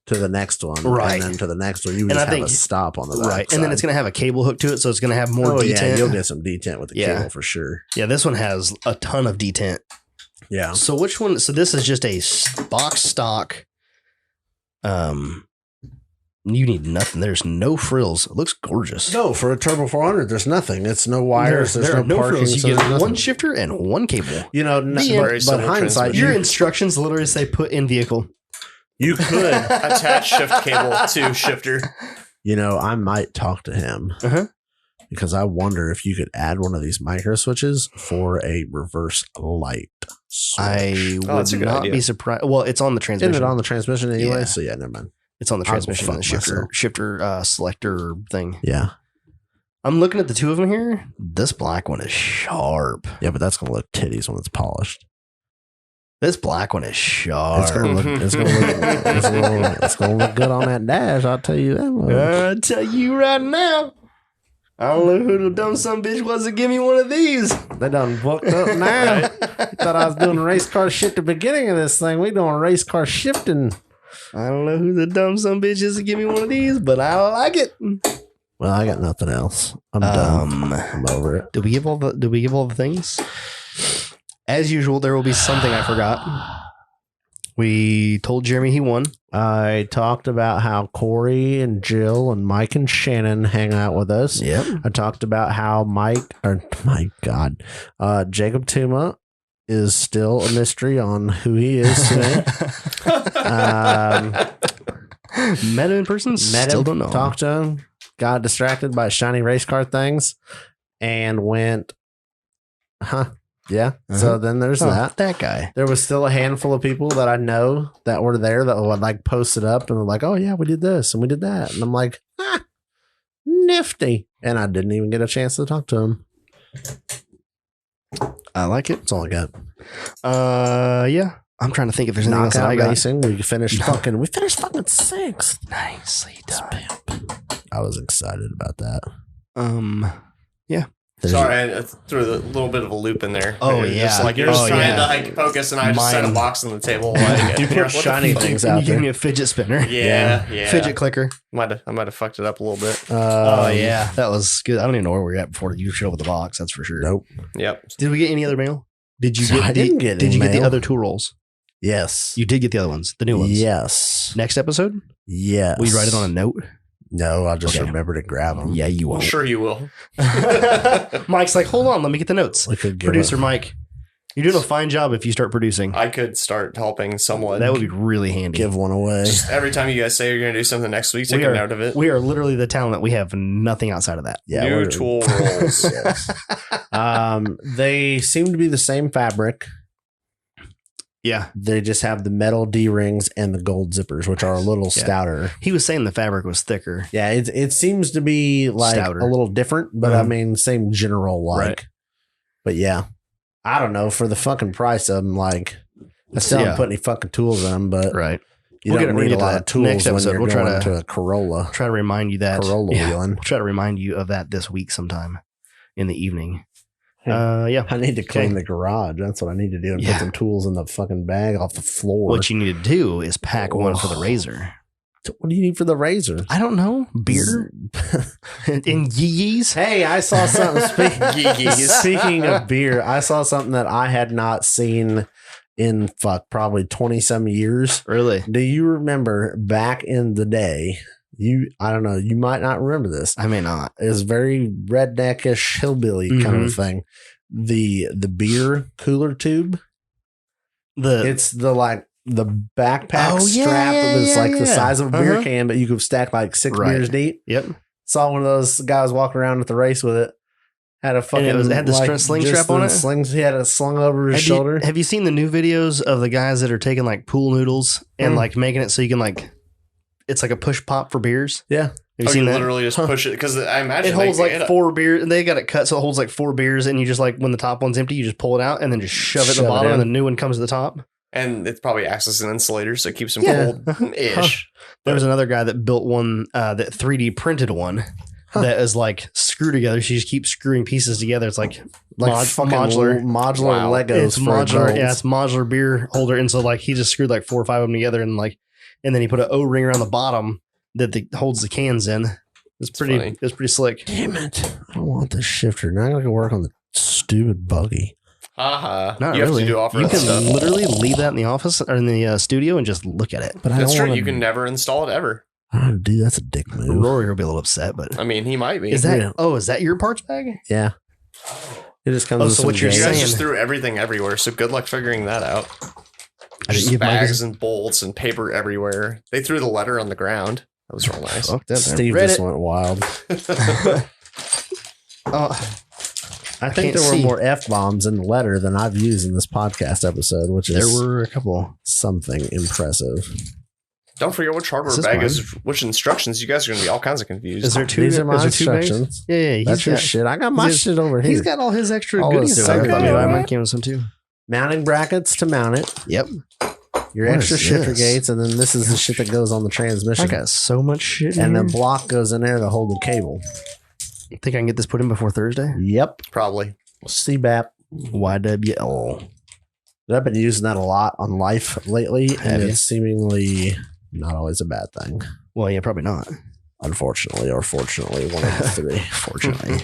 to the next one. Right. And then to the next one. You would And just I have think- a stop on the back Right. And then it's going to have a cable hook to it. So it's going to have more Oh, detent. yeah. You'll get some detent with the Yeah. cable for sure. Yeah, this one has a ton of detent. Yeah. So which one? So this is just a box stock. You need nothing. There's no frills. It looks gorgeous. No, for a Turbo 400, there's nothing. It's no wires. There There's are no no parking. frills. You so get there's one nothing. shifter and one cable. You know, Very but simple hindsight, Your you, instructions literally say put in vehicle. you could. Attach shift cable to shifter. You know, I might talk to him Uh-huh. because I wonder if you could add one of these micro switches for a reverse light switch. I Oh, that's a would good not idea. be surprised. Well, it's on the Isn't transmission. it on the transmission anyway? Yeah. So yeah, never mind. It's on the I'll go transmission fuck and the myself. shifter selector thing. Yeah, I'm looking at the two of them here. This black one is sharp. yeah, but that's gonna look titties when it's polished. This black one is sharp. It's gonna look. It's gonna look good on that dash. I'll tell you that much. I tell you right now. I don't know who the dumb son bitch was to give me one of these. They done booked up now. Thought I was doing race car shit at the beginning of this thing. We doing race car shifting. I don't know who the dumb son bitch is to give me one of these, but I like it. Well, I got nothing else. I'm done. I'm over it. Did we give all the things? As usual, there will be something I forgot. We told Jeremy he won. I talked about how Corey and Jill and Mike and Shannon hang out with us. Yep. I talked about how Jacob Tuma is still a mystery on who he is today. Met him in person. Met Still him, don't know. talked to him, got distracted by shiny race car things, and went, yeah. So then there's that guy. There was still a handful of people that I know that were there that would like post it up and were like, oh yeah, we did this and we did that. And I'm like, nifty. And I didn't even get a chance to talk to him. I like it. That's all I got. Yeah. I'm trying to think if there's anything else that Knockout I got. racing. We finished fucking sixth. Nicely done. I was excited about that. Yeah. Sorry, I threw a little bit of a loop in there. Oh, It's yeah. just like you're just Oh, trying yeah. to like focus, and I just set a Mine- box on the table. Like, You put what the shiny fuck? things And out you give there. me a fidget spinner. Yeah. Fidget clicker. I might have fucked it up a little bit. Oh yeah, that was good. I don't even know where we were at before you showed up with the box. That's for sure. Nope. Yep. Did we get any other mail? Did you So get? I didn't get Did any you get the mail. other tool rolls? Yes. You did get the other ones, the new ones. Yes. Next episode, Yes. will you write it on a note? No, I'll just Okay. remember to grab them. Yeah, you I'm won't. sure you will. Mike's like, hold on, let me get the notes. We could give Producer Mike. You're doing a fine job if you start producing. I could start helping someone. That would be really handy. Give one away. Just every time you guys say you're going to do something next week, take a note of it. We are literally the talent. We have nothing outside of that. Yeah, New tool rolls. Yes. They seem to be the same fabric. Yeah. They just have the metal D-rings and the gold zippers, which are a little stouter. He was saying the fabric was thicker. Yeah, it seems to be like Stouter. a little different, but I mean, same general like. Right. But yeah, I don't know. For the fucking price of them, like, I still haven't put any fucking tools in them, but Right. you don't need a lot of tools next when episode. you're We'll going to a Corolla. Try to remind you that. Corolla wheeling. We'll try to remind you of that this week sometime in the evening. I Yeah. need to clean the garage. That's what I need to do and put some tools in the fucking bag off the floor. What you need to do is pack one for the razor. What do you need for the razor? I don't know. Beer and yees. Hey, I saw something. Speaking of beer, I saw something that I had not seen in probably 20 some years. Really? Do you remember back in the day? I don't know. You might not remember this. I may not. It was very redneckish, hillbilly kind of thing. The beer cooler tube. It's the backpack strap that's like the size of a beer can, but you could stack like 6 beers deep. Yep. Saw one of those guys walking around at the race with it. Had a fucking had the sling strap on it. He had it slung over his shoulder. Have you seen the new videos of the guys that are taking like pool noodles and like making it so you can like, it's like a push pop for beers? Yeah. Have you seen that? Literally just push it because I imagine it holds like 4 beers. They got it cut so it holds like 4 beers, and you just like when the top one's empty, you just pull it out and then just shove it in the bottom, and the new one comes to the top. And it probably acts as an insulator, so it keeps them cold-ish. There was another guy that built one that 3D printed one that is like screw together. So you just keep screwing pieces together. It's like modular Legos. It's modular. Yeah, it's modular beer holder, and so like he just screwed like 4 or 5 of them together, and then he put an O-ring around the bottom that holds the cans in. It's pretty slick. Damn it! I don't want this shifter. Now I gotta go work on the stupid buggy. Not Not you really. have to do off-road You can stuff. literally leave that in the office or in the studio and just look at it. But That's true. You can never install it ever. Dude, that's a dick move. Rory will be a little upset, but I mean, he might be. is that your parts bag? Yeah. It just comes with so some what you're You games. guys saying- just threw everything everywhere, so good luck figuring that out. I didn't Just give bags and bolts and paper everywhere. They threw the letter on the ground. That was real nice. Fuck that, Steve Read just it. went wild. I think can't there were see. more F-bombs in the letter than I've used in this podcast episode, which is There were a couple. something impressive. Don't forget which hardware Is this bag mine? is which instructions. You guys are going to be all kinds of confused. Is there two? These are my is there 2 bags? instructions. Yeah. That's your shit. I got my he's- shit over here. He's got all his extra All goodies. his over stuff. there. Okay. Mine came with some too. Mounting brackets to mount it. Yep. Your What extra is shifter this? gates, and then this is the shit that goes on the I transmission. got so much shit. And in the here. block goes in there to hold the cable. Think I can get this put in before Thursday? Yep. Probably. CBAP. YWL. I've been using that a lot on life lately, Have and you? it's seemingly not always a bad thing. Well, yeah, probably not. Unfortunately, or fortunately, one of the three. Fortunately.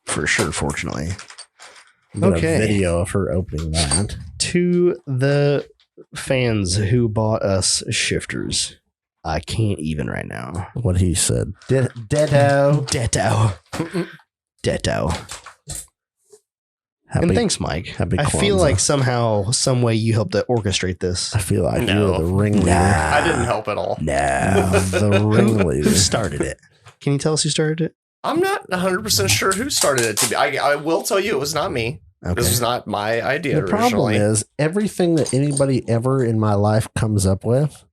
For sure, fortunately. Got Okay. a video of her opening that. To the fans who bought us shifters, I can't even right now. What he said. Ditto. Ditto. Happy, And thanks, Mike. happy I feel Kwanzaa. like somehow, some way you helped to orchestrate this. I feel like No. you're the ringleader. I didn't help at all. No. The ringleader. Who started it? Can you tell us who started it? I'm not 100% sure who started it. To be, I will tell you, it was not me. Okay. This was not my idea The problem originally. is everything that anybody ever in my life comes up with,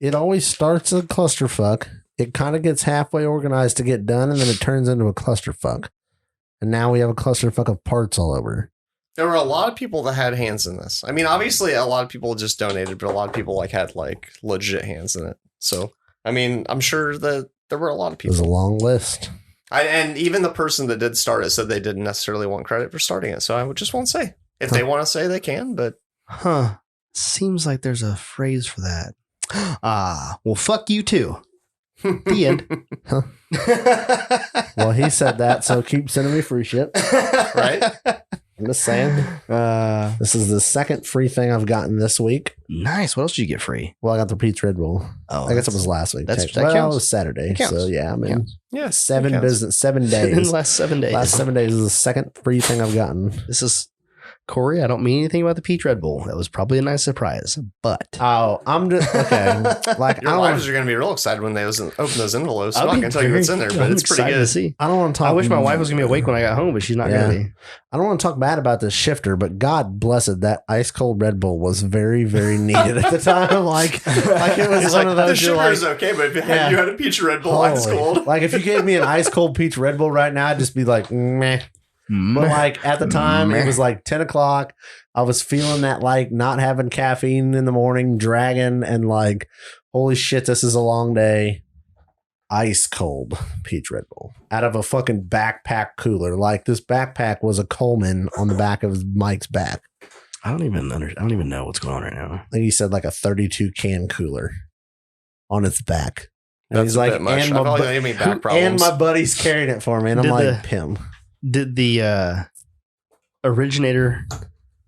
it always starts a clusterfuck. It kind of gets halfway organized to get done, and then it turns into a clusterfuck. And now we have a clusterfuck of parts all over. There were a lot of people that had hands in this. I mean, obviously, a lot of people just donated, but a lot of people had legit hands in it. So, I mean, I'm sure that there were a lot of It was people. a long list. And even the person that did start it said they didn't necessarily want credit for starting it. So I just won't say. If they want to say, they can, but Huh. Seems like there's a phrase for that. Well, fuck you too. The end. Well, he said that, so keep sending me free shit. right? I'm just saying. This is the second free thing I've gotten this week. Nice. What else did you get free? Well, I got the Pete's Red Bull. Oh, I guess it was last week. that Well, counts. it was Saturday. It counts. So, yeah, I mean, Counts. Yeah. 7 it counts. 7 in the days. last 7 days. Last 7 days is the second free thing I've gotten. This is Corey, I don't mean anything about the peach Red Bull. That was probably a nice surprise, but Oh, I'm just okay. Like Your wives are going to be real excited when they open those envelopes. I'm not going to tell you what's in there, but it's pretty good. To see. I don't want to talk. I wish my wife was going to be awake when I got home, but she's not going to be. I don't want to talk bad about this shifter, but God bless it, that ice cold Red Bull was very, very needed at the time. Like it was one of those. The sugar is okay, but if you had a peach Red Bull ice cold, like if you gave me an ice cold peach Red Bull right now, I'd just be like, meh. But like at the time, it was like 10 o'clock. I was feeling that like not having caffeine in the morning, dragging, and like, holy shit, this is a long day. Ice cold peach Red Bull out of a fucking backpack cooler. Like this backpack was a Coleman on the back of Mike's back. I don't even know what's going on right now. I think he said like a 32 can cooler on its back. And that's he's a like, bit much. and I feel like they gave me back problems. my buddy's carrying it for me, and I'm like, Pim. Did the originator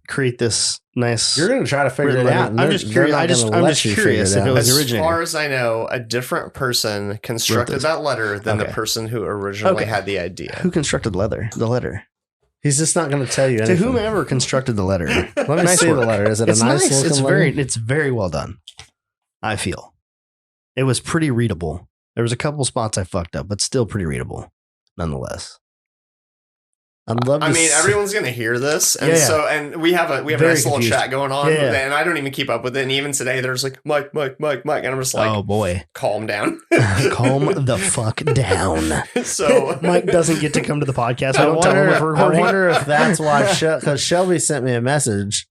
create this nice? You're gonna try to figure it out. I'm just curious. I'm just curious if it was the originator. As far as I know, a different person constructed that letter than the person who originally had the idea. Who constructed the letter? He's just not going to tell you anything. To whomever constructed the letter. Let me see the letter. Is it a nice looking letter? It's very well done. I feel it was pretty readable. There was a couple spots I fucked up, but still pretty readable, nonetheless. I mean, everyone's going to hear this. And and we have a nice little chat going on. And I don't even keep up with it. And even today, there's like, Mike. And I'm just like, oh boy, calm down. Calm the fuck down. So Mike doesn't get to come to the podcast. I wonder if that's why, because Shelby sent me a message.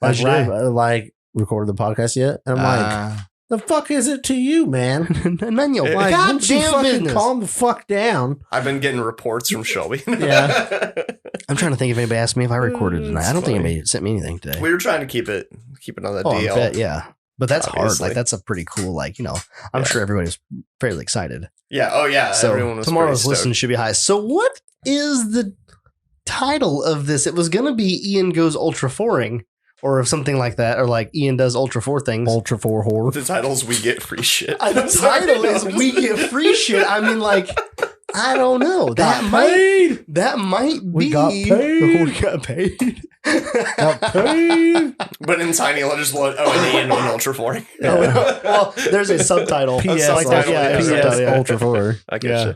Like, recorded the podcast yet? And I'm like, the fuck is it to you, man? None your God, you fucking calm the fuck down. I've been getting reports from Shelby. Yeah. I'm trying to think if anybody asked me if I recorded tonight. I don't think anybody sent me anything today. We were trying to keep it on the DL. Bet, yeah. But that's hard. Like, that's a pretty cool, like, you know, I'm sure everybody's fairly excited. Yeah. Oh, yeah. So everyone was tomorrow's listen should be high. So what is the title of this? It was going to be Ian Goes Ultra Fouring. Or something like that, or like Ian does Ultra 4 things. Ultra 4 whore. The title's We Get Free Shit. The title is We Get Free Shit. I mean, like, I don't know. That might be. We got paid. We got paid. Got paid. But in tiny letters, and Ian on Ultra 4. Well, there's a subtitle. PS, Ultra 4. I get you.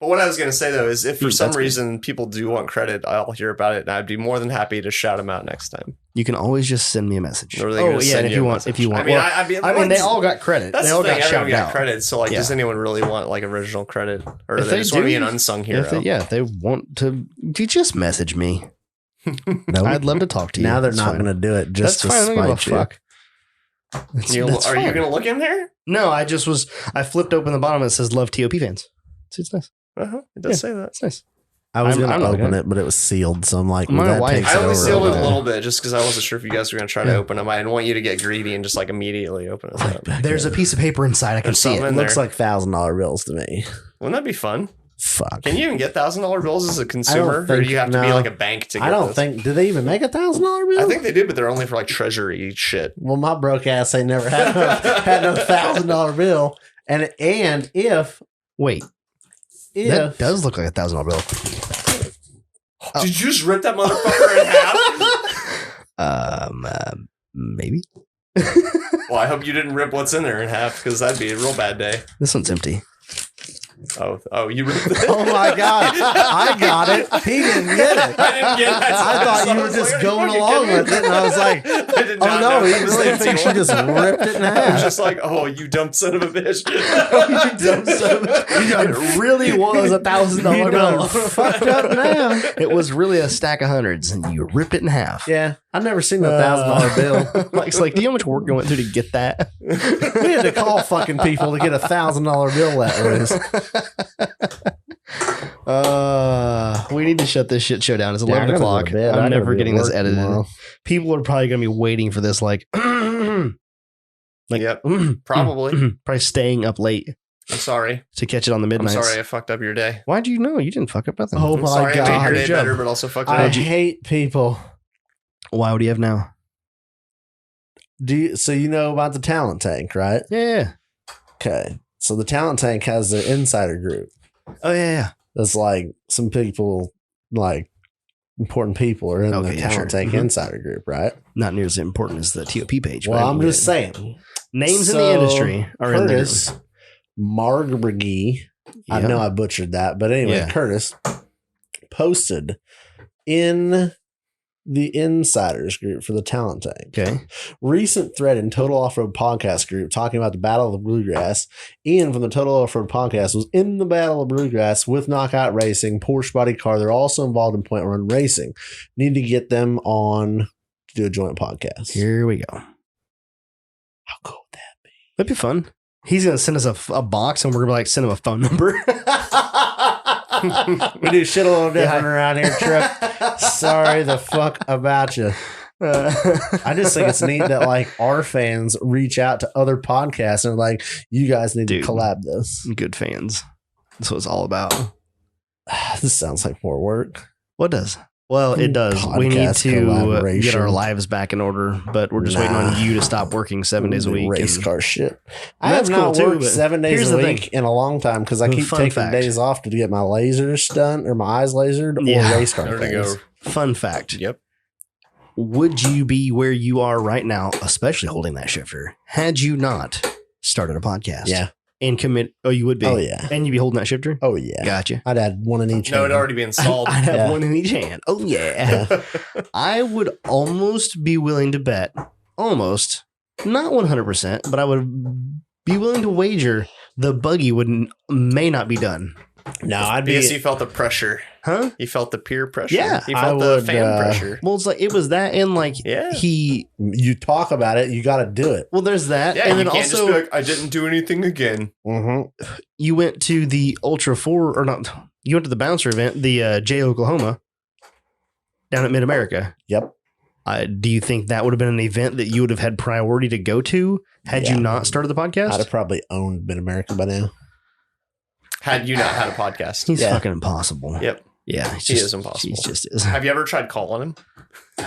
But what I was going to say, though, is if for some reason people do want credit, I'll hear about it, and I'd be more than happy to shout them out next time. You can always just send me a message. Or if you want. I mean, they all got credit. That's they all the thing. got Everyone shouted got out. credit. So, like, does anyone really want like original credit, or if they just want to be an unsung hero? If they want to, you just message me. No, I'd love to talk to you. Now they're not going to do it just to spite you. Fuck. Are you going to look in there? No, I flipped open the bottom. It says "Love TOP fans." See, it's nice. It does say that. It's nice. I was going to open it, but it was sealed. So I'm like, I only sealed it a little bit just because I wasn't sure if you guys were going to try to open them. I didn't want you to get greedy and just like immediately open it up. There's a piece of paper inside. I can see it. It looks like $1,000 bills to me. Wouldn't that be fun? Fuck. Can you even get $1,000 bills as a consumer? Or do you have to be like a bank to get I don't think. Do they even make $1,000 bills? I think they do, but they're only for like treasury shit. Well, my broke ass ain't never had no $1,000 bill. And if. Wait. That does look like $1,000 bill. Did you just rip that motherfucker in half? Maybe. Well, I hope you didn't rip what's in there in half, because that'd be a real bad day. This one's empty. Oh, you ripped it. Oh my God. I got it. He didn't get it. I didn't get it. I thought you were just going along with it. And I was like, I did not know. He really thinks you just ripped it in half. I was just like, oh, you dumb son of a bitch. You dumb son of a bitch. It really was $1,000 bill. Fucked up now. It was really a stack of hundreds, and you rip it in half. Yeah. I've never seen a $1,000 bill. Mike's like, do you know how much work you went through to get that? We had to call fucking people to get $1,000 bill that was. We need to shut this shit show down. It's 11 o'clock. I'm never getting this edited. Tomorrow. People are probably going to be waiting for this, like yep, probably staying up late. I'm sorry to catch it on the midnights. I'm sorry I fucked up your day. Why'd you know? You didn't fuck up nothing. Oh my God! I made your day better, but also fucked up. I hate people. Why would you have now? So you know about the talent tank, right? Yeah. Okay. So the talent tank has their insider group. Oh yeah. That's like some people like important people are in Okay, the yeah, Talent sure. Tank Mhm. Insider group, right? Not near as important as the TOP page. Well, but I'm anyway. just saying. Names in the So, industry are Curtis in Margbergy. the I know I butchered that, but anyway, Yeah. Curtis posted in the Insiders group for the Talent Tank. Okay. Recent thread in Total Off-Road Podcast group talking about the Battle of the Bluegrass. Ian from the Total Off-Road Podcast was in the Battle of Bluegrass with Knockout Racing, Porsche Body Car. They're also involved in Point Run Racing. Need to get them on to do a joint podcast. Here we go. How cool would that be? That'd be fun. He's going to send us a box and we're going to like send him a phone number. We do shit a little different around here, Trip. Sorry the fuck about you. I just think it's neat that like our fans reach out to other podcasts and are like, you guys need Dude. to collab this. Good fans. That's what it's all about. This sounds like more work. What does? Well, it does. We need Podcast to get collaboration. our lives back in order, but we're just waiting on you to stop working 7 days a week. Race and- car shit. I That's have not cool, too, worked but 7 days here's a the week in a long time because I keep Fun taking fact. days off to get my lasers done or my eyes lasered or Yeah. race car There we things. go. Fun fact. Yep. Would you be where you are right now, especially holding that shifter, had you not started a podcast? Yeah. And commit. Oh, you would be. Oh, yeah. And you'd be holding that shifter? Oh, yeah. Gotcha. I'd add one in each No, hand. it'd already be installed. I'd have Yeah. one in each hand. Oh, yeah. I would almost be willing to bet, almost, not 100%, but I would be willing to wager the buggy may not be done. No, I'd be. Because he felt the pressure. Huh? He felt the peer pressure. Yeah, He I felt the would, fan pressure. Well, it's like, it was that and like, Yeah. You talk about it, you got to do it. well, there's that. Yeah, and you then can't also, just be like, I didn't do anything again. Mm-hmm. you went to the Ultra 4, or not, you went to the Bouncer event, the J Oklahoma, down at Mid America. Yep. Do you think that would have been an event that you would have had priority to go to had Yeah. you not started the podcast? I'd have probably owned Mid America by now. Had you not had a podcast. He's Yeah. fucking impossible. Yep. Yeah, He is impossible. He just is. Have you ever tried calling him?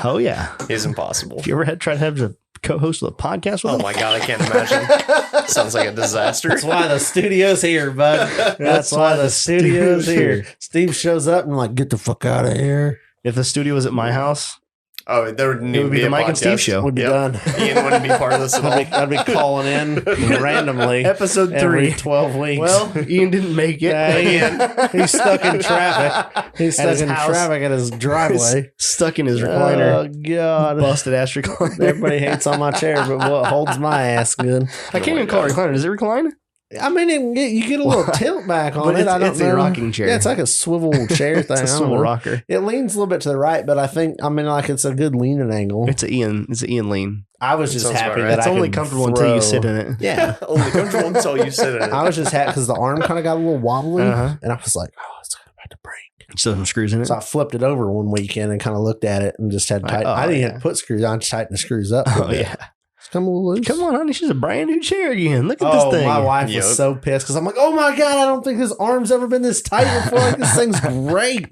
Oh yeah. He's impossible. Have you ever tried to have a co-host of a podcast with Oh him? my God, I can't imagine. Sounds like a disaster. That's why the studio's here, bud. That's why the studio's here. Steve shows up and I'm like, get the fuck out of here. If the studio was at my house, Oh, there would need it would be to the a Mike and Steve podcast. show. Would be Yep. done. Ian wouldn't be part of this at all. I'd be calling in randomly Episode every 3. 12 weeks. Well, Ian didn't make it. Yeah, Ian, he's stuck in traffic. He's At stuck his in house. traffic at his driveway. Stuck in his recliner. Oh, God. Busted ass recliner. Everybody hates on my chair, but what holds my ass good? I can't even call it a recliner. Does it recline? I mean, you get a little tilt back on But it. I don't it's know. a rocking chair. Yeah, it's like a swivel chair thing. It's a I don't swivel know. rocker. It leans a little bit to the right, but I think, like it's a good leaning angle. It's an Ian lean. I was just Sounds happy about right. that It's I only could comfortable until you throw- sit in it. Yeah. Only comfortable until you sit in it. I was just happy because the arm kind of got a little wobbly, Uh-huh. and I was like, "Oh, it's about to break." Still some screws in it. So I flipped it over one weekend and kind of looked at it and just had tight. Oh, I didn't yeah. have to put screws on; just tighten the screws up. a little Oh bit. yeah. It's come a little loose. Come on, honey. She's a brand new chair again. Look at Oh, this thing. my wife Yep. was so pissed because I'm like, "Oh my God, I don't think his arm's ever been this tight before. Like this thing's great."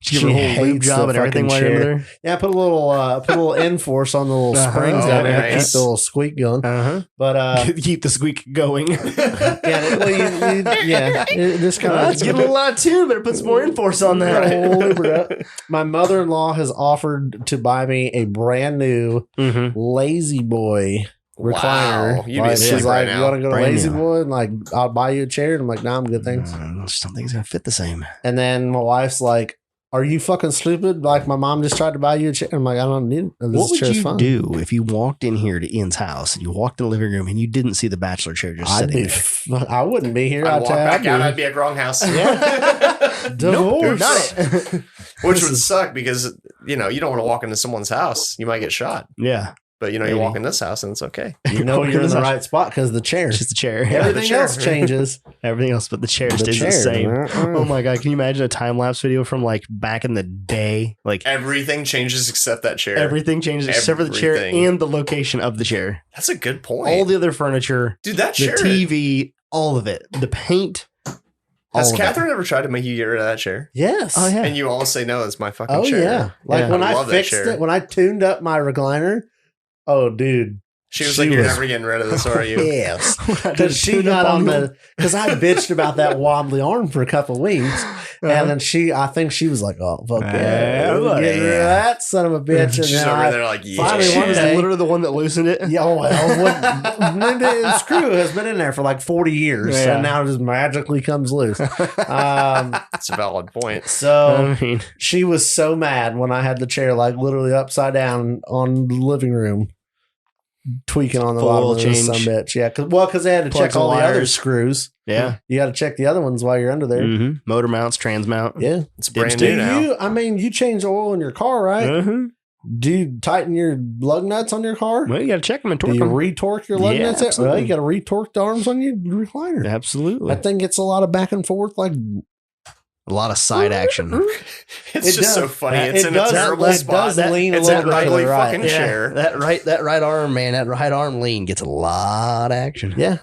She gave her a whole lube hates job the and everything fucking while you're chair. over Yeah, put a little end force on the little Uh-huh. springs Oh, down there to keep nice. the little squeak going. there. Uh-huh. But Keep the squeak going. yeah, well, it just kind It's of getting a little out too. Better put some more enforce on that. My mother-in-law has offered to buy me a brand new Mm-hmm. Lazy Boy recliner. Wow, you'd be Like, asleep she's right like, "You now. want to go to Brand Lazy new. Boy and like I'll buy you a chair?" And I'm like, "No, I'm good, thanks." Just don't think it's gonna fit the same. And then my wife's like, "Are you fucking stupid? Like my mom just tried to buy you a chair." I'm like, "I don't need it. This What would chair's you fine." do if you walked in here to Ian's house and you walked in the living room and you didn't see the bachelor chair just I'd sitting be. there? I wouldn't be here. I'd I'd walk tell you, back out. I'd I'd be at wrong house. be divorced. Not it. Which would suck because, you don't want to walk into someone's house. You might get shot. Yeah. But, you Maybe. walk in this house and it's okay. You know you're in the right spot because the chair. It's just the chair. Yeah, Everything the chair. else changes. Everything else but the chair The stays the chair. same. Uh-uh. Oh my god, can you imagine a time lapse video from like back in the day? Like Everything changes except that chair. everything changes except for the chair Everything. and the location of the chair. That's a good point. All the other furniture, Dude, that the chair. TV, all of it. The paint. Has all of Catherine ever tried to make you get rid of that chair? Yes. Oh yeah. And you all say no, it's my fucking Oh chair. yeah. Like Yeah. when I I love that fixed chair. it, when I tuned up my recliner. Oh, dude. She was She like, you're was- never getting rid of this, are you? Yes. Because Because she got on the. Because I bitched about that wobbly arm for a couple of weeks, And then I think she was like, "Oh fuck yeah, get rid of that son of a bitch." And She's then over there like, yeah. finally She one was day, literally the one that loosened it. yeah, the screw has been in there for like 40 years, Yeah. and now it just magically comes loose. That's a valid point. So I mean, she was so mad when I had the chair like literally upside down on the living room, tweaking on the Full bottom of change. this sumbitch. Yeah, because they had to Plugs check all and the other wires. screws. yeah. You got to check the other ones while you're under there. Mm-hmm. Motor mounts, trans mount. Yeah. It's brand Do new now. you change oil in your car, right? Uh-huh. Do you tighten your lug nuts on your car? Well, you got to check them and Do torque you them. retorque your lug Yeah, nuts? Well, absolutely. you got to retorque the arms on your recliner. Absolutely. That thing gets a lot of back and forth. Like A lot of side action. It's It just does. so funny. It It's in does- a terrible it spot. does lean a It's little an bit to the ugly right. fucking chair. That right arm, man. That right arm lean gets a lot of action. yeah,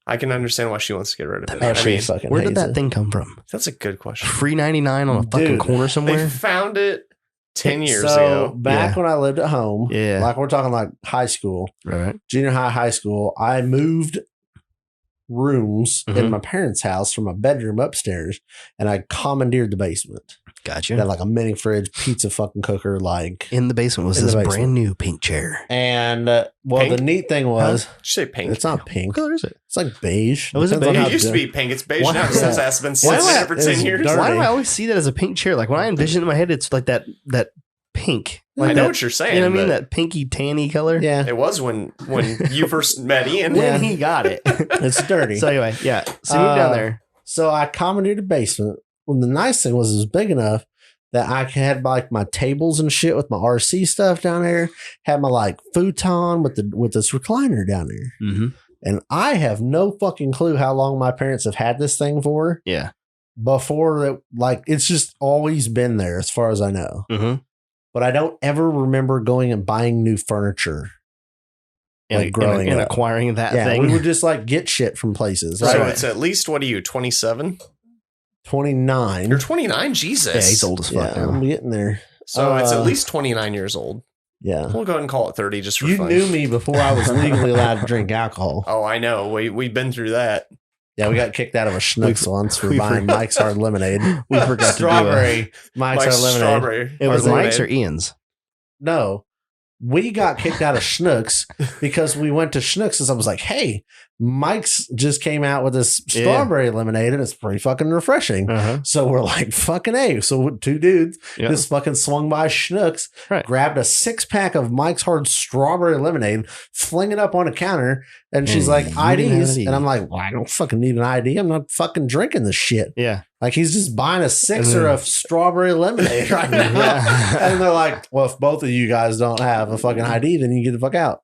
I can understand why she wants to get rid of it. man I she mean, fucking Where did hates that it. thing come from? that's a good question. Free 99 on a fucking Dude, corner They somewhere. found it 10 years So ago. back Yeah. when I lived at home, Yeah. like we're talking like high school, Right. junior high school, I moved rooms in Mhm. my parents' house from a bedroom upstairs, and I commandeered the basement. Gotcha. It had like a mini fridge, pizza fucking cooker, like. In the basement was In the this basement. brand new pink chair. And well, Pink? the neat thing was, Did you say pink? it's not pink. What color is it? It's like beige. Oh, is it Depends on beige? how It used to good- be pink. It's beige Why- now because Yeah. it's been Why sitting do in I- it for it's 10 years. dirty. Why do I always see that as a pink chair? Like when I envision it in my head, it's like that pink. Like I know that, what you're saying. You know what I mean? but That pinky tanny color. Yeah, It was when you first met Ian. When Yeah. he got it. it's dirty. So anyway, yeah. So you moved down there. So I commandeered a basement. Well, the nice thing was it was big enough that I had like my tables and shit with my RC stuff down there. Had my like futon with this recliner down there. Mm-hmm. And I have no fucking clue how long my parents have had this thing for. Yeah. Before it, like it's just always been there as far as I know. Mm-hmm. But I don't ever remember going and buying new furniture. Like growing and up. acquiring that Yeah, thing. we would just like get shit from places. So Right. it's at least, what are you, 27? 29. You're 29? Jesus. Yeah, he's old as fuck Yeah, I'm now. getting there. So it's Uh, at least 29 years old. Yeah. We'll go ahead and call it 30 just for You fun. knew me before I was legally allowed to drink alcohol. Oh, I know. We've been through that. Yeah, we got kicked out of a Schnucks once for we buying forgot- Mike's Hard Lemonade. We forgot to do Strawberry Mike's Hard Lemonade. Strawberry. It was Hard Mike's or lemonade. Ian's. No, we got kicked out of Schnucks because we went to Schnucks and I was like, hey, Mike's just came out with this Yeah. strawberry lemonade and it's pretty fucking refreshing. Uh-huh. So we're like, fucking A. So two dudes Yeah. just fucking swung by Schnucks, Right. grabbed a 6-pack of Mike's Hard strawberry lemonade, fling it up on a counter, and she's And like, you didn't have IDs. an ID. And I'm like, well, I don't fucking need an ID. I'm not fucking drinking this shit. Yeah. Like he's just buying a sixer of strawberry lemonade right now. Yeah. And they're like, well, if both of you guys don't have a fucking ID, then you get the fuck out.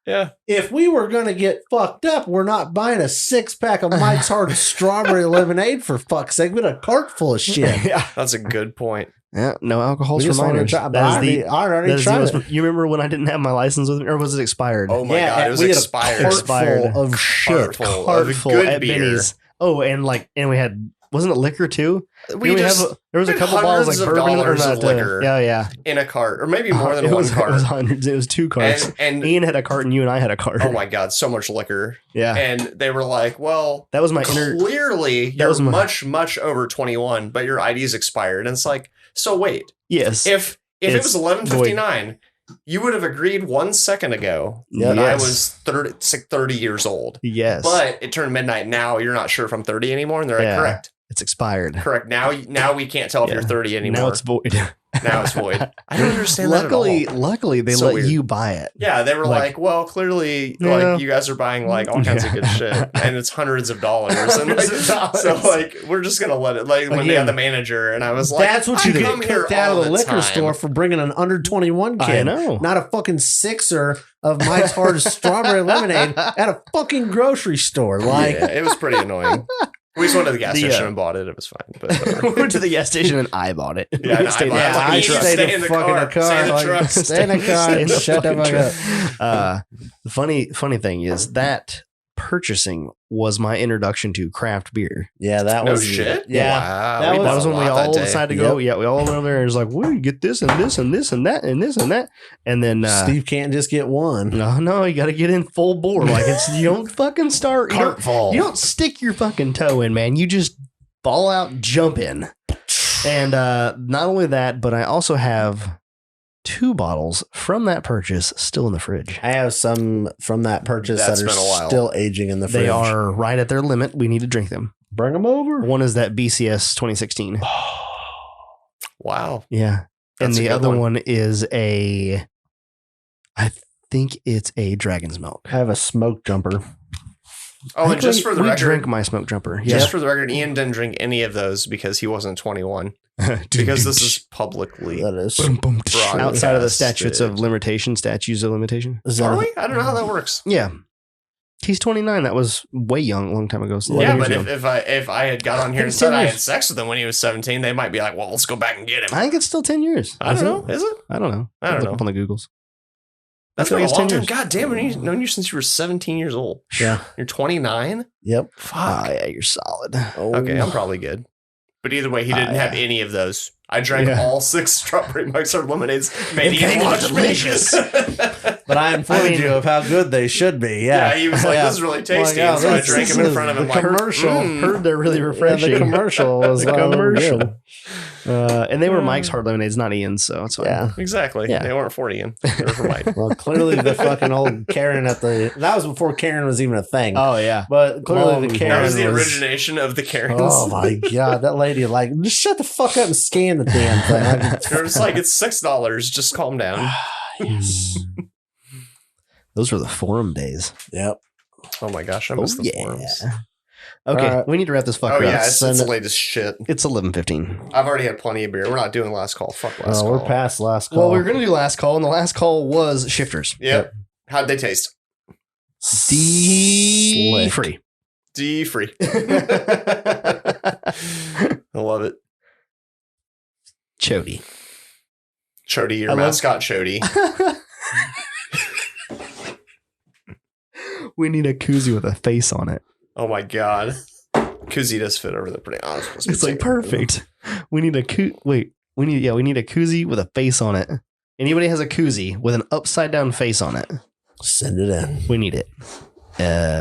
Yeah. If we were going to get fucked up, we're not buying a 6-pack of Mike's Hard strawberry lemonade for fuck's sake. We had a cart full of shit. Yeah. That's a good point. Yeah. No alcohol We for just wanted to minors. try, but That is I already, the- I already that is the tried most- it. You remember when I didn't have my license with me, or was it expired? Oh my God. It was we had expired. A cart Expired. full of shit. Full Cart of full good at beer. Benny's. Oh, and we had, wasn't it liquor too? We Didn't just there was a had couple bottles like hundreds of bourbon or dollars of not, liquor. yeah. in a cart, or maybe more than it one was, cart. It was hundreds. It was 2 carts. and Ian had a cart and you and I had a cart. oh my God, so much liquor. Yeah. And they were like, well, That was my inner. clearly that you're was my- much over 21, but your ID's expired. And it's like, so wait, Yes. if it It's was 11:59, you would have agreed 1 second ago Yeah. that I Yes. was 30 years old. Yes. But it turned midnight. Now you're not sure if I'm 30 anymore. And they're like, Yeah. correct. it's expired. Correct. Now we can't tell if Yeah. you're 30 anymore. Now it's void. Now it's void. I don't understand luckily, that at all. luckily they So let weird. you buy it. Yeah, they were Like- like, well, clearly, Yeah. like you guys are buying like all kinds of good shit, and it's hundreds of dollars, and like, Hundreds of dollars. so like we're just gonna let it. Like when they Again. had the manager, and I was like, That's what I you come get here kicked out all of the liquor time. store for bringing an under 21 kid. I know. Not a fucking sixer of Mike's Hard strawberry lemonade at a fucking grocery store. Like, Yeah, it was pretty annoying. We just went to the gas The, station uh, and bought it. It was fine. But we whatever. went to the gas station and I bought it. Yeah, and I Stayed in bought the it. fucking I truck. stayed stayed in the fucking car. car. Stay in the Like, truck. stay in the car Stay in and the shut the fucking fuck up. The funny thing is that purchasing was my introduction to craft beer. Yeah, that No was shit. Yeah, Wow. that We was- bought That was a when we lot that all day. decided to go. Yeah, we all went over there and was like, "Well, you get this and this and this and that and this and that," and then Steve can't just get one. no, you got to get in full bore. Like you don't fucking start. You Cart don't, full. you don't stick your fucking toe in, man. You just ball out, jump in. And not only that, but I also have 2 bottles from that purchase still in the fridge. I have some from that purchase That's that been a are while. still aging in the fridge. They are right at their limit. We need to drink them. Bring them over. One is that BCS 2016. Wow. Yeah. That's and a the good other one. one is I think it's a Dragon's Milk. I have a smoke jumper. Oh, and just for the we record, drink my smoke jumper. Yeah. just for the record, Ian didn't drink any of those because he wasn't 21. Because this is publicly That is. outside of the statutes broadcasted. of statutes of limitation. Is that Are a- we? I don't know how that works. Yeah. He's 29. That was way young, a long time ago. So Yeah, 11 but years ago. if I had got on here and It's said 10 I years. had sex with him when he was 17, they might be like, well, let's go back and get him. I think it's still 10 years. I don't know. Is it? I don't know. I don't Look know. up on the Googles. That's I feel been a like it's long 10 time. years. God damn it. I've known you since you were 17 years old. Yeah. You're 29? Yep. Ah, yeah, you're solid. Oh. Okay, I'm probably good. But either way, he didn't have any of those. I drank Yeah. all 6 strawberry mustard lemonades. Made They Ian were watch me. delicious. But I informed I mean- you of how good they should be. Yeah. Yeah, he was like, Yeah. this is really tasty. Like, oh, and so I this- drank this them in is front of him the like, commercial. Heard they're really Yeah, refreshing. the commercial was The commercial. good. And they were Mike's hard lemonades, not Ian's, so it's fine. Yeah. Exactly. Yeah. They weren't 40 Ian. They were for Mike. Well, clearly the fucking old Karen at the that was before Karen was even a thing. Oh, yeah. But clearly Long the before. Karen That was the was, origination of the Karens. Oh my god, that lady like just shut the fuck up and scan the damn thing. They're just like, it's $6. Just calm down. Yes. Those were the forum days. Yep. Oh my gosh, I miss the forums. Okay, All right. we need to wrap this fucker Oh up. yeah, it's Send it. late as shit. It's 11:15. I've already had plenty of beer. We're not doing last call. Fuck last call. We're past last call. Well, we were going to do last call, and the last call was shifters. Yep. How'd they taste? D Slick. free. D free. I love it. Chody. Chody, your I love- mascot Chody. We need a koozie with a face on it. Oh my god. Koozie does fit over there pretty honestly. It's like perfect. We need a we need a koozie with a face on it. Anybody has a koozie with an upside down face on it, Send it in. we need it.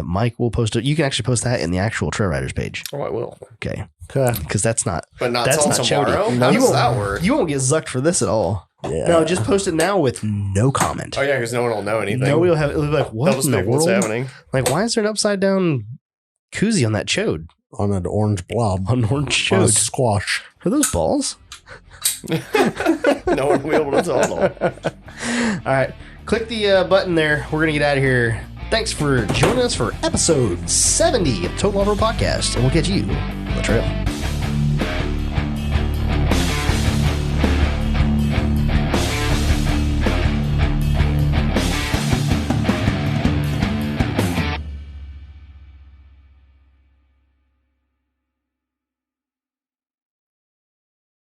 Mike will post it. You can actually post that in the actual Trail Riders page. Oh, I will. Okay, Okay. because that's not But not That's till not tomorrow? Chody. How You does won't- that work? you won't get zucked for this at all. Yeah. No, just post it now with no comment. Oh yeah, because no one will know anything. Nobody will have. It'll be like, They'll what just in the think what's world? happening. Like, why is there an upside down koozie on that chode? On an orange blob. On an orange On a chode? squash. Are those balls? No one will be able to tell them. All right, click the button there. We're gonna get out of here. Thanks for joining us for episode 70 of Total Offroad Podcast, and we'll catch you on the trail.